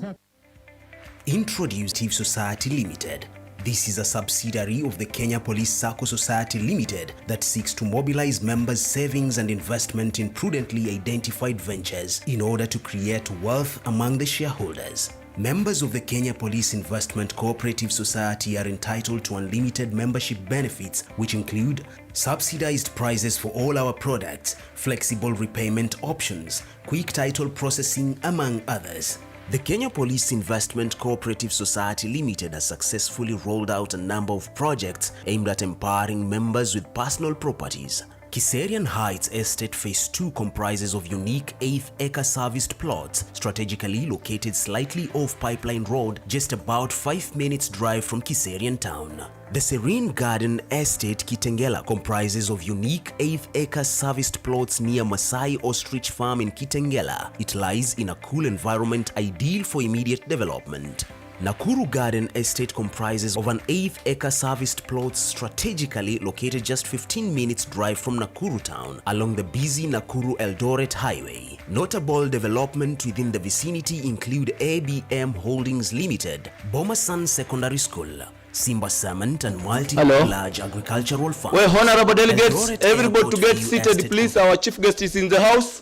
Introduced Chief Society Limited. This is a subsidiary of the Kenya Police SACCO Society Limited that seeks to mobilize members' savings and investment in prudently identified ventures in order to create wealth among the shareholders. Members of the Kenya Police Investment Cooperative Society are entitled to unlimited membership benefits, which include subsidized prices for all our products, flexible repayment options, quick title processing, among others. The Kenya Police Investment Cooperative Society Limited has successfully rolled out a number of projects aimed at empowering members with personal properties. Kiserian Heights Estate Phase 2 comprises of unique 8th-acre serviced plots strategically located slightly off Pipeline Road, just about 5 minutes drive from Kiserian town. The Serene Garden Estate Kitengela comprises of unique 8th-acre serviced plots near Masai Ostrich Farm in Kitengela. It lies in a cool environment ideal for immediate development. Nakuru Garden Estate comprises of an 8th-acre serviced plot strategically located just 15 minutes drive from Nakuru town along the busy Nakuru-Eldoret highway. Notable development within the vicinity include ABM Holdings Limited, Bomasan Secondary School, Simba Cement and large agricultural farms. Well, honorable delegates, everybody to get seated, please. Our chief guest is in the house.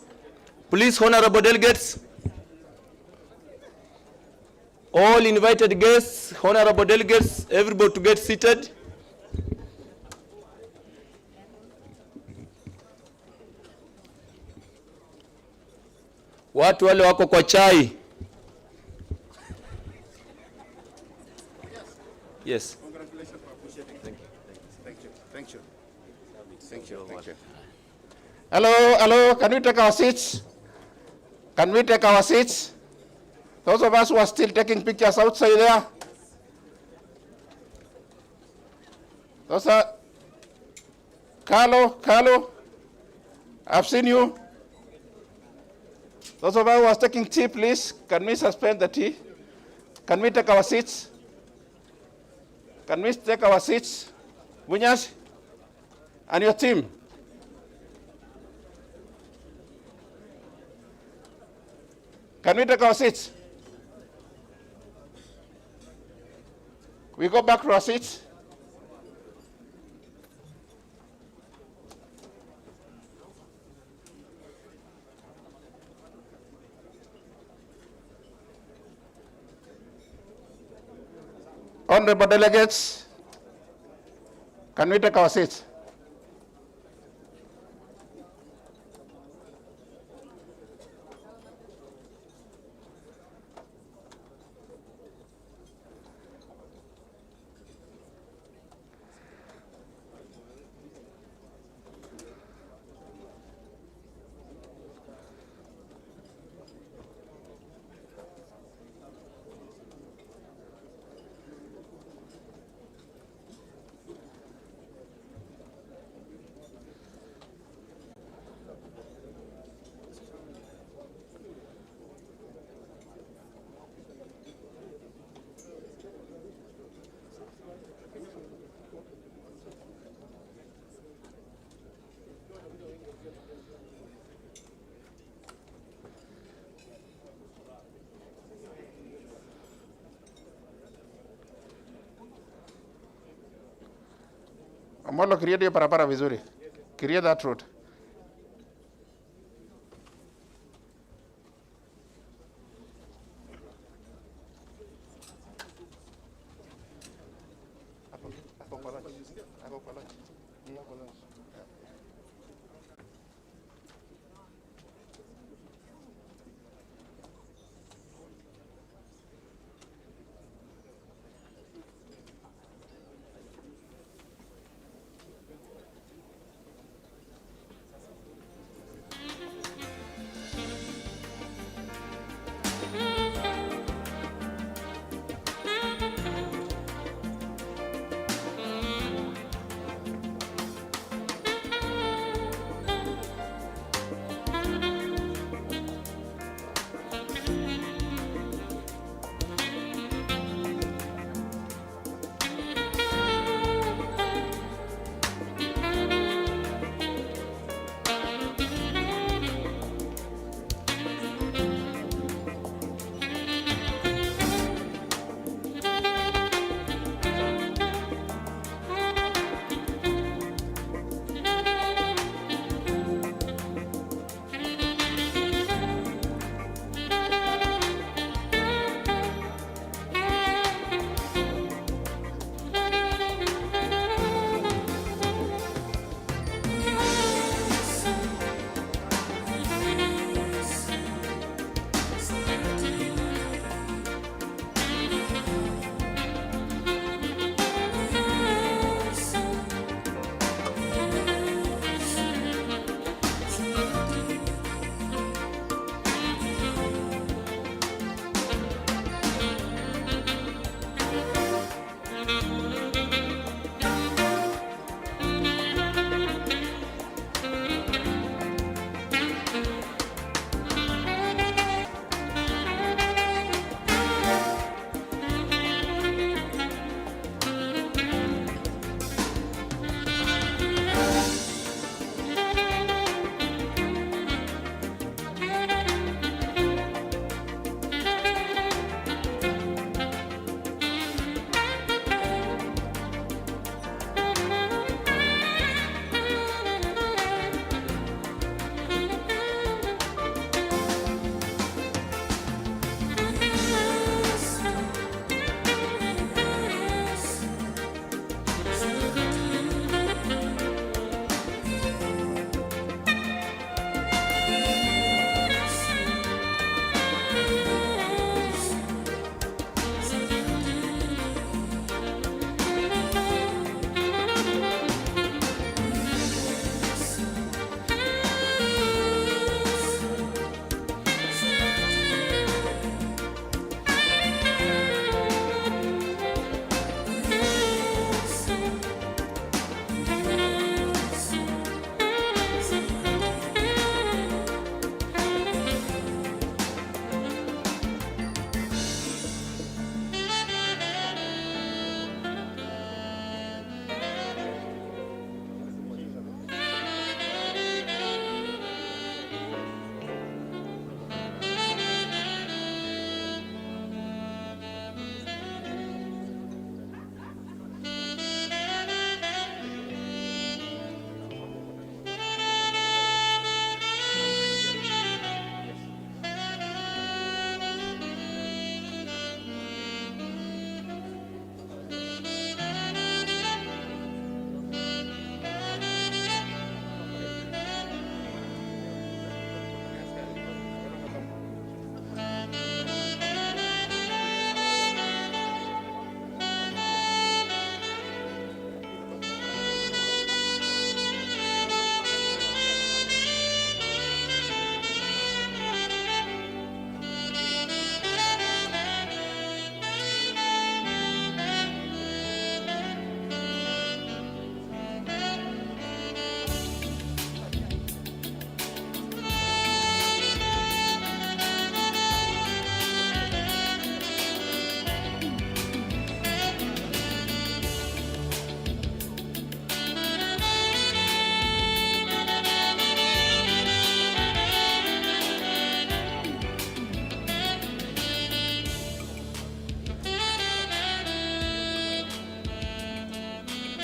Please, honorable delegates. All invited guests, honorable delegates, everybody to get seated. Watu wale wako kwa chai. Yes. Congratulations for appreciating. Thank you. Hello, can we take our seats? Those of us who are still taking pictures outside there. Those are Carlo, I've seen you. Those of us who are taking tea, please, can we suspend the tea? Can we take our seats? Munyas and your team. Can we take our seats? We go back to our seats. Honorable delegates, can we take our seats? Amolo, create hiyo barabara vizuri. Create that road.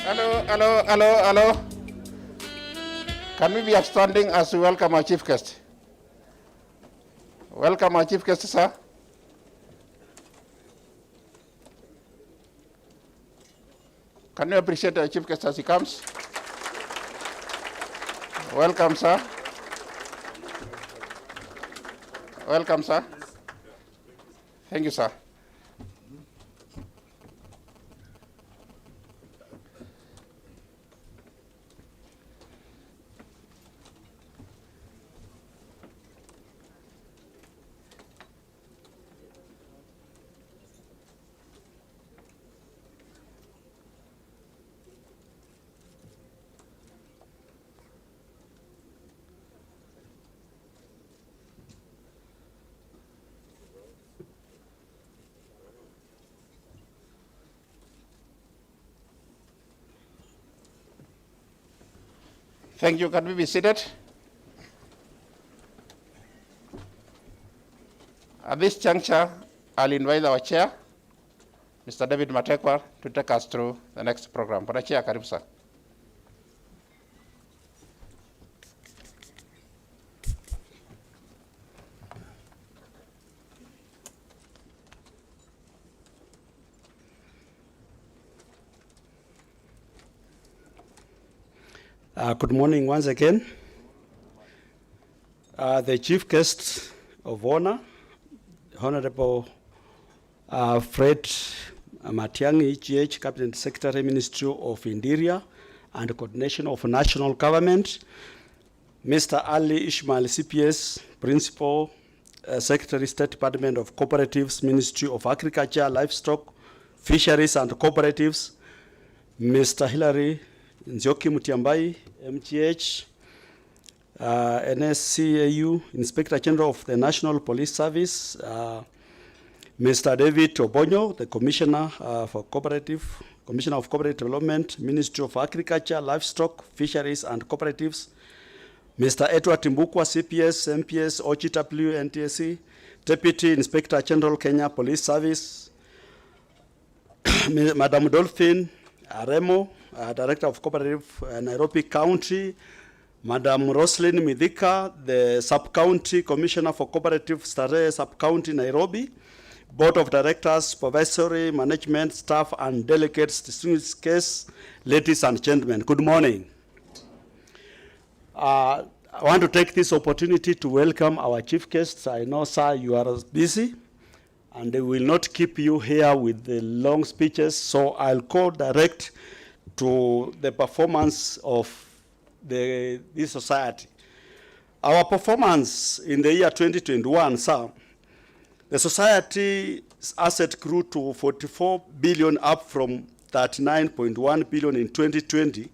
Hello. Can we be upstanding as we welcome our chief guest? Welcome our chief guest, sir. Can you appreciate our chief guest as he comes? Welcome, sir. Welcome, sir. Thank you, sir. Thank you. Can we be seated? At this juncture, I'll invite our chair, Mr. David Matekwa, to take us through the next program. Bwana Chair, karibu sir. Good morning once again. The chief guest of honor, Honorable Fred Matiang'i, GH, Cabinet Secretary, Ministry of Interior and Coordination of National Government, Mr. Ali Ishmael, CPS, Principal Secretary, State Department of Cooperatives, Ministry of Agriculture, Livestock, Fisheries and Cooperatives, Mr. Hilary Nzioki Mutiambai, MGH, NSCAU, Inspector General of the National Police Service, Mr. David Obonyo, the Commissioner of Cooperative Development, Ministry of Agriculture, Livestock, Fisheries and Cooperatives, Mr. Edward Timbukwa, CPS, MPS, OGW, NTSC, Deputy Inspector General, Kenya Police Service, Madam Dolphin Aremo, Director of Cooperative, Nairobi County, Madam Roslyn Midhika, the Sub-County Commissioner for Cooperative, Starehe Sub-County, Nairobi, Board of Directors, Supervisory, Management, Staff, and Delegates, distinguished guests, ladies and gentlemen, good morning. I want to take this opportunity to welcome our chief guests. I know, sir, you are busy, and they will not keep you here with the long speeches, so I'll go direct to the performance of this society. Our performance in the year 2021, sir, the society's asset grew to 44 billion, up from 39.1 billion in 2020,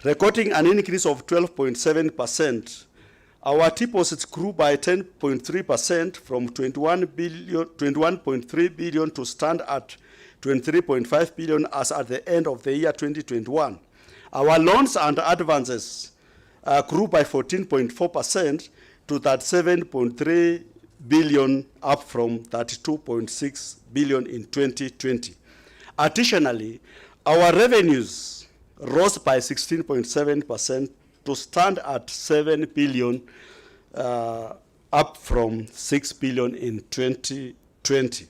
recording an increase of 12.7%. Our deposits grew by 10.3% from 21.3 billion to stand at 23.5 billion as at the end of the year 2021. Our loans and advances grew by 14.4% to 37.3 billion, up from 32.6 billion in 2020. Additionally, our revenues rose by 16.7% to stand at 7 billion, up from 6 billion in 2020.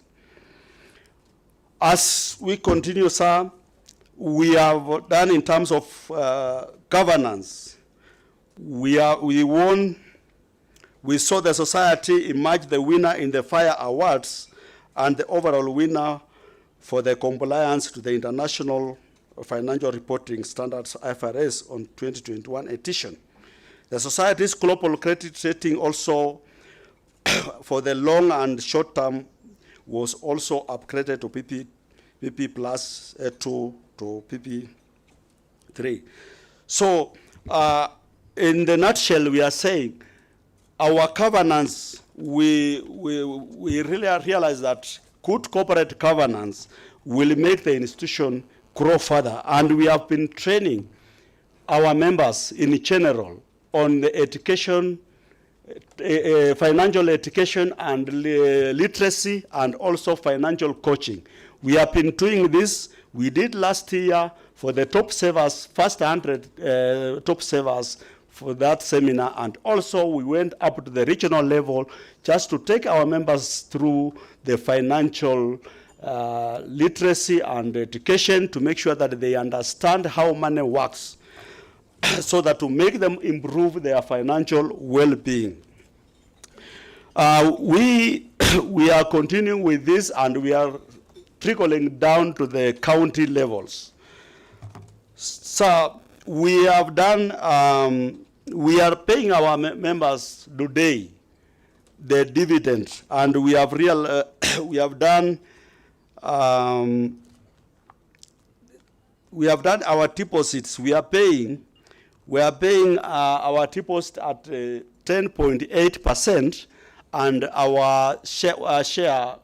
As we continue, sir, we have done in terms of governance. We saw the society emerge the winner in the FIRE Awards and the overall winner for the compliance to the International Financial Reporting Standards, IFRS, on 2021 edition. The society's global credit rating also for the long and short term was also upgraded to PP plus 2 to PP 3. So in the nutshell, we are saying our governance, we really realize that good corporate governance will make the institution grow further. And we have been training our members in general on the education, financial education and literacy, and also financial coaching. We have been doing this. We did last year for the top savers, first 100 top savers for that seminar, and also we went up to the regional level just to take our members through the financial literacy and education to make sure that they understand how money works so that to make them improve their financial well-being. We are continuing with this, and we are trickling down to the county levels. So we have done, we are paying our members today the dividend, and we have we have done our deposits. We are paying our deposit at 10.8%, and our share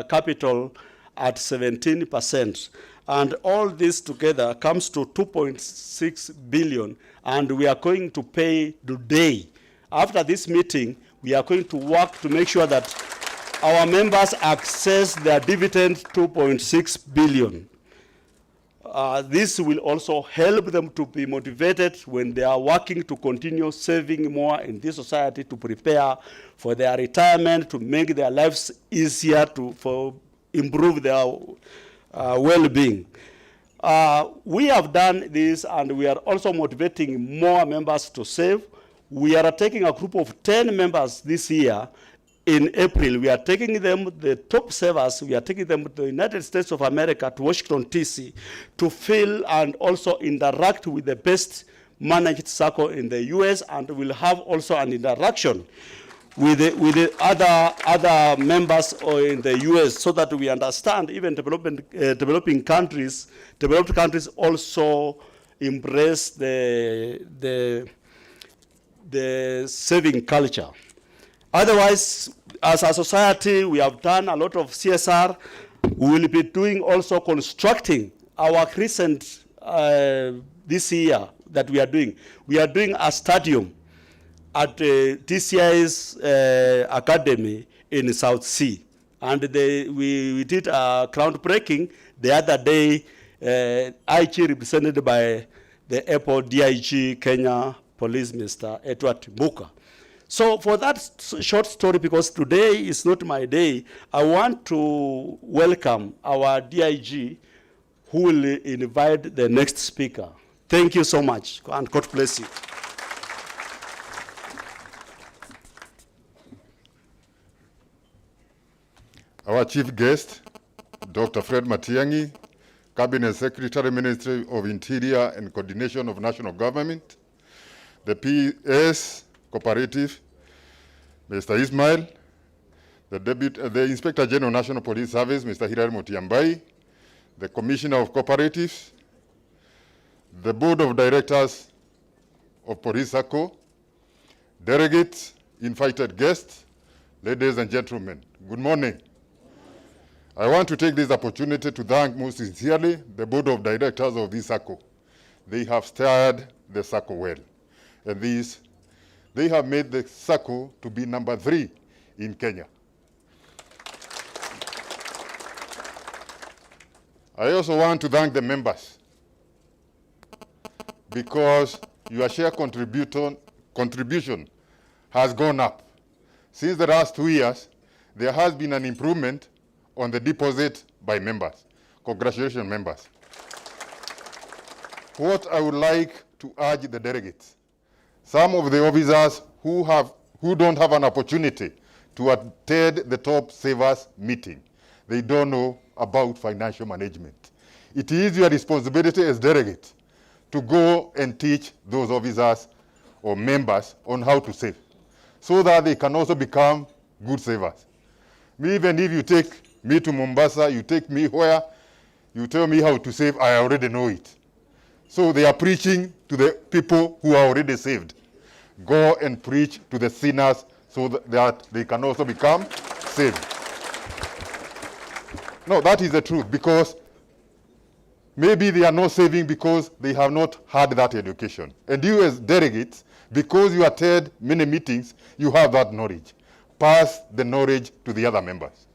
capital at 17%. And all this together comes to 2.6 billion, and we are going to pay today. After this meeting, we are going to work to make sure that our members access their dividend 2.6 billion. This will also help them to be motivated when they are working to continue saving more in this society, to prepare for their retirement, to make their lives easier, to improve their well-being. We have done this, and we are also motivating more members to save. We are taking a group of 10 members this year. In April, we are taking them, the top savers, we are taking them to the United States of America, to Washington, D.C., to feel and also interact with the best managed circle in the U.S., and we'll have also an interaction with the other members in the U.S., so that we understand even developed countries also embrace the saving culture. Otherwise, as a society, we have done a lot of CSR. We will be doing also constructing our recent this year that we are doing. We are doing a stadium at TCI's academy in South Sea. And we did a groundbreaking the other day, IG represented by the airport DIG Kenya Police Mr. Edward Muka. So for that short story, because today is not my day, I want to welcome our DIG, who will invite the next speaker. Thank you so much, and God bless you. Our chief guest, Dr. Fred Matiang'i, Cabinet Secretary, Ministry of Interior and Coordination of National Government, the PS Cooperative, Mr. Ismail, the Inspector General of National Police Service, Mr. Hilary Mutyambai, the Commissioner of Cooperatives, the Board of Directors of Police SACCO, delegates, invited guests, ladies and gentlemen, good morning. I want to take this opportunity to thank most sincerely the Board of Directors of this SACCO. They have steered the SACCO well, and they have made the SACCO to be number 3 in Kenya. I also want to thank the members, because your share contribution has gone up. Since the last 2 years, there has been an improvement on the deposit by members. Congratulations, members. What I would like to urge the delegates, some of the officers who don't have an opportunity to attend the top savers meeting, they don't know about financial management. It is your responsibility as delegates to go and teach those officers or members on how to save, so that they can also become good savers. Even if you take me to Mombasa, you take me where, you tell me how to save, I already know it. So they are preaching to the people who are already saved. Go and preach to the sinners so that they can also become saved. No, that is the truth, because maybe they are not saving because they have not had that education. And you as delegates, because you attend many meetings, you have that knowledge. Pass the knowledge to the other members.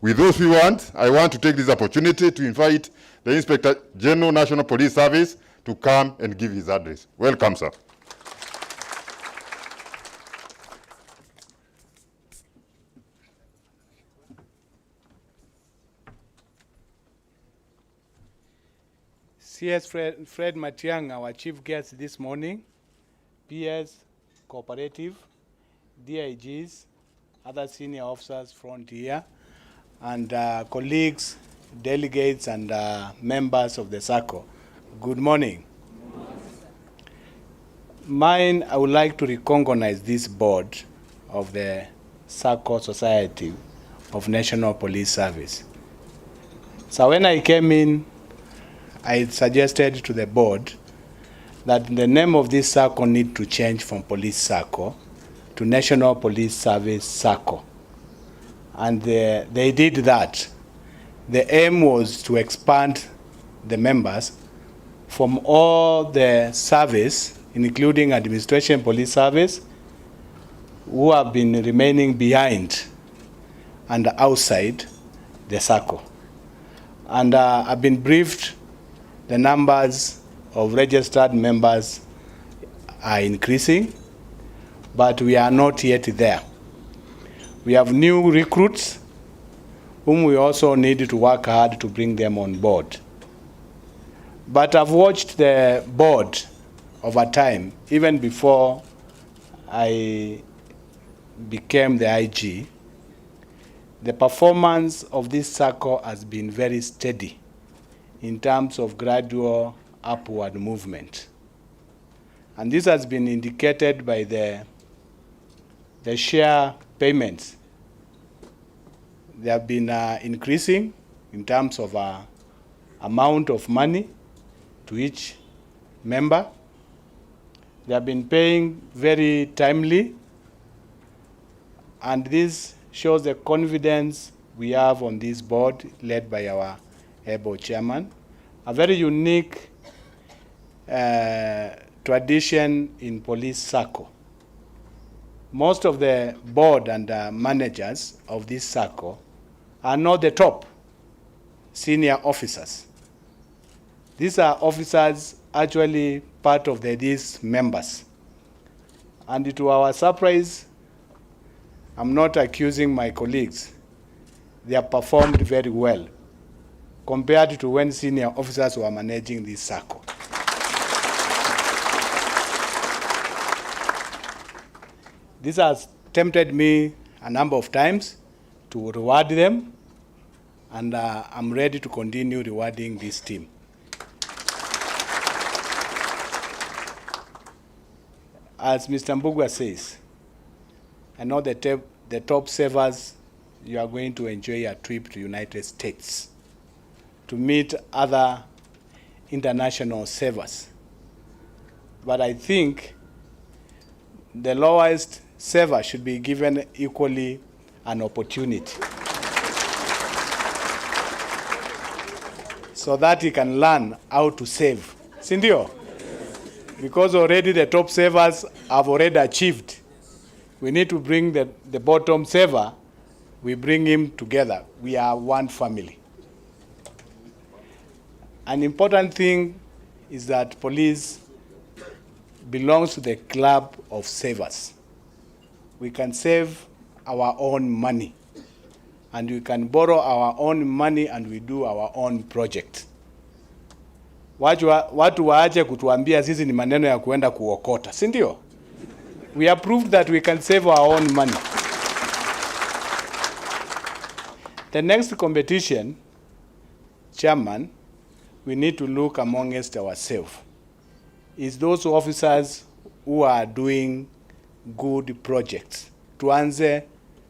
With those we want, I want to take this opportunity to invite the Inspector General National Police Service to come and give his address. Welcome, sir. CS Fred Matiang'i, our chief guest this morning, PS, cooperative, DIGs, other senior officers front here, and colleagues, delegates, and members of the SACCO. Good morning. I would like to recognize this board of the SACCO Society of National Police Service. So when I came in, I suggested to the board that the name of this SACCO need to change from Police SACCO to National Police Service SACCO. And they did that. The aim was to expand the members from all the service, including administration police service, who have been remaining behind and outside the SACCO. And I've been briefed. The numbers of registered members are increasing, but we are not yet there. We have new recruits whom we also need to work hard to bring them on board. But I've watched the board over time, even before I became the IG. The performance of this SACCO has been very steady in terms of gradual upward movement. And this has been indicated by the share payments. They have been increasing in terms of amount of money to each member. They have been paying very timely, and this shows the confidence we have on this board led by our able chairman. A very unique tradition in police SACCO. Most of the board and managers of this SACCO are not the top senior officers. These are officers actually part of these members. And to our surprise, I'm not accusing my colleagues, they have performed very well compared to when senior officers were managing this SACCO. This has tempted me a number of times to reward them, and I'm ready to continue rewarding this team. As Mr. Mbugua says, I know the top savers, you are going to enjoy a trip to the United States to meet other international savers. But I think the lowest saver should be given equally an opportunity so that he can learn how to save. Sindio? Because already the top savers have already achieved. We need to bring the bottom saver, we bring him together. We are one family. An important thing is that police belongs to the club of savers. We can save our own money, and we can borrow our own money, and we do our own project. Watu waache kutuambia sisi ni maneno ya kuenda kuokota, si ndio? We have proved that we can save our own money. The next competition, Chairman, we need to look amongst ourselves. Is those officers who are doing good projects. Tuanze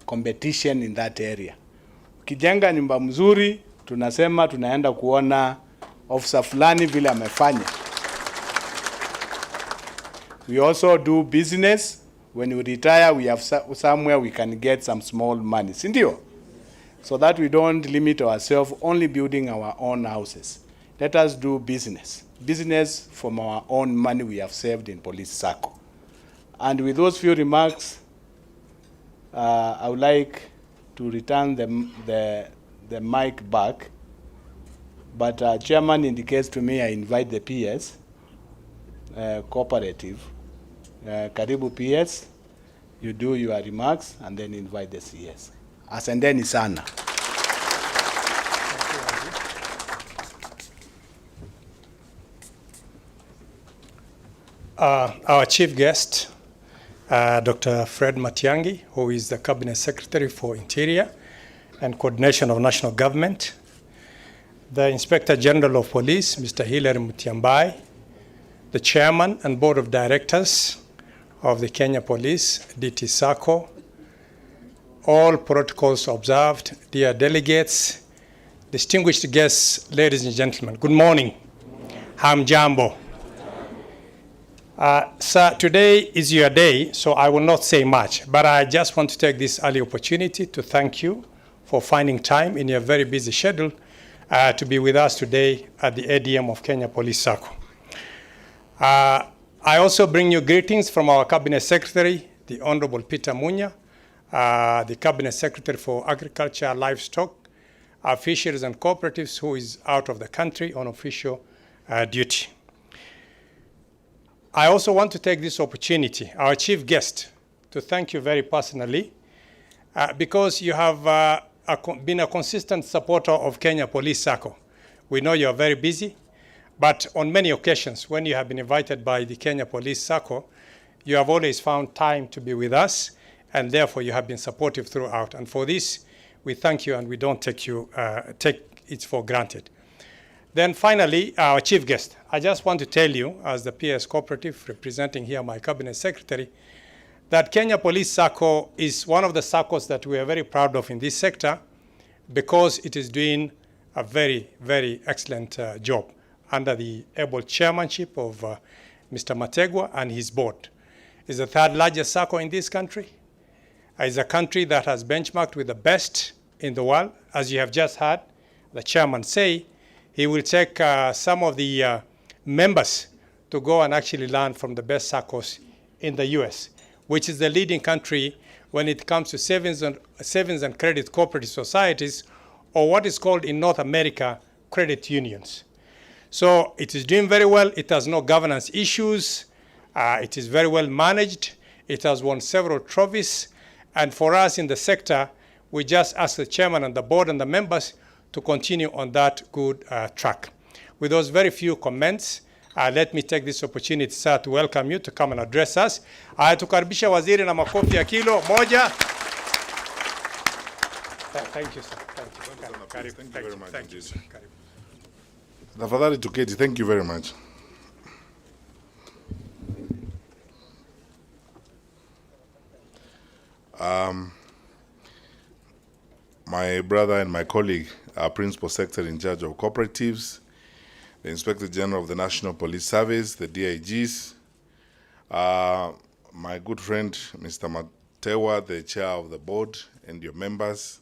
competition in that area. Ukijenga nyumba mzuri, tunasema tunaenda kuona officer fulani vile amefanya. We also do business. When we retire, we have somewhere we can get some small money. Sindio? So that we don't limit ourselves only building our own houses. Let us do business. Business from our own money we have saved in Police SACCO. And with those few remarks, I would like to return the the mic back, but chairman indicates to me I invite the PS cooperative. Karibu PS, you do your remarks and then invite the CS. Asanteni sana. Our chief guest, Dr. Fred Matiang'i, who is the Cabinet Secretary for Interior and Coordination of National Government, the Inspector General of Police, Mr. Hilary Mutyambai, the Chairman and Board of Directors of the Kenya Police, DT SACCO, all protocols observed, dear delegates, distinguished guests, ladies and gentlemen, good morning. Hamjambo. Sir, today is your day, so I will not say much, but I just want to take this early opportunity to thank you for finding time in your very busy schedule to be with us today at the ADM of Kenya Police SACCO. I also bring you greetings from our Cabinet Secretary, the Honorable Peter Munya, the Cabinet Secretary for Agriculture, Livestock, Fisheries and Cooperatives, who is out of the country on official duty. I also want to take this opportunity, our chief guest, to thank you very personally because you have been a consistent supporter of Kenya Police SACCO. We know you are very busy, but on many occasions when you have been invited by the Kenya Police SACCO, you have always found time to be with us, and therefore you have been supportive throughout. And for this, we thank you and we don't take it for granted. Then finally, our chief guest, I just want to tell you, as the PS Cooperative representing here my Cabinet Secretary, that Kenya Police SACCO is one of the SACCOs that we are very proud of in this sector because it is doing a very, very excellent job under the able chairmanship of Mr. Mategwa and his board. It's the third largest SACCO in this country. It's a country that has benchmarked with the best in the world. As you have just heard the chairman say, he will take some of the members to go and actually learn from the best SACCOs in the US, which is the leading country when it comes to savings and credit cooperative societies, or what is called in North America, credit unions. So it is doing very well. It has no governance issues. It is very well managed. It has won several trophies. And for us in the sector, we just ask the chairman and the board and the members to continue on that good track. With those very few comments, let me take this opportunity, sir, to welcome you to come and address us. Tukaribisha waziri na makofi ya kilo moja. Thank you, sir. Thank you. Thank you very much. Thank you, sir. Tafadhali tuketi. Thank you very much. My brother and my colleague, our Principal Secretary in charge of cooperatives, the Inspector General of the National Police Service, the DIGs, my good friend, Mr. Matewa, the Chair of the Board, and your members,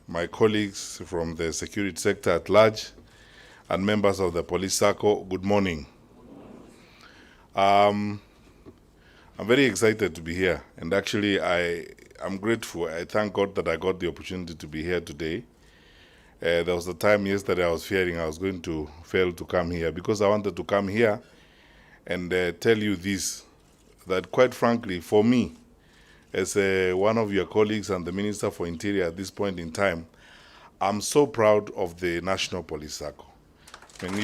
my colleagues from the security sector at large, and members of the Police SACCO, good morning. I'm very excited to be here, and actually I'm grateful. I thank God that I got the opportunity to be here today. There was a time yesterday I was fearing I was going to fail to come here because I wanted to come here and tell you this, that quite frankly, for me, as one of your colleagues and the Minister for Interior at this point in time, I'm so proud of the National Police SACCO. And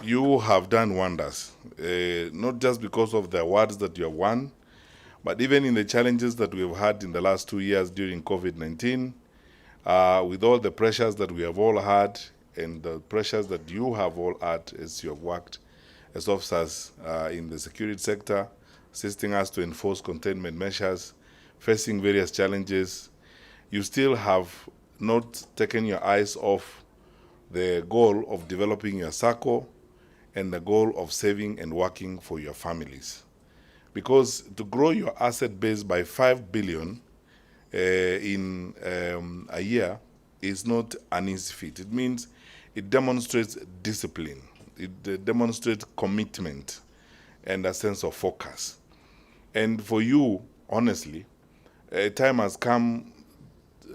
you have done wonders, not just because of the awards that you have won, but even in the challenges that we've had in the last 2 years during COVID-19, with all the pressures that we have all had and the pressures that you have all had as you have worked as officers in the security sector, assisting us to enforce containment measures, facing various challenges, you still have not taken your eyes off the goal of developing your SACCO and the goal of saving and working for your families. Because to grow your asset base by 5 billion in a year is not an easy feat. It means it demonstrates discipline, it demonstrates commitment and a sense of focus. And for you, honestly, time has come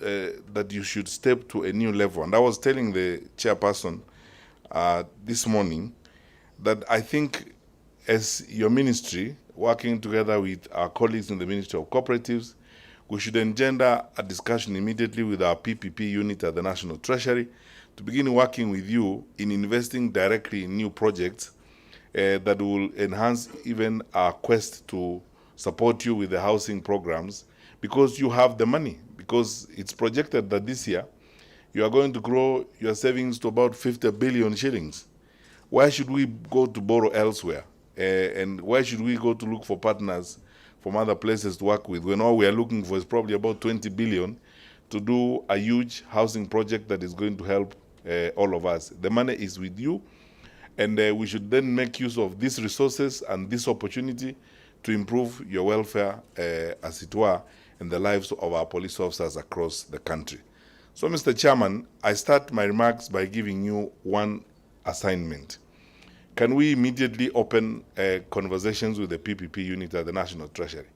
that you should step to a new level. And I was telling the chairperson this morning that I think as your ministry, working together with our colleagues in the Ministry of Cooperatives, we should engender a discussion immediately with our PPP unit at the National Treasury to begin working with you in investing directly in new projects that will enhance even our quest to support you with the housing programs, because you have the money. Because it's projected that this year you are going to grow your savings to about 50 billion shillings. Why should we go to borrow elsewhere? And why should we go to look for partners from other places to work with when all we are looking for is probably about 20 billion to do a huge housing project that is going to help all of us? The money is with you, and we should then make use of these resources and this opportunity to improve your welfare, as it were, and the lives of our police officers across the country. So, Mr. Chairman, I start my remarks by giving you one assignment. Can we immediately open conversations with the PPP unit at the National Treasury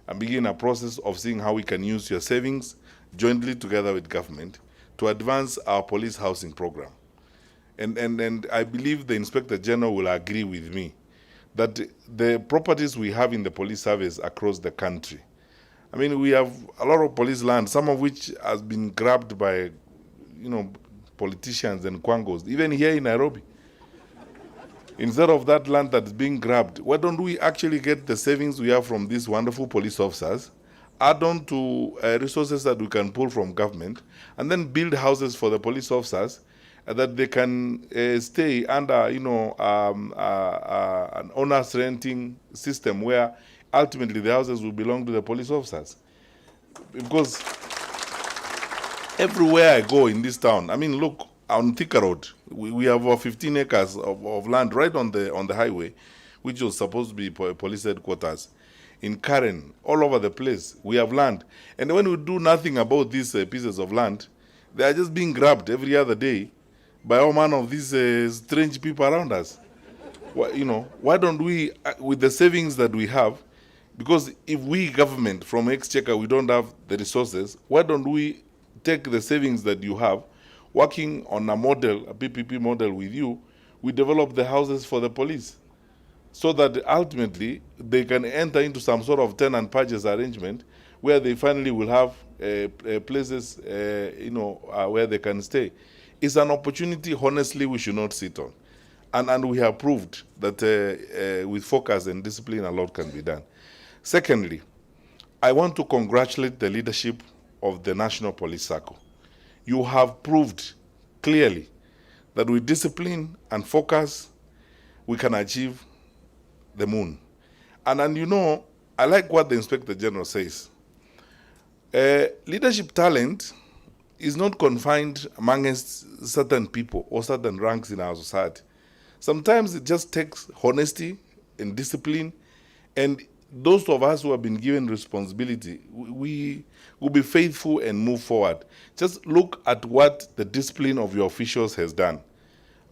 and begin a process of seeing how we can use your savings jointly together with government to advance our police housing program? And I believe the Inspector General will agree with me that the properties we have in the police service across the country, I mean, we have a lot of police land, some of which has been grabbed by, politicians and quangos, even here in Nairobi. Instead of that land that's being grabbed, why don't we actually get the savings we have from these wonderful police officers, add on to resources that we can pull from government, and then build houses for the police officers that they can stay under, an owner's renting system where ultimately the houses will belong to the police officers. Because everywhere I go in this town, I mean, look, on Thika Road, we have over 15 acres of land right on the highway, which was supposed to be police headquarters. In Karen, all over the place, we have land. And when we do nothing about these pieces of land, they are just being grabbed every other day by all manner of these strange people around us. Why don't we, with the savings that we have, because if we government from Exchequer, we don't have the resources, why don't we take the savings that you have, working on a model, a PPP model with you, we develop the houses for the police so that ultimately they can enter into some sort of tenant purchase arrangement where they finally will have places, where they can stay. It's an opportunity, honestly, we should not sit on. And we have proved that with focus and discipline, a lot can be done. Secondly, I want to congratulate the leadership of the National Police SACCO. You have proved clearly that with discipline and focus, we can achieve the moon. And I like what the Inspector General says. Leadership talent is not confined amongst certain people or certain ranks in our society. Sometimes it just takes honesty and discipline, and those of us who have been given responsibility, we will be faithful and move forward. Just look at what the discipline of your officials has done.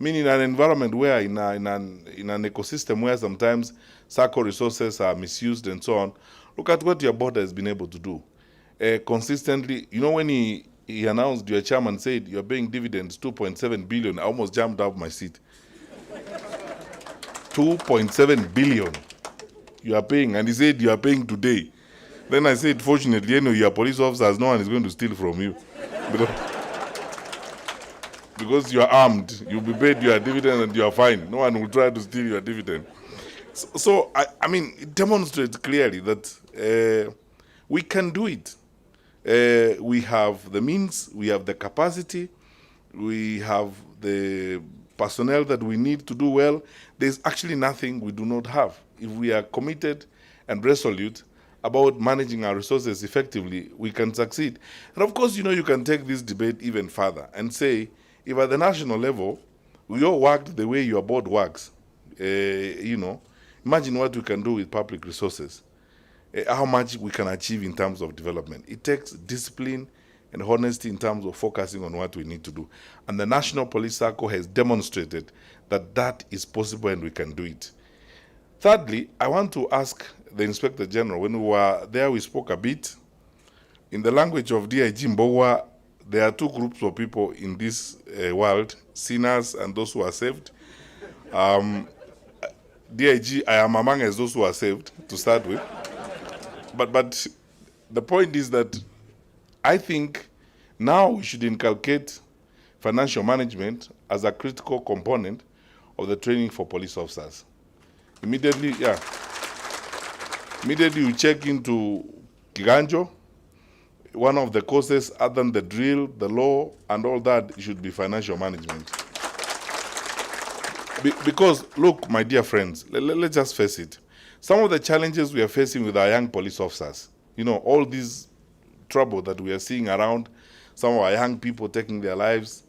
I mean, in an environment where, in an ecosystem where sometimes SACCO resources are misused and so on, look at what your board has been able to do. Consistently, when he announced, your chairman said, you're paying dividends, 2.7 billion, I almost jumped out of my seat. 2.7 billion. You are paying, and he said you are paying today. Then I said, fortunately, you are police officers, no one is going to steal from you. Because you are armed, you'll be paid your dividend and you are fine. No one will try to steal your dividend. So I mean, it demonstrates clearly that we can do it. We have the means, we have the capacity, we have the personnel that we need to do well. There's actually nothing we do not have. If we are committed and resolute about managing our resources effectively, we can succeed. And of course, you can take this debate even further and say, if at the national level, we all worked the way your board works, imagine what we can do with public resources, how much we can achieve in terms of development. It takes discipline and honesty in terms of focusing on what we need to do. And the National Police SACCO has demonstrated that that is possible and we can do it. Thirdly, I want to ask the Inspector General, when we were there, we spoke a bit In the language of DIG Mbogwa, there are two groups of people in this world, sinners and those who are saved. DIG, I am among us those who are saved, to start with. But the point is that I think now we should inculcate financial management as a critical component of the training for police officers. Immediately you check into Kiganjo, one of the courses other than the drill, the law, and all that should be financial management. Because, look, my dear friends, let's just face it. Some of the challenges we are facing with our young police officers, you know, all these trouble that we are seeing around, some of our young people taking their lives,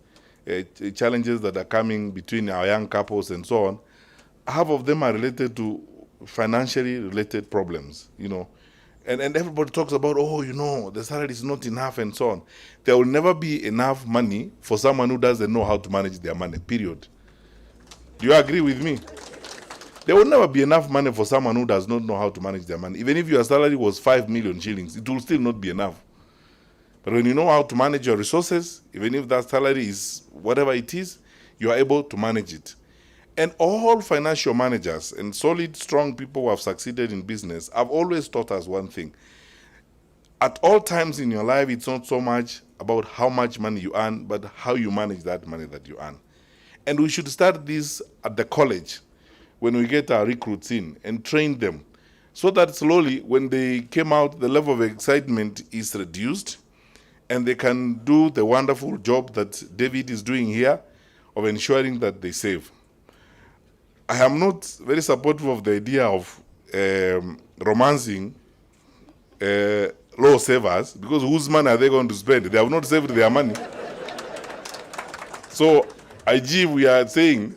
challenges that are coming between our young couples and so on, half of them are related to financially related problems, you know. And everybody talks about, oh, you know, the salary is not enough and so on. There will never be enough money for someone who doesn't know how to manage their money, period. Do you agree with me? There will never be enough money for someone who does not know how to manage their money. Even if your salary was 5 million shillings, it will still not be enough. But when you know how to manage your resources, even if that salary is whatever it is, you are able to manage it. And all financial managers and solid, strong people who have succeeded in business have always taught us one thing. At all times in your life, it's not so much about how much money you earn, but how you manage that money that you earn. And we should start this at the college when we get our recruits in and train them so that slowly, when they came out, the level of excitement is reduced and they can do the wonderful job that David is doing here of ensuring that they save. I am not very supportive of the idea of romancing low savers, because whose money are they going to spend? They have not saved their money. So, IG, we are saying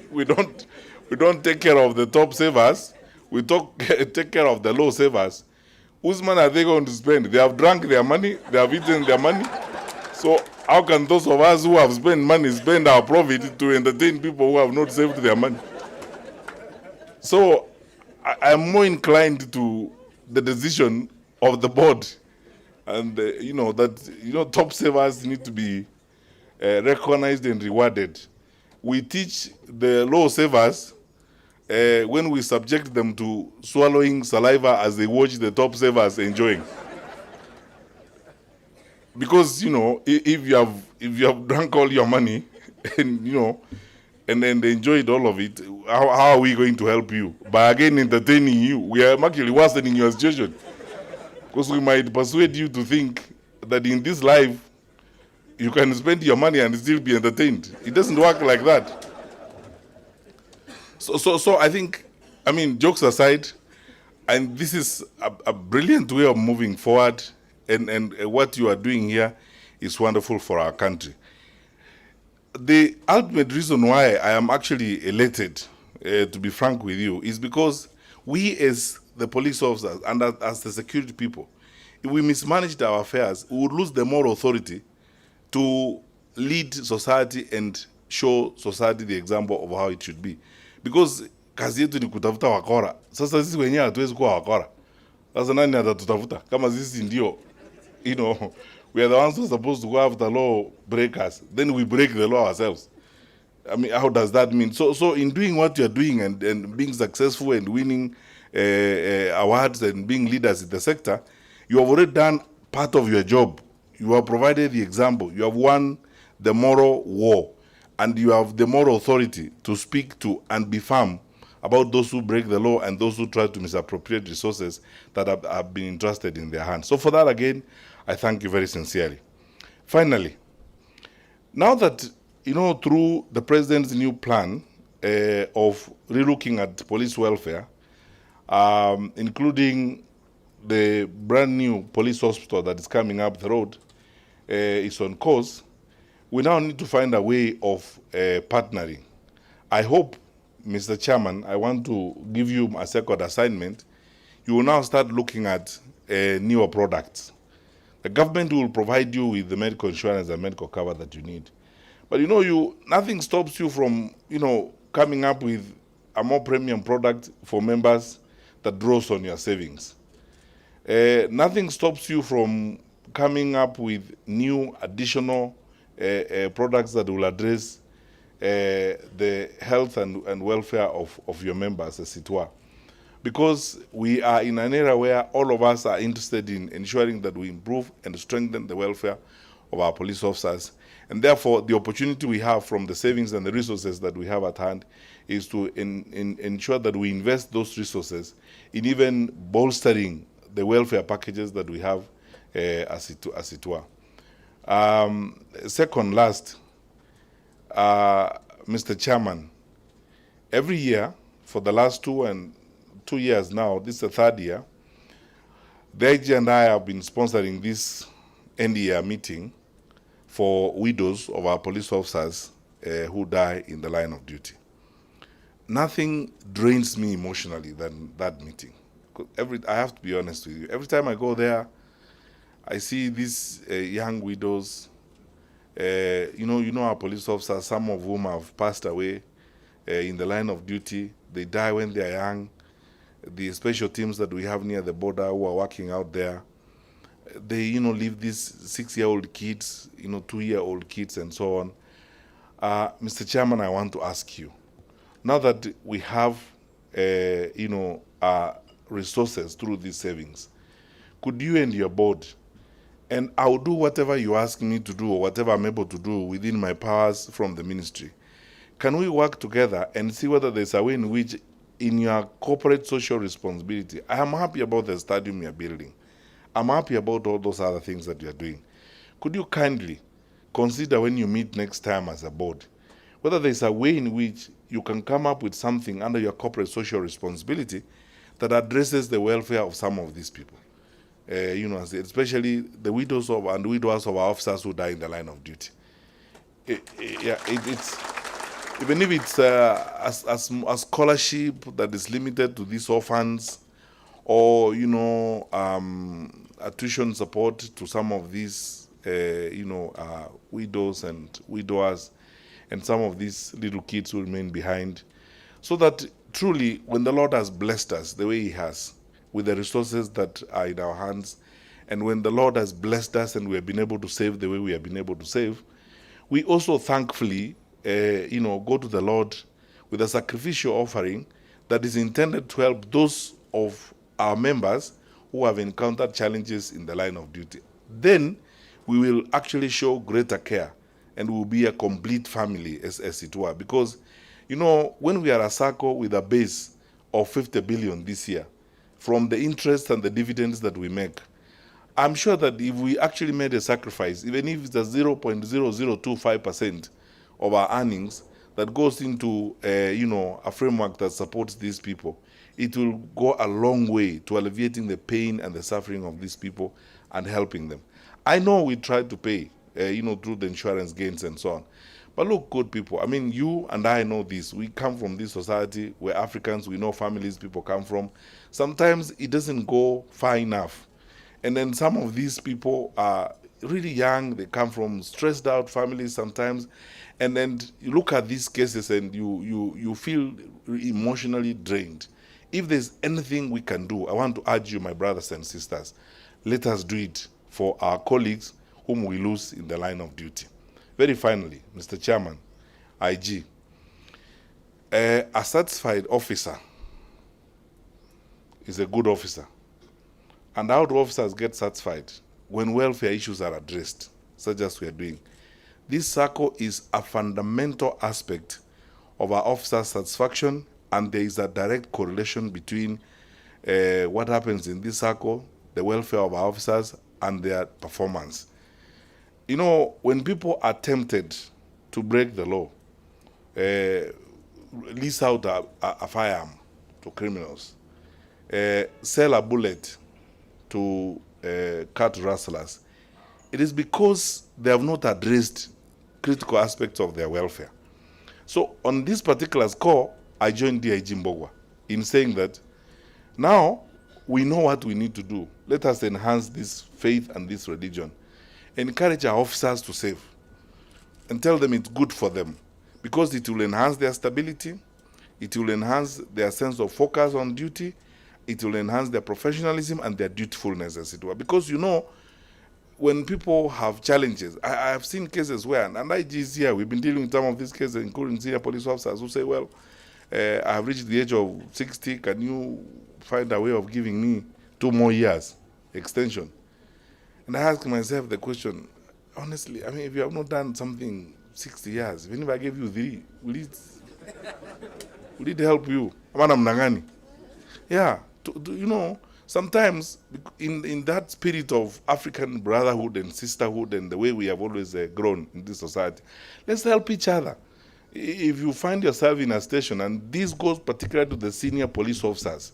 we don't take care of the top savers. We take care of the low savers. Whose money are they going to spend? They have drunk their money. They have eaten their money. So how can those of us who have spent money spend our profit to entertain people who have not saved their money? So I'm more inclined to the decision of the board, and that top savers need to be recognized and rewarded. We teach the low savers when we subject them to swallowing saliva as they watch the top savers enjoying. Because if you have drunk all your money and then they enjoyed all of it, how are we going to help you? By again entertaining you, we are actually worsening your situation. Because we might persuade you to think that in this life, you can spend your money and still be entertained. It doesn't work like that. So I think, jokes aside, and this is a brilliant way of moving forward, and what you are doing here is wonderful for our country. The ultimate reason why I am actually elated, to be frank with you, is because we as the police officers and as the security people, if we mismanaged our affairs, we would lose the moral authority to lead society and show society the example of how it should be. Because kazi yetu ni kutafuta wakora. Sasa sisi wenyewe hatuwezi kuwa wakora. Sasa nani atatutafuta? Kama sisi ndio, we are the ones who are supposed to go after law breakers. Then we break the law ourselves. How does that mean? So in doing what you are doing and being successful and winning awards and being leaders in the sector, you have already done part of your job. You have provided the example. You have won the moral war. And you have the moral authority to speak to and be firm about those who break the law and those who try to misappropriate resources that have been entrusted in their hands. So for that, again, I thank you very sincerely. Finally, now that, through the President's new plan of relooking at police welfare, including the brand new police hospital that is coming up the road, is on course, we now need to find a way of partnering. I hope, Mr. Chairman, I want to give you a second assignment. You will now start looking at newer products. The government will provide you with the medical insurance and medical cover that you need. But nothing stops you from, coming up with a more premium product for members that draws on your savings. Nothing stops you from coming up with new additional products that will address the health and welfare of your members, as it were. Because we are in an era where all of us are interested in ensuring that we improve and strengthen the welfare of our police officers. And therefore, the opportunity we have from the savings and the resources that we have at hand is to ensure that we invest those resources in even bolstering the welfare packages that we have, as it were. Second last, Mr. Chairman, every year for the last 2 years now, this is the third year, the IG and I have been sponsoring this end-year meeting for widows of our police officers who die in the line of duty. Nothing drains me emotionally than that meeting. I have to be honest with you. Every time I go there, I see these young widows. You know our police officers, some of whom have passed away in the line of duty. They die when they are young. The special teams that we have near the border who are working out there, they leave these 6-year-old kids, 2-year-old kids, and so on. Mr. Chairman, I want to ask you, now that we have resources through these savings, could you and your board, and I'll do whatever you ask me to do or whatever I'm able to do within my powers from the ministry, can we work together and see whether there's a way in which, in your corporate social responsibility, I am happy about the stadium you're building. I'm happy about all those other things that you're doing. Could you kindly consider, when you meet next time as a board, whether there's a way in which you can come up with something under your corporate social responsibility that addresses the welfare of some of these people, especially the widows and widowers of our officers who die in the line of duty. It's even if it's a scholarship that is limited to these orphans, or a tuition support to some of these widows and widowers, and some of these little kids who remain behind, so that truly, when the Lord has blessed us the way He has, with the resources that are in our hands, and when the Lord has blessed us and we have been able to save the way we have been able to save, we also thankfully go to the Lord with a sacrificial offering that is intended to help those of our members who have encountered challenges in the line of duty. Then we will actually show greater care, and we will be a complete family, as it were. Because, when we are a SACCO with a base of 50 billion this year, from the interest and the dividends that we make, I'm sure that if we actually made a sacrifice, even if it's a 0.0025% of our earnings that goes into a framework that supports these people, it will go a long way to alleviating the pain and the suffering of these people and helping them. I know we tried to pay, through the insurance gains and so on. But look, good people, I mean, you and I know this. We come from this society. We're Africans. We know families people come from. Sometimes it doesn't go far enough. And then some of these people are really young. They come from stressed out families sometimes. And then you look at these cases and you feel emotionally drained. If there's anything we can do, I want to urge you, my brothers and sisters, let us do it for our colleagues whom we lose in the line of duty. Very finally, Mr. Chairman, IG, a satisfied officer is a good officer. And how do officers get satisfied? When welfare issues are addressed, such as we are doing. This circle is a fundamental aspect of our officers' satisfaction, and there is a direct correlation between what happens in this circle, the welfare of our officers, and their performance. When people are tempted to break the law, lease out a firearm to criminals, sell a bullet to cat rustlers, it is because they have not addressed critical aspects of their welfare. So on this particular score, I joined DIG Mbogwa in saying that now we know what we need to do. Let us enhance this faith and this religion. Encourage our officers to save and tell them it's good for them, because it will enhance their stability, it will enhance their sense of focus on duty, it will enhance their professionalism and their dutifulness, as it were. Because when people have challenges, I have seen cases where, and IG is here, we've been dealing with some of these cases, including senior police officers who say, well, I have reached the age of 60, can you find a way of giving me 2 more years extension? And I ask myself the question, honestly, I mean, if you have not done something 60 years, even if I gave you 3, will it help you? Yeah, you know, sometimes in that spirit of African brotherhood and sisterhood and the way we have always grown in this society, let's help each other. If you find yourself in a station, and this goes particularly to the senior police officers,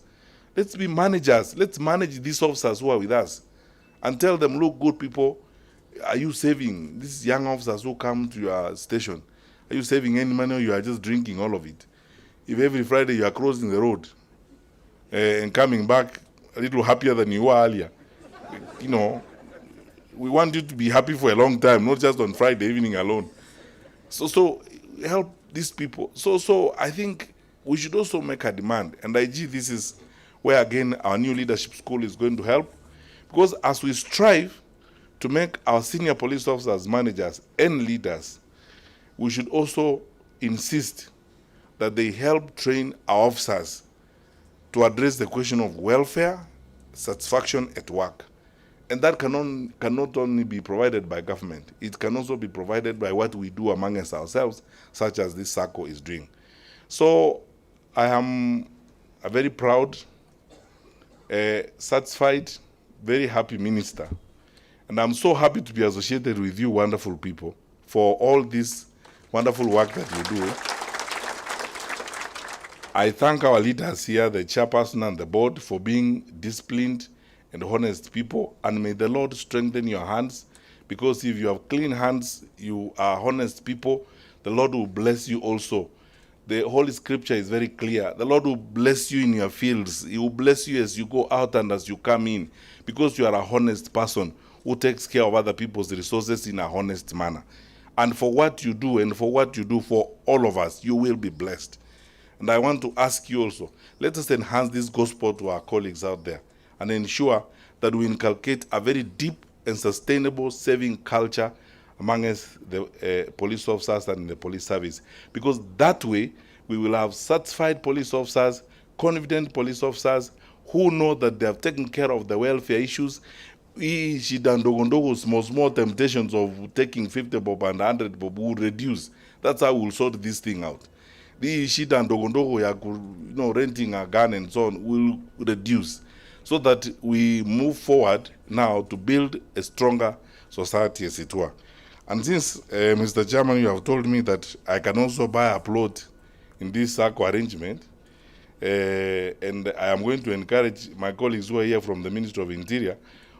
let's be managers. Let's manage these officers who are with us and tell them, look, good people, are you saving these young officers who come to your station? Are you saving any money, or you are just drinking all of it? If every Friday you are crossing the road and coming back a little happier than you were earlier, you know, we want you to be happy for a long time, not just on Friday evening alone. So help these people. So I think we should also make a demand. And this is where, again, our new leadership school is going to help. Because as we strive to make our senior police officers managers and leaders, we should also insist that they help train our officers to address the question of welfare, satisfaction at work. And that cannot only be provided by government, it can also be provided by what we do amongst ourselves, such as this SACCO is doing. So I am a very proud, satisfied, very happy minister. And I'm so happy to be associated with you wonderful people for all this wonderful work that you do. I thank our leaders here, the chairperson and the board, for being disciplined and honest people, and may the Lord strengthen your hands, because if you have clean hands, you are honest people, the Lord will bless you also. The Holy Scripture is very clear. The Lord will bless you in your fields. He will bless you as you go out and as you come in, because you are a honest person who takes care of other people's resources in a honest manner. And for what you do, and for what you do for all of us, you will be blessed. And I want to ask you also, let us enhance this gospel to our colleagues out there and ensure that we inculcate a very deep and sustainable saving culture amongst the police officers and in the police service. Because that way, we will have satisfied police officers, confident police officers who know that they have taken care of the welfare issues. Small temptations of taking 50 bob and 100 bob will reduce. That's how we'll sort this thing out. The shida and renting a gun and so on will reduce, so that we move forward now to build a stronger society, as it were. And since, Mr. Chairman, you have told me that I can also buy a plot in this SACCO arrangement, and I am going to encourage my colleagues who are here from the Ministry of Interior,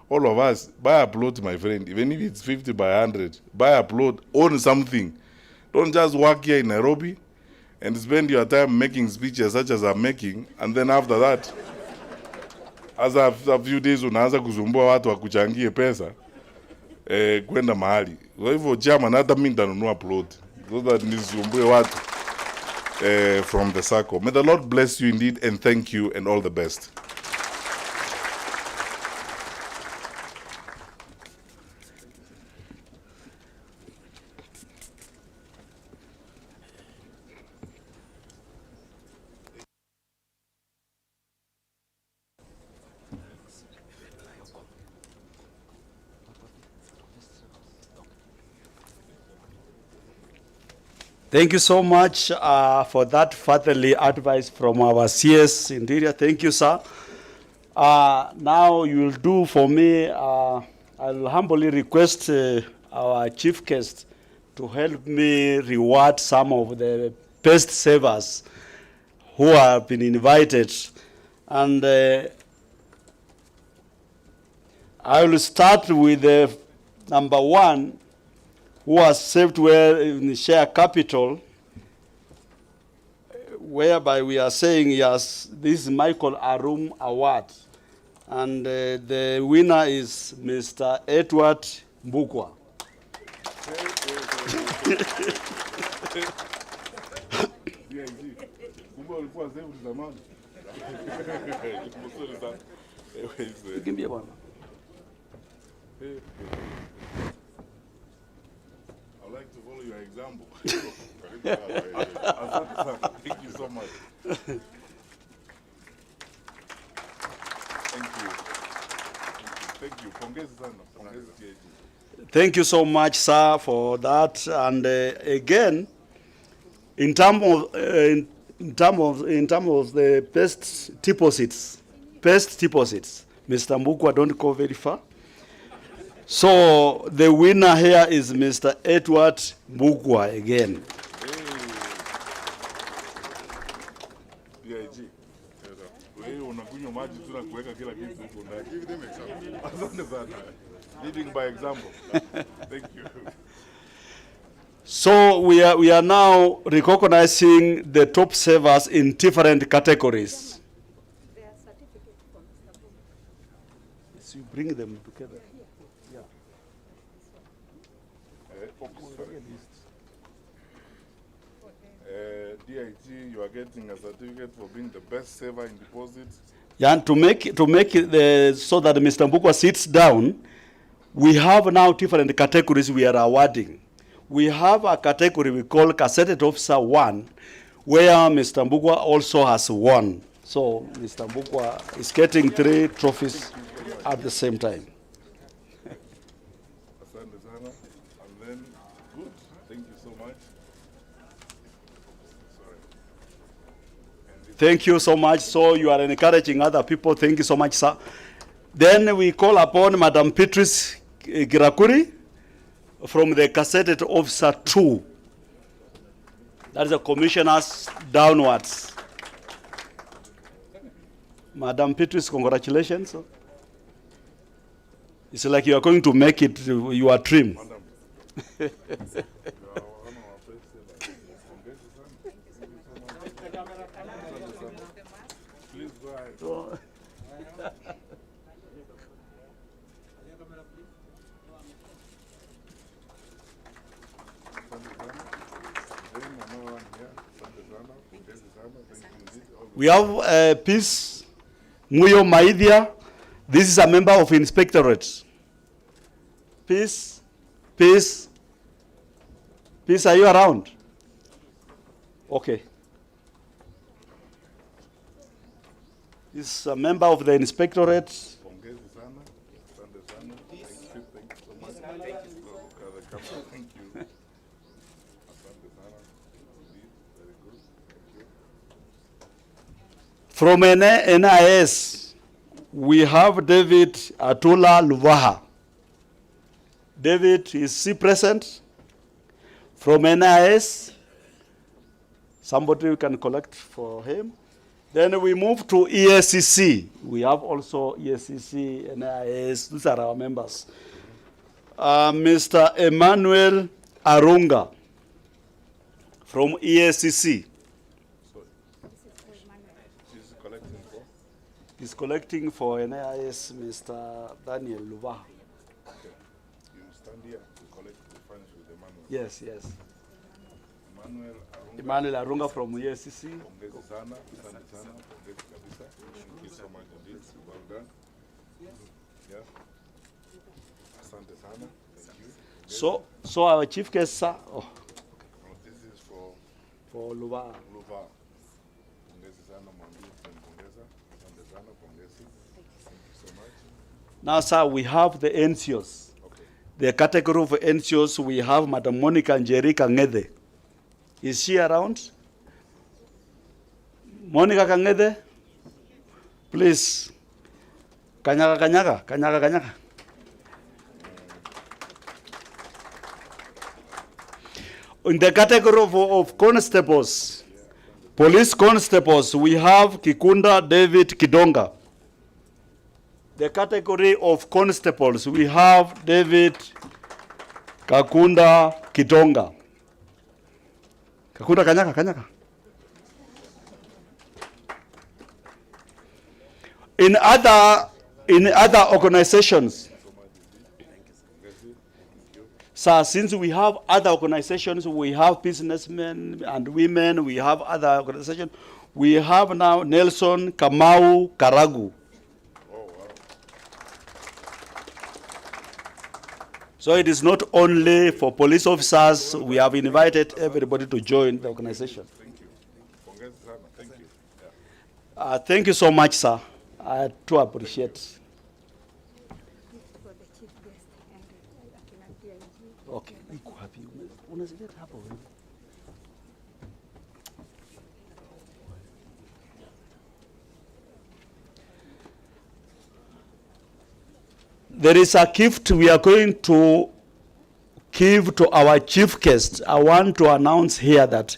all of us, buy a plot, my friend, even if it's 50 by 100, buy a plot, own something. Don't just work here in Nairobi and spend your time making speeches such as I'm making, and then after that, as a few days unaanza kuzumbua watu wakuchangie pesa kwenda mahali. Kwa hivyo chairman, hata mimi nitanunua plot so that nisumbue watu from the SACCO. May the Lord bless you indeed, and thank you, and all the best. Thank you so much for that fatherly advice from our CS Interior. Thank you, sir. Now you will do for me, I'll humbly request our chief guest to help me reward some of the best savers who have been invited. And I will start with number 1, who has saved well in share capital, whereby we are saying, yes, this is Michael Arum Award. And the winner is Mr. Edward Mbukwa. I'd like to follow your example. Thank you so much. Thank you. Thank you. Pongezi sana. Pongezi TAG. Thank you so much, sir, for that. And again, in terms of the best deposits, Mr. Mbukwa don't go very far. So the winner here is Mr. Edward Mbukwa again. DIG. Wewe unakunywa maji tu na kuweka kila kitu huko ndani. Give them example. Asante sana. Leading by example. Thank you. So we are now recognizing the top servers in different categories. So you bring them together. Yeah. DIG, you are getting a certificate for being the best server in deposits. Yeah, and to make it so that Mr. Mbukwa sits down, we have now different categories we are awarding. We have a category we call Cassette Officer 1, where Mr. Mbukwa also has won. So Mr. Mbukwa is getting 3 trophies at the same time. Asante sana. And then, good. Thank you so much. Sorry. Thank you so much. So you are encouraging other people. Thank you so much, sir. Then we call upon Madam Beatrice Girakuri from the Cassette Officer 2. That is the commissioners downwards. Madam Beatrice, congratulations. It's like you are going to make it your dream. Please go ahead. We have Peace Muyo Maidhia. This is a member of Inspectorate. Peace, Peace, Peace, are you around? Okay. This is a member of the Inspectorate. Thank you so much. Thank you. From NIS, we have David Atula Luvaha. David, is he present? From NIS, somebody can collect for him. Then we move to ESCC. We have also ESCC, NIS, these are our members. Mr. Emmanuel Arunga from ESCC. He's collecting for NIS, Mr. Daniel Luva. Okay. You stand here to collect the funds with Emmanuel. Yes, yes. Emmanuel Arunga. Emmanuel Arunga from ESCC. Pongezi sana, asante sana, pongezi kabisa. Thank you so much indeed. Well done. Yeah. Asante sana. Thank you. So our chief guest, sir. Oh. This is for Luva. Luva. Pongezi sana, mwambie tunampongeza. Asante sana, pongezi. Thank you so much. Now, sir, we have the NCOs. Okay. The category of NCOs, we have Madam Monica Angelica Ngede. Is she around? Monica Kangede? Please. Kanyaga. In the category of constables, police constables, we have Kikunda David Kidonga. The category of constables, we have David Kakunda Kidonga. Kakunda Kanyaga. In other organizations, so since we have other organizations, we have businessmen and women, we have other organizations, we have now Nelson Kamau Karagu. So it is not only for police officers. We have invited everybody to join the organization. Thank you. Thank you. Thank you so much, sir. I do appreciate. Okay. There is a gift we are going to give to our chief guest. I want to announce here that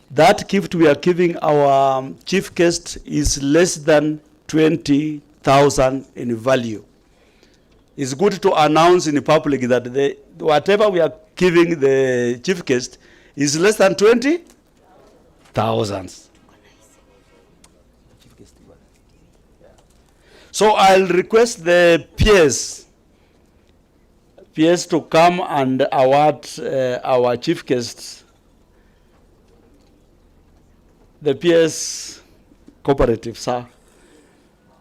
that gift we are giving our chief guest is less than 20,000 in value. It's good to announce in public that whatever we are giving the chief guest is less than 20,000. So I'll request the peers to come and award our chief guest, the peers cooperative, sir.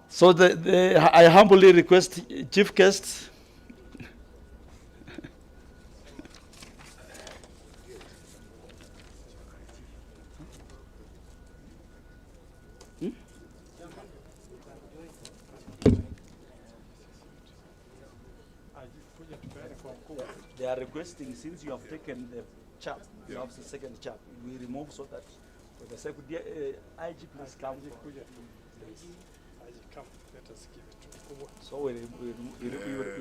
So I humbly request chief guest. They are requesting, since you have taken the chap, you have the second chap, we remove so that for the second, IG please come. Come, let us give it to So we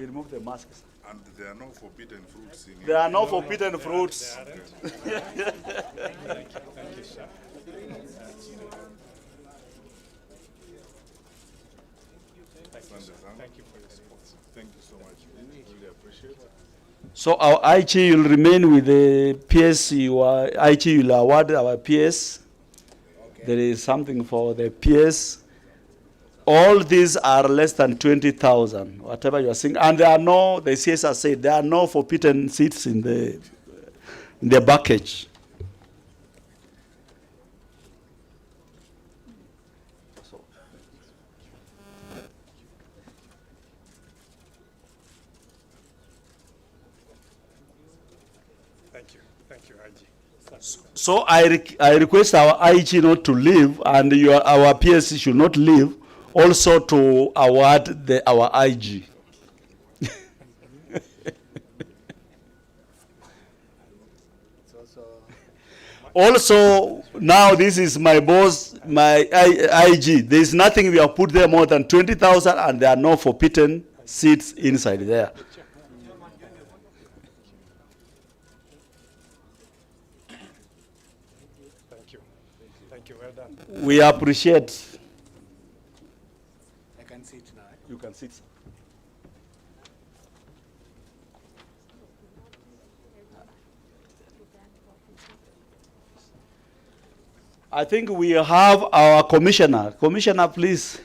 remove the masks. And there are no forbidden fruits in There are no forbidden fruits. Thank you, sir. Thank you for your support. Thank you so much. Really appreciate it. So our IG will remain with the PS. Your IG will award our PS. Okay. There is something for the PS. All these are less than 20,000, whatever you are saying. And there are no, the CSR said, there are no forbidden seats in the package. Thank you, IG. So I request our IG not to leave, and our PS should not leave, also to award our IG. Also, now this is my boss, my IG. There is nothing we have put there more than 20,000, and there are no forbidden seats inside there. Thank you, well done. We appreciate. I can sit now. You can sit. I think we have our commissioner. Commissioner, please.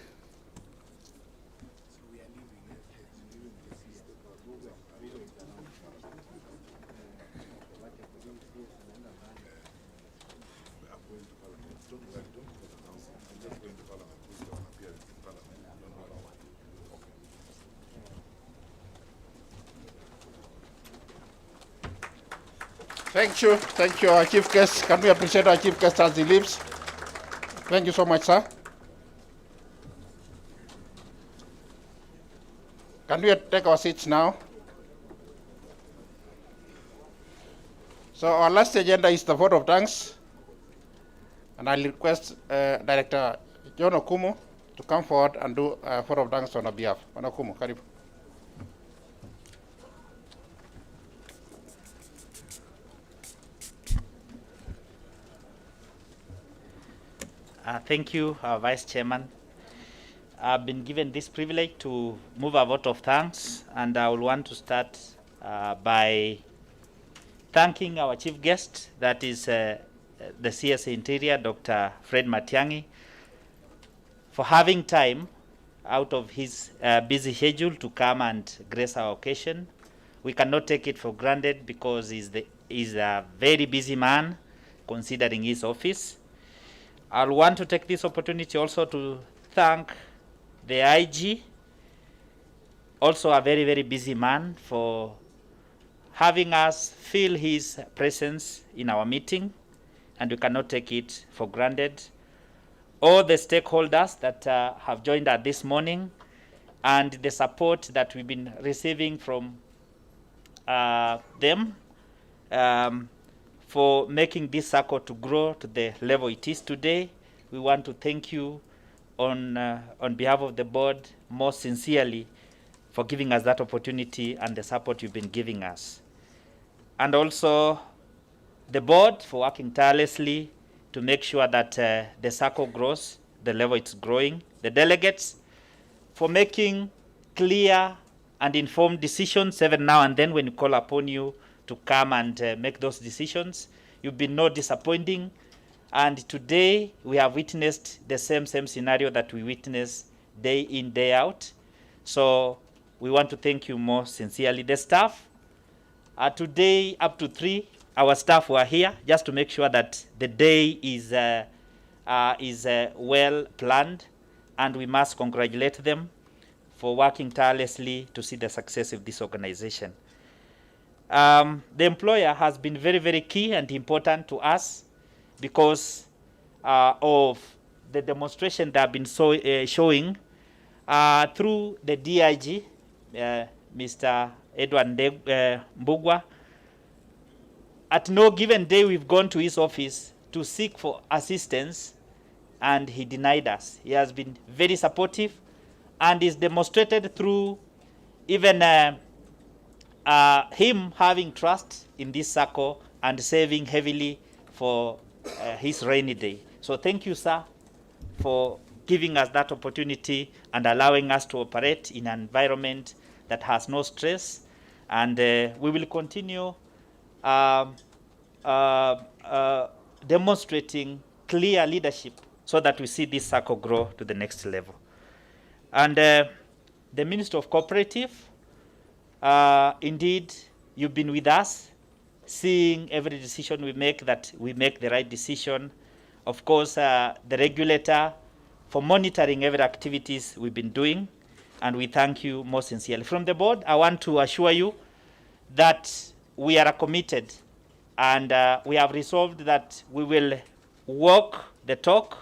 Thank you, our chief guest. Can we appreciate our chief guest as he leaves? Thank you so much, sir. Can we take our seats now? So our last agenda is the vote of thanks, and I'll request Director John Okumu to come forward and do a vote of thanks on our behalf. John Okumu, karibu. Thank you, Vice Chairman. I've been given this privilege to move a vote of thanks, and I will want to start by thanking our chief guest, that is the CS Interior, Dr. Fred Matiang'i, for having time out of his busy schedule to come and grace our occasion. We cannot take it for granted because he's a very busy man considering his office. I'll want to take this opportunity also to thank the IG, also a very, very busy man, for having us feel his presence in our meeting, and we cannot take it for granted. All the stakeholders that have joined us this morning, and the support that we've been receiving from them for making this circle to grow to the level it is today. We want to thank you on behalf of the board most sincerely for giving us that opportunity and the support you've been giving us. And also the board for working tirelessly to make sure that the circle grows, the level it's growing. The delegates for making clear and informed decisions every now and then when we call upon you to come and make those decisions. You've been no disappointing. And today we have witnessed the same scenario that we witness day in, day out. So we want to thank you more sincerely. The staff, today up to 3, our staff were here just to make sure that the day is well planned, and we must congratulate them for working tirelessly to see the success of this organization. The employer has been very, very key and important to us because of the demonstration they have been showing through the DIG, Mr. Edward Mbugwa. At no given day, we've gone to his office to seek for assistance, and he denied us. He has been very supportive, and is demonstrated through even him having trust in this circle and saving heavily for his rainy day. So thank you, sir, for giving us that opportunity and allowing us to operate in an environment that has no stress. And we will continue demonstrating clear leadership so that we see this circle grow to the next level. And the Minister of Cooperative, indeed, you've been with us, seeing every decision we make, that we make the right decision. Of course, the regulator for monitoring every activities we've been doing, and we thank you most sincerely. From the board, I want to assure you that we are committed, and we have resolved that we will walk the talk.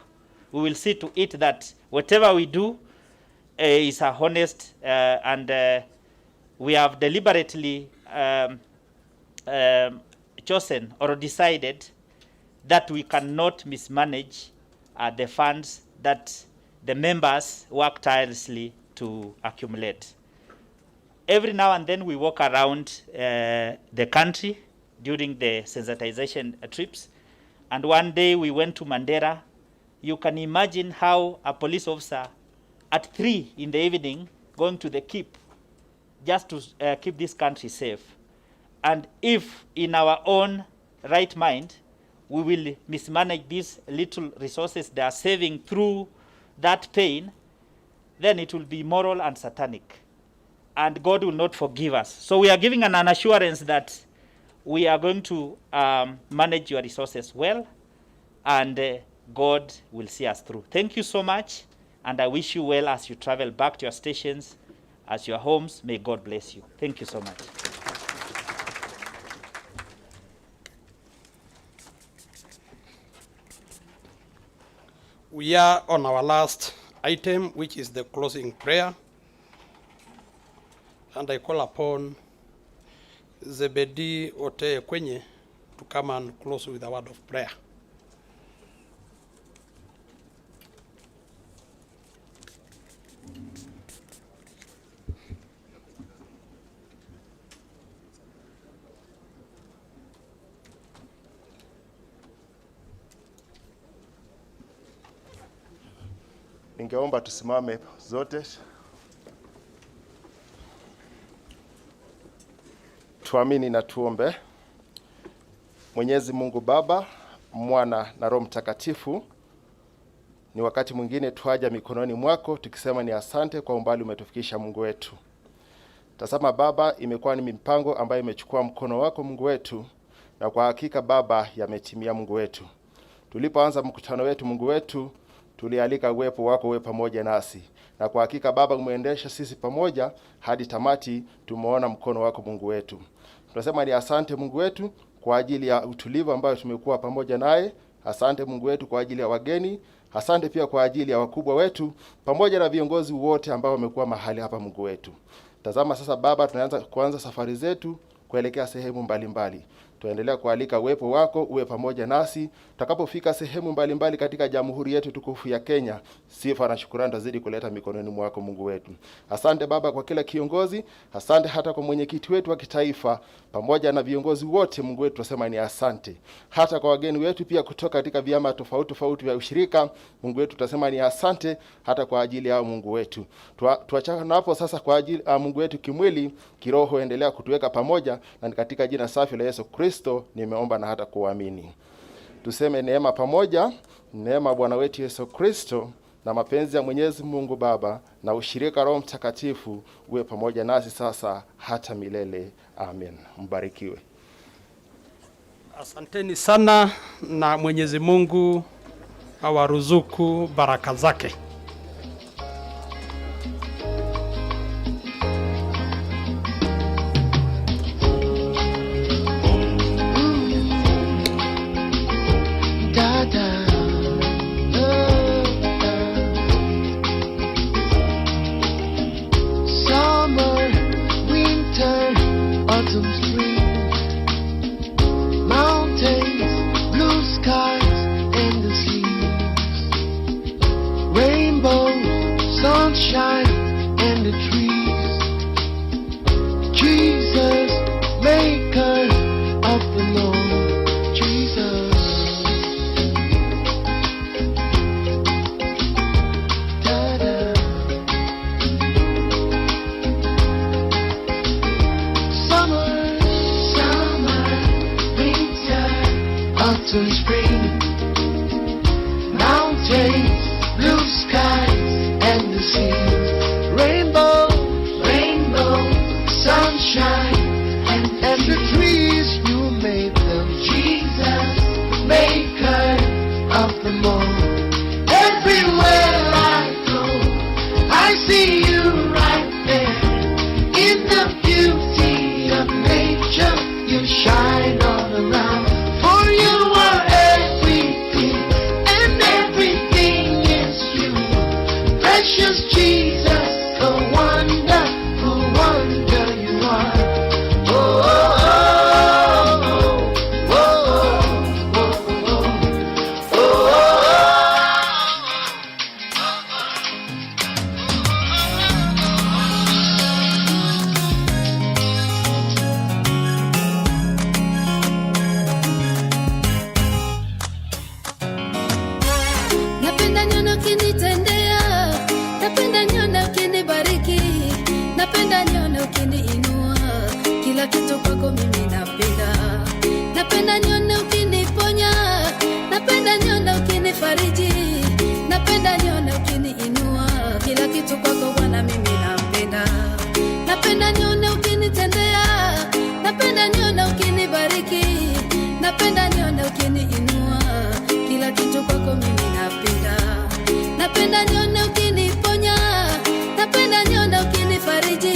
We will see to it that whatever we do is honest, and we have deliberately chosen or decided that we cannot mismanage the funds that the members work tirelessly to accumulate. Every now and then we walk around the country during the sensitization trips, and one day we went to Mandera. You can imagine how a police officer at 3 in the evening going to the keep just to keep this country safe. And if in our own right mind we will mismanage these little resources they are saving through that pain, then it will be immoral and satanic, and God will not forgive us. So we are giving an assurance that we are going to manage your resources well, and God will see us through. Thank you so much, and I wish you well as you travel back to your stations, as your homes. May God bless you. Thank you so much. We are on our last item, which is the closing prayer. And I call upon Zebedi Ote Kwenye to come and close with a word of prayer. Ningeomba tusimame zote. Tuamini na tuombe. Mwenyezi Mungu Baba, Mwana na Roho Mtakatifu, ni wakati mwingine tuaja mikononi mwako tukisema ni asante kwa umbali umetufikisha Mungu wetu. Tazama Baba, imekuwa ni mipango ambayo imechukua mkono wako Mungu wetu, na kwa hakika Baba yametimia Mungu wetu. Tulipoanza mkutano wetu Mungu wetu, tulialika uwepo wako uwe pamoja nasi, na kwa hakika Baba umeendesha sisi pamoja hadi tamati. Tumeona mkono wako Mungu wetu. Tunasema ni asante Mungu wetu kwa ajili ya utulivu ambao tumekuwa pamoja naye. Asante Mungu wetu kwa ajili ya wageni. Asante pia kwa ajili ya wakubwa wetu pamoja na viongozi wote ambao wamekuwa mahali hapa Mungu wetu. Tazama sasa Baba, tunaanza kuanza safari zetu kuelekea sehemu mbalimbali. Tuendelea kualika uwepo wako uwe pamoja nasi tutakapofika sehemu mbalimbali katika jamhuri yetu tukufu ya Kenya. Sifa na shukrani tazidi kuleta mikononi mwako Mungu wetu. Asante Baba kwa kila kiongozi, asante hata kwa mwenyekiti wetu wa kitaifa pamoja na viongozi wote Mungu wetu, tunasema ni asante. Hata kwa wageni wetu pia kutoka katika vyama tofauti vya ushirika Mungu wetu, tunasema ni asante hata kwa ajili yao Mungu wetu. Tuachana hapo sasa kwa ajili Mungu wetu kimwili, kiroho endelea kutuweka pamoja, na katika jina safi la Yesu Kristo nimeomba na hata kuamini. Tuseme neema pamoja, neema Bwana wetu Yesu Kristo na mapenzi ya Mwenyezi Mungu Baba na ushirika Roho Mtakatifu uwe pamoja nasi sasa hata milele. Amen. Mbarikiwe. Asanteni sana na Mwenyezi Mungu awaruzuku baraka zake. Sunshine and the trees, Jesus, maker of the Lord, Jesus. Da-da. Summer, winter, autumn, spring, mountains, blue skies, and the seas, rainbow, sunshine, and the trees, you made them, Jesus, maker of them all. Everywhere I go, I see you right there, in the beauty of nature, you shine all around, for you are everything, and everything is you. Precious Jesus, a wonderful wonder you are. Oh, oh, oh, oh, oh, oh, oh, oh. Napenda nyono kinitendea, napenda nyono ukinibariki, napenda nyono ukiniinua, kila kitu kwako mimi napenda. Napenda nyono ukiniponya, napenda nyono ukinifariji, napenda nyono ukiniinua, kila kitu kwako Bwana mimi napenda. Napenda nyono ukinitendea, napenda nyono ukinibariki, napenda nyono ukiniinua, kila kitu kwako mimi napenda. Napenda nyono ukiniponya, napenda nyono ukinifariji,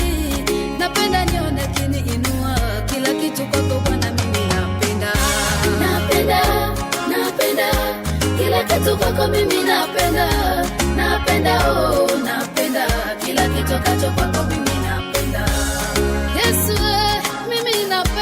napenda nyono ukiniinua, kila kitu kwako Bwana mimi napenda. Napenda kila kitu kwako mimi napenda. Napenda oh